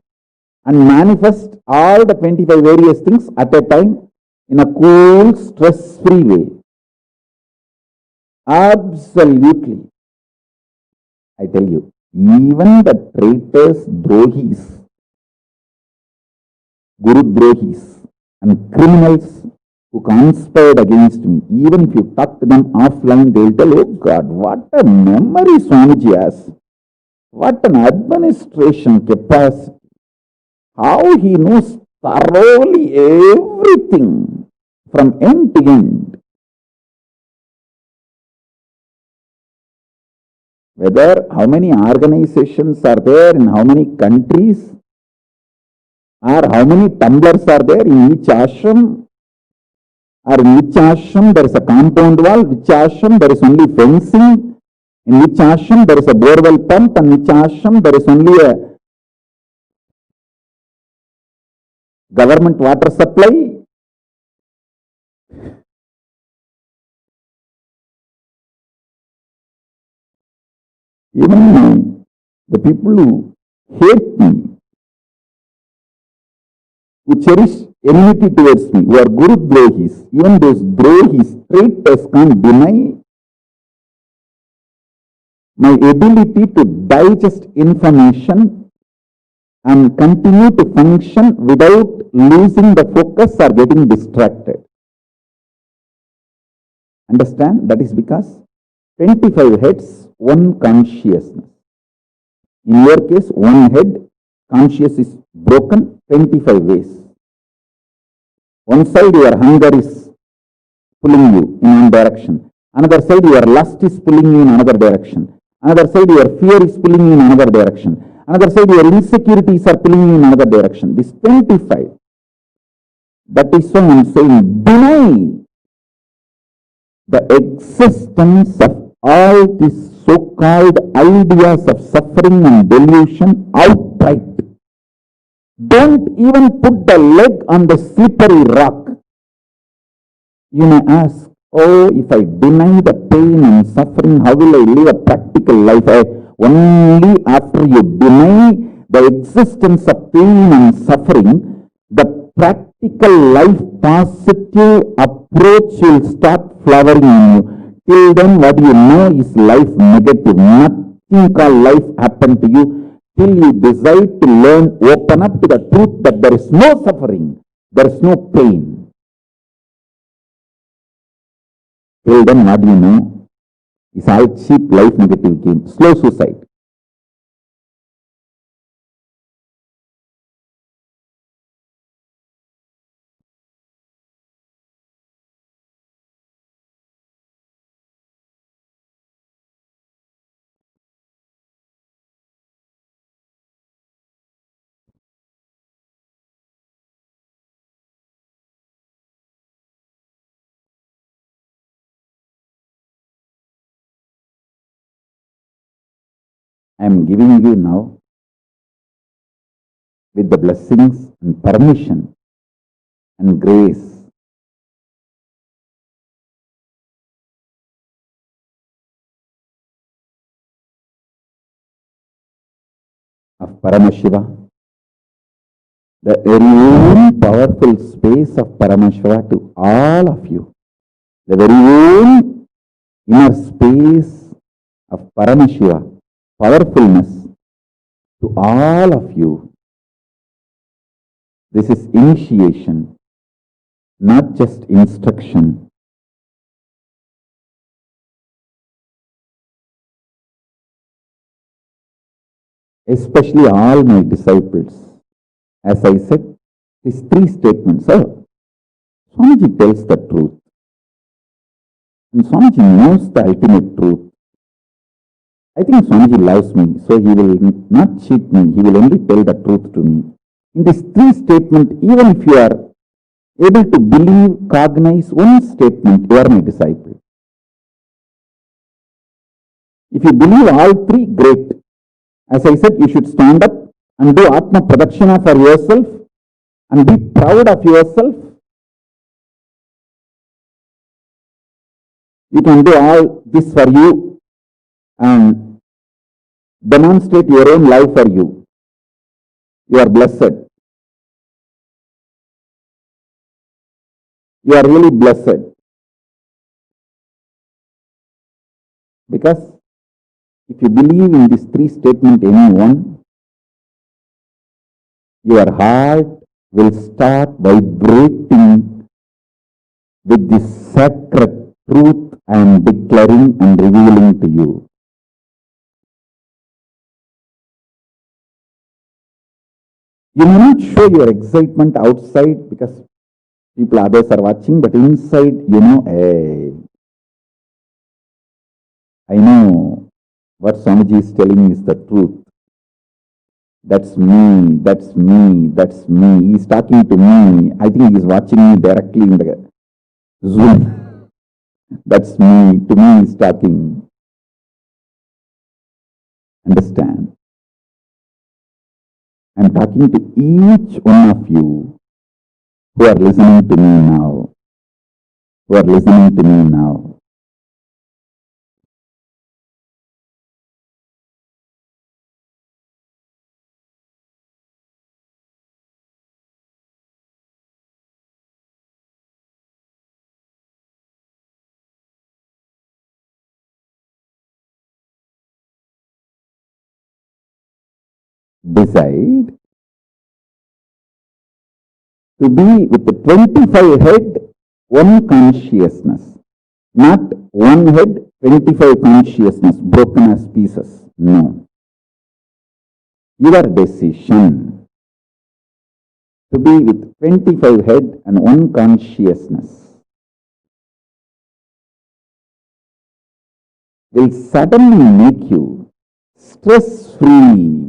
and manifest all the 25 various things at a time in a cool, stress-free way. Absolutely. I tell you, even the traitors, drohis, guru drohis, and criminals who conspired against me, even if you talk to them offline, they'll tell, oh God, what a memory Swamiji has. What an administration capacity. How he knows thoroughly everything from end to end. Whether how many organizations are there in how many countries, or how many tumblers are there in each ashram, or in which ashram there is a compound wall, which ashram there is only fencing, in which ashram there is a borewell pump, and which ashram there is only a government water supply. Even the people who hate me, who cherish enmity towards me, who are guru drohis, even those drohis, traitors can't deny my ability to digest information and continue to function without losing the focus or getting distracted. Understand? That is because 25 heads, one consciousness. In your case, one head, conscious is broken 25 ways. One side your hunger is pulling you in one direction. Another side your lust is pulling you in another direction. Another side your fear is pulling you in another direction. Another side your insecurities are pulling you in another direction. This 25. That is why I am saying deny the existence of all these so-called ideas of suffering and delusion outright. Don't even put the leg on the slippery rock. You may ask, oh, if I deny the pain and suffering, how will I live a practical life? Only after you deny the existence of pain and suffering, the practical life positive approach will start flowering in you. Till then, what you know is life negative. Nothing called life happened to you till you decide to learn, open up to the truth that there is no suffering, there is no pain. Till then, what you know is all cheap life negative game, slow suicide. I am giving you now, with the blessings and permission and grace, Paramashiva, the very own powerful space of Paramashiva to all of you, the very own inner space of Paramashiva, powerfulness to all of you. This is initiation, not just instruction. Especially all my disciples. As I said, these three statements. Oh, Swamiji tells the truth. And Swamiji knows the ultimate truth. I think Swamiji loves me, so he will not cheat me. He will only tell the truth to me. In these three statements, even if you are able to believe, cognize one statement, you are my disciple. If you believe all three, great. As I said, you should stand up and do Atma Pradakshina for yourself and be proud of yourself. You can do all this for you and demonstrate your own love for you. You are blessed. You are really blessed. Because if you believe in these three statements, any one, your heart will start vibrating with this sacred truth I am declaring and revealing to you. You may not show your excitement outside because others are watching, but inside, you know, hey, I know what Swamiji is telling is the truth. That's me, that's me, that's me. He's talking to me. I think he's watching me directly in the Zoom. That's me. To me, he's talking. Understand? I'm talking to each one of you who are listening to me now. Who are listening to me now. Decide to be with the 25 head, one consciousness. Not one head, 25 consciousness, broken as pieces. No. Your decision to be with 25 head and one consciousness will suddenly make you stress-free.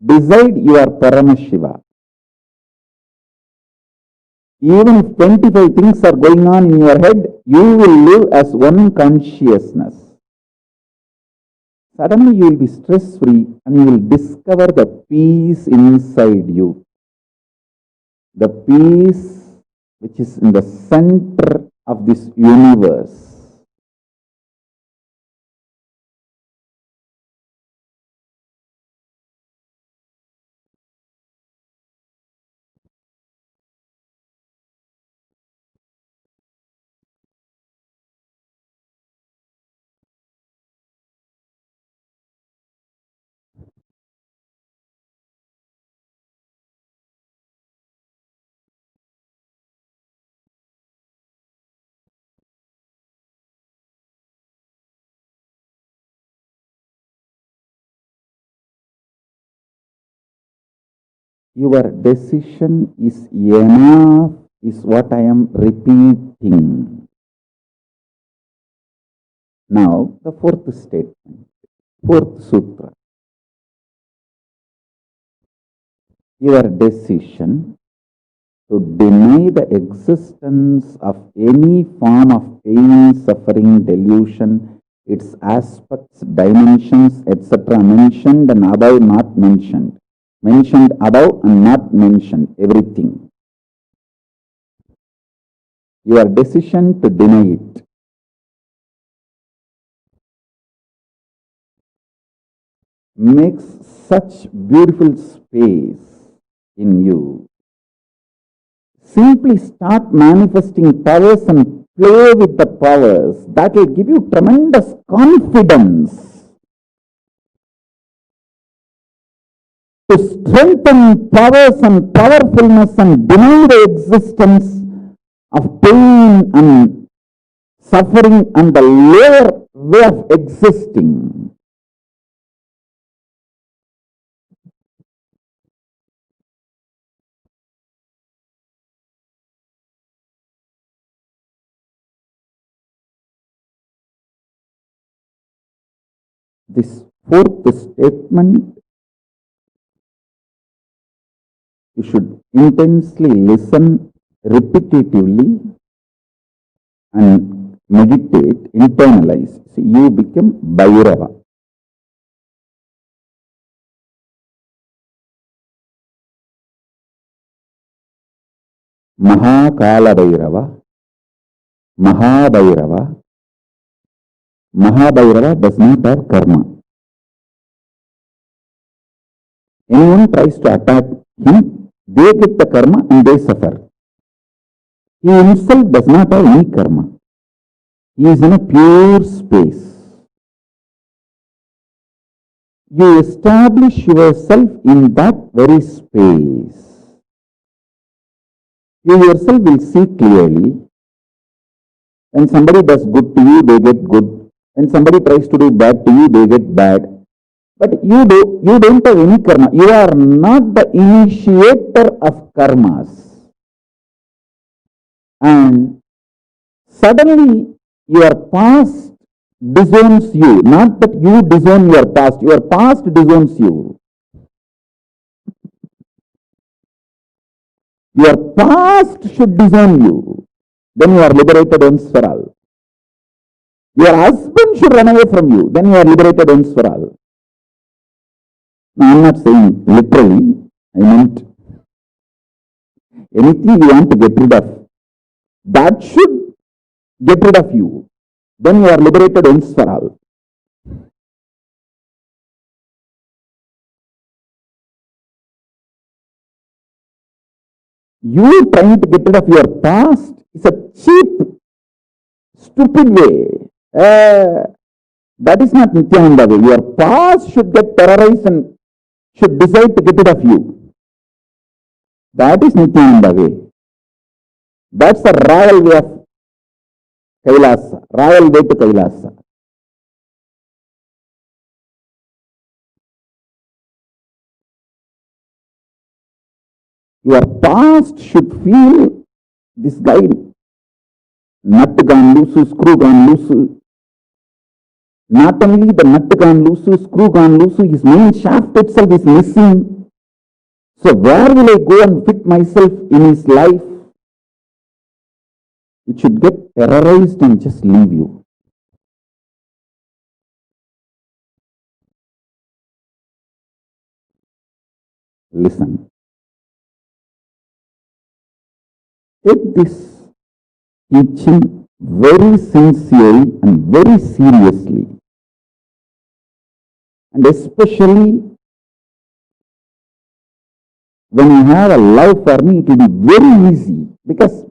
Decide your Paramashiva. Even if 25 things are going on in your head, you will live as one consciousness. Suddenly you will be stress-free and you will discover the peace inside you. The peace which is in the center of this universe. Your decision is enough, is what I am repeating. Now, the fourth statement, fourth sutra. Your decision to deny the existence of any form of pain, suffering, delusion, its aspects, dimensions, etc. mentioned and above not mentioned. Mentioned above and not mentioned, everything. Your decision to deny it. makes such beautiful space in you. Simply start manifesting powers and play with the powers. That will give you tremendous confidence to strengthen powers and powerfulness and deny the existence of pain and suffering and the lower way of existing. This fourth statement, you should intensely listen repetitively and meditate, internalize. See, you become Bhairava. Mahakala Bhairava, Mahabhairava. Mahabhairava does not have karma. Anyone tries to attack him, they get the karma and they suffer. He himself does not have any karma. He is in a pure space. You establish yourself in that very space. You yourself will see clearly. When somebody does good to you, they get good. When somebody tries to do bad to you, they get bad. But you don't have any karma. You are not the initiator of karmas. And suddenly your past disowns you. Not that you disown your past disowns you. Your past should disown you. Then you are liberated once for all. Your husband should run away from you. Then you are liberated once for all. Now, I am not saying literally. I meant anything you want to get rid of, that should get rid of you. Then you are liberated once for all. You trying to get rid of your past is a cheap, stupid way. That is not Nithyananda way. Your past should get terrorized and should decide to get rid of you. That is Nithyananda way. That's the royal way of Kailasa, royal way to Kailasa. Your past should feel this guy, nut gone loose, screw gone loose. Not only the nut gone loose, screw gone loose, his main shaft itself is missing. So where will I go and fit myself in his life? It should get terrorized and just leave you. Listen. Take this teaching very sincerely and very seriously. And especially when you have a love for me, it will be very easy. Because,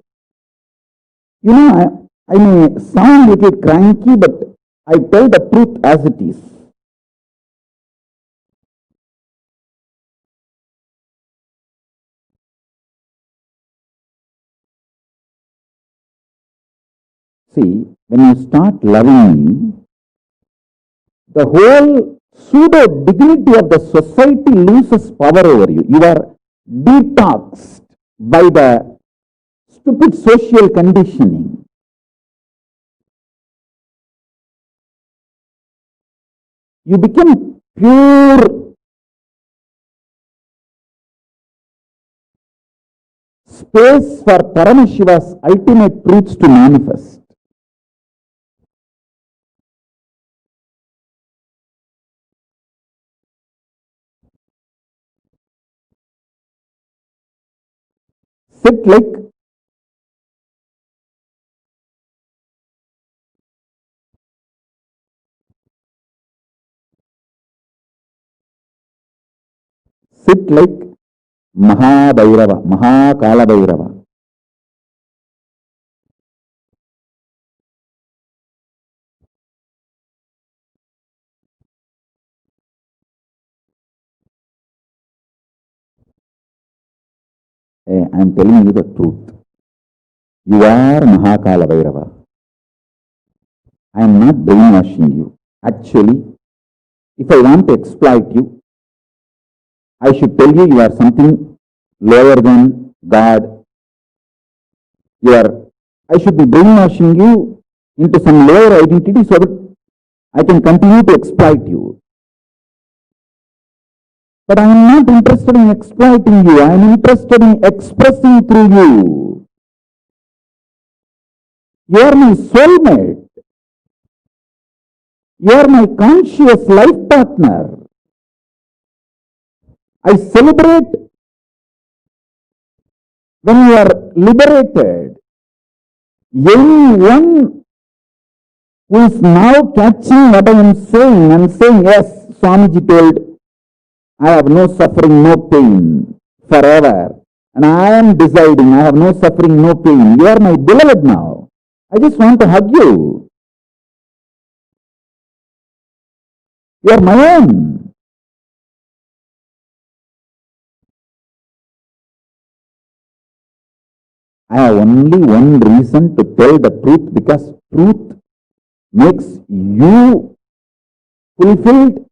you know, I may sound a little cranky, but I tell the truth as it is. See, when you start loving me, the whole pseudo dignity of the society loses power over you. You are detoxed by the stupid social conditioning. You become pure space for Paramashiva's ultimate truths to manifest. Sit like sit like Mahabhairava, Mahakalabhairava. I am telling you the truth. You are Mahakalabhairava. I am not brainwashing you. Actually, if I want to exploit you, I should tell you you are something lower than God. I should be brainwashing you into some lower identity so that I can continue to exploit you. But I am not interested in exploiting you. I am interested in expressing through you. You are my soulmate. You are my conscious life partner. I celebrate when you are liberated. Anyone who is now catching what I am saying and saying, yes, Swamiji told, I have no suffering, no pain forever. And I am deciding, I have no suffering, no pain. You are my beloved now. I just want to hug you. You are my own. I have only one reason to tell the truth, because truth makes you fulfilled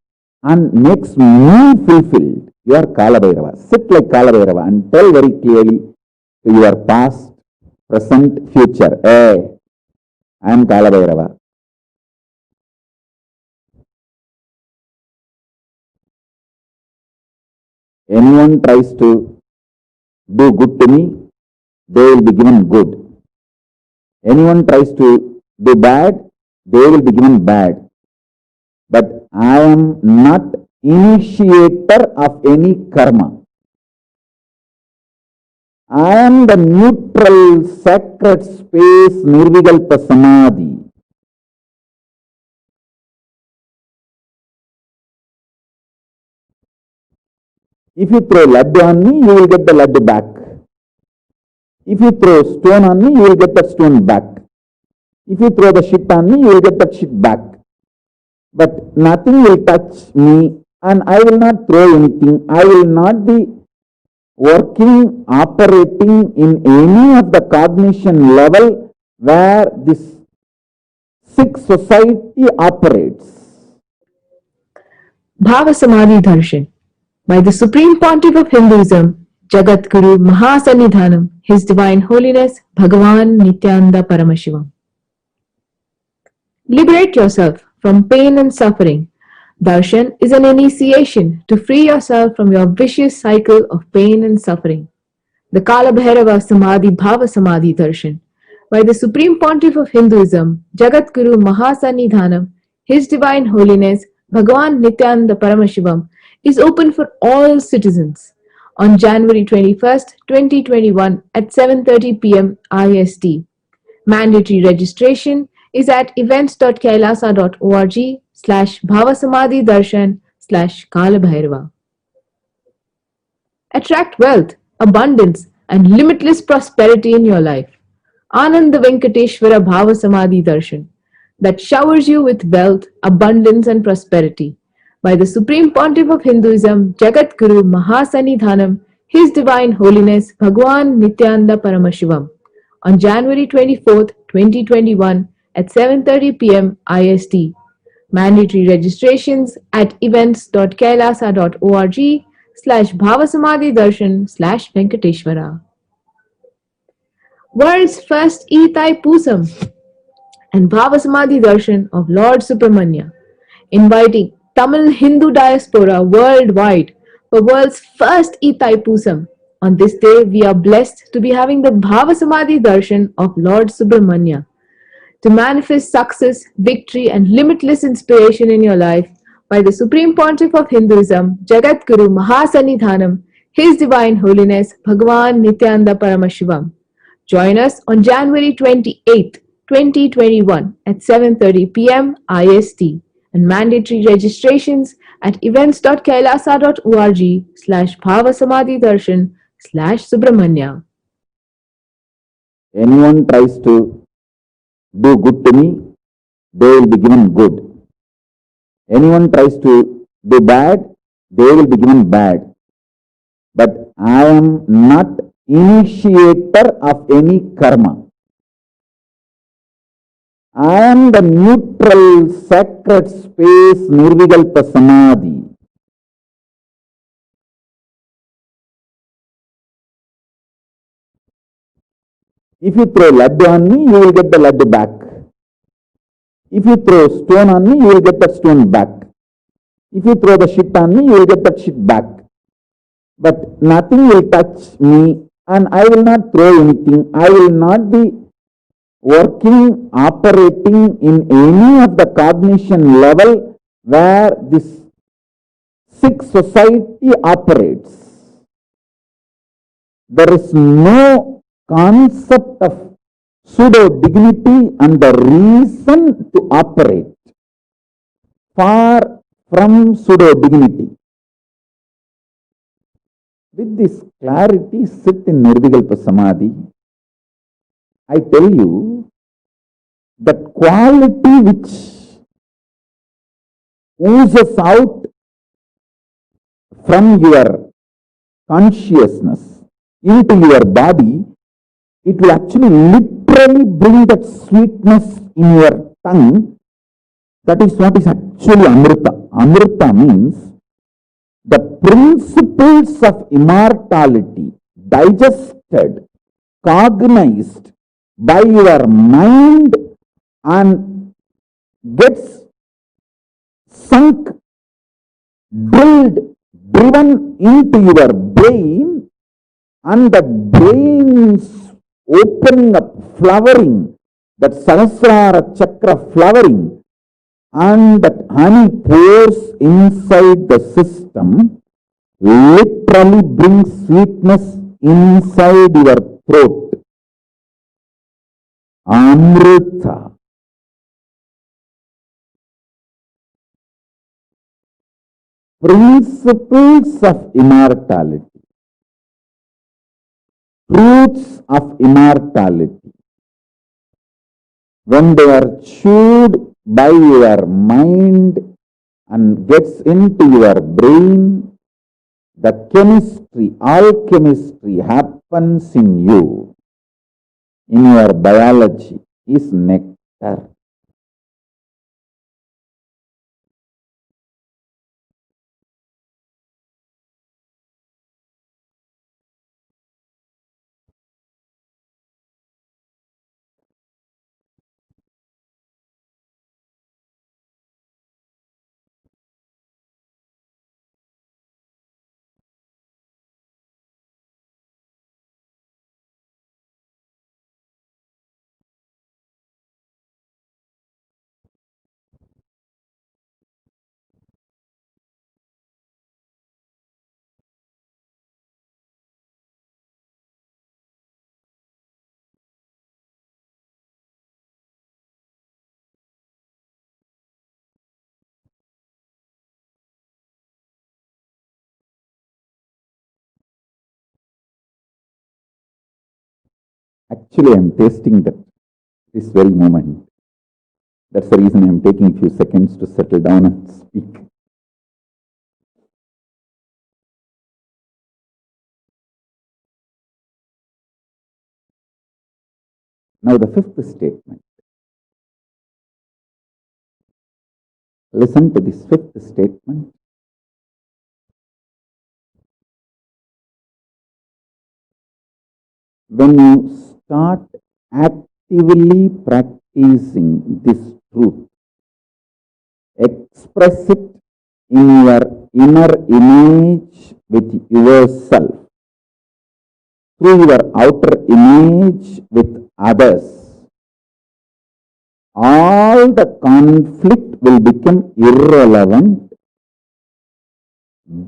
and makes me fulfilled. You are Kalabhairava. Sit like Kalabhairava and tell very clearly to your past, present, future. Hey, I am Kalabhairava. Anyone tries to do good to me, they will be given good. Anyone tries to do bad, they will be given bad. But I am not initiator of any karma. I am the neutral, sacred space, Nirvikalpa Samadhi. If you throw laddu on me, you will get the laddu back. If you throw stone on me, you will get that stone back. If you throw the shit on me, you will get that shit back. But nothing will touch me, and I will not throw anything. I will not be working, operating in any of the cognition level where this sick society operates. Bhava Samadhi Darshan by the Supreme Pontiff of Hinduism, Jagatguru Mahasannidhanam, His Divine Holiness, Bhagavan Nithyananda Paramashivam. Liberate yourself from pain and suffering. Darshan is an initiation to free yourself from your vicious cycle of pain and suffering. The Kalabhairava Samadhi Bhava Samadhi Darshan by the Supreme Pontiff of Hinduism, Jagatguru Mahasannidhanam, His Divine Holiness, Bhagavan Nithyananda Paramashivam, is open for all citizens on January 21st, 2021 at 7:30 p.m. IST. Mandatory registration is at events.kailasa.org/Bhava Darshan/Kalabhairava. Attract wealth, abundance, and limitless prosperity in your life. Ananda Venkateshwara Bhava Samadhi Darshan that showers you with wealth, abundance, and prosperity by the Supreme Pontiff of Hinduism, Jagatguru Mahasannidhanam, His Divine Holiness, Bhagavan Nithyananda Paramashivam on January 24th, 2021 at 7:30 p.m. IST. Mandatory registrations at events.kailasa.org/Bhava Darshan/Venkateshwara. World's first E-Thai Pusam and Bhava Samadhi Darshan of Lord Subramanya, inviting Tamil Hindu diaspora worldwide for world's first E-Thai Pusam. On this day, we are blessed to be having the Bhava Samadhi Darshan of Lord Subramanya. To manifest success, victory, and limitless inspiration in your life by the Supreme Pontiff of Hinduism, Jagatguru Mahasannidhanam, His Divine Holiness, Bhagavan Nithyananda Paramashivam. Join us on January 28th, 2021 at 7:30 p.m. IST, and mandatory registrations at events.kailasa.org/Bhava Samadhi Darshan/Subramanya. Anyone tries to do good to me, they will be given good. Anyone tries to do bad, they will be given bad. But I am not initiator of any karma. I am the neutral, sacred space, Nirvikalpa Samadhi. If you throw laddu on me, you will get the laddu back. If you throw stone on me, you will get that stone back. If you throw the shit on me, you will get that shit back. But nothing will touch me, and I will not throw anything. I will not be working, operating in any of the cognition level where this sick society operates. There is no concept of pseudo-dignity and the reason to operate. Far from pseudo-dignity. With this clarity, sit in Nirvikalpa Samadhi. I tell you, that quality which oozes out from your consciousness into your body, it will actually literally bring that sweetness in your tongue. That is what is actually Amrita. Amrita means the principles of immortality digested, cognized by your mind and gets sunk, drilled, driven into your brain, and the brain's opening up, flowering, that Sahasrara Chakra flowering, and that honey pours inside the system, literally brings sweetness inside your throat. Amrita. Principles of immortality. Truths of immortality. When they are chewed by your mind and gets into your brain, the chemistry, alchemistry happens in you, in your biology, is nectar. Actually, I am tasting that this very moment. That's the reason I am taking a few seconds to settle down and speak. Now the fifth statement. Listen to this fifth statement. When you start actively practicing this truth, express it in your inner image with yourself, through your outer image with others, all the conflict will become irrelevant.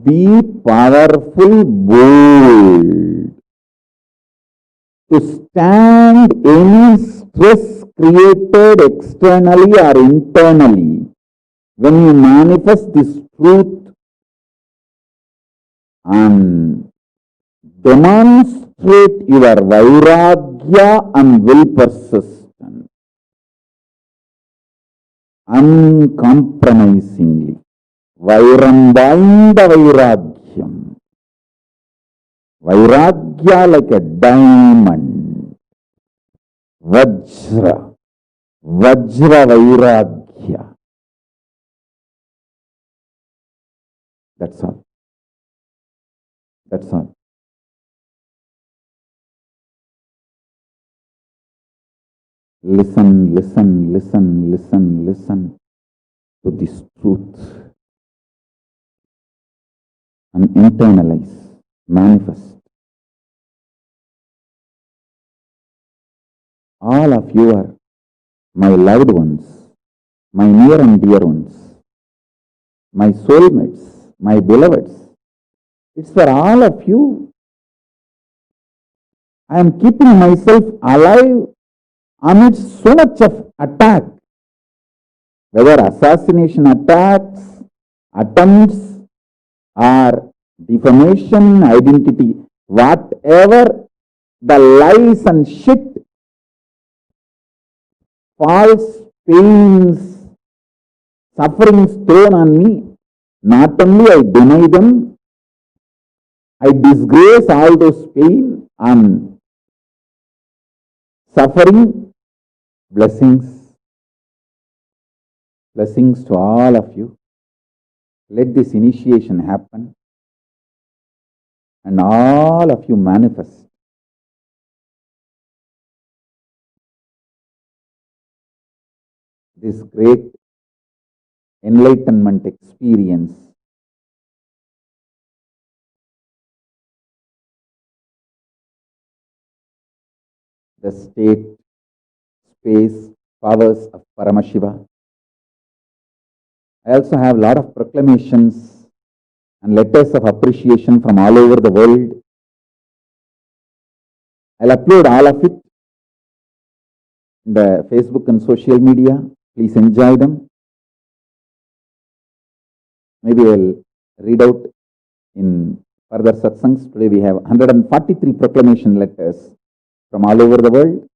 Be powerful, bold, to stand any stress created externally or internally. When you manifest this truth and demonstrate your vairagya and will persistent, uncompromisingly. Vairambinda vairagyam. Vairagya like a diamond. Vajra. Vajra vairagya. That's all. That's all. Listen, listen, listen, listen, listen to this truth and internalize, manifest. All of you are my loved ones, my near and dear ones, my soulmates, my beloveds. It's for all of you. I am keeping myself alive amidst so much of attack, whether assassination attacks, attempts, or defamation, identity, whatever the lies and shit, false pains, sufferings thrown on me, not only I deny them, I disgrace all those pain and suffering. Blessings. Blessings to all of you. Let this initiation happen and all of you manifest. This great enlightenment experience the state, space, powers of Paramashiva. I also have a lot of proclamations and letters of appreciation from all over the world. I'll upload all of it in the Facebook and social media. Please enjoy them. Maybe I'll read out in further satsangs. Today we have 143 proclamation letters from all over the world.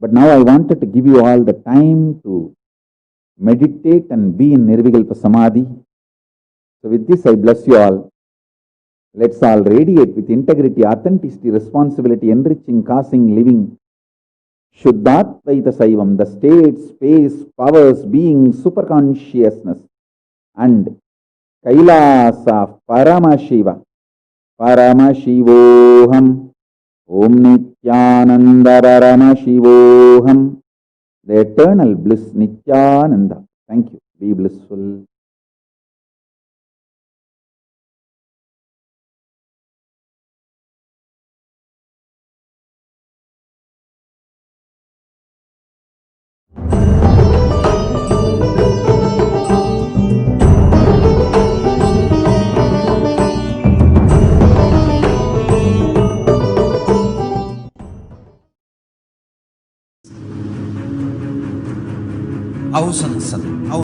But now I wanted to give you all the time to meditate and be in Nirvikalpa Samadhi. So with this I bless you all. Let's all radiate with integrity, authenticity, responsibility, enriching, causing, living. Shuddhatvaita Saivam, the state, space, powers, being, superconsciousness, and Kailasa, Paramashiva, Paramashivoham, Om Nithyananda Paramashivoham, the eternal bliss Nithyananda. Thank you. Be blissful.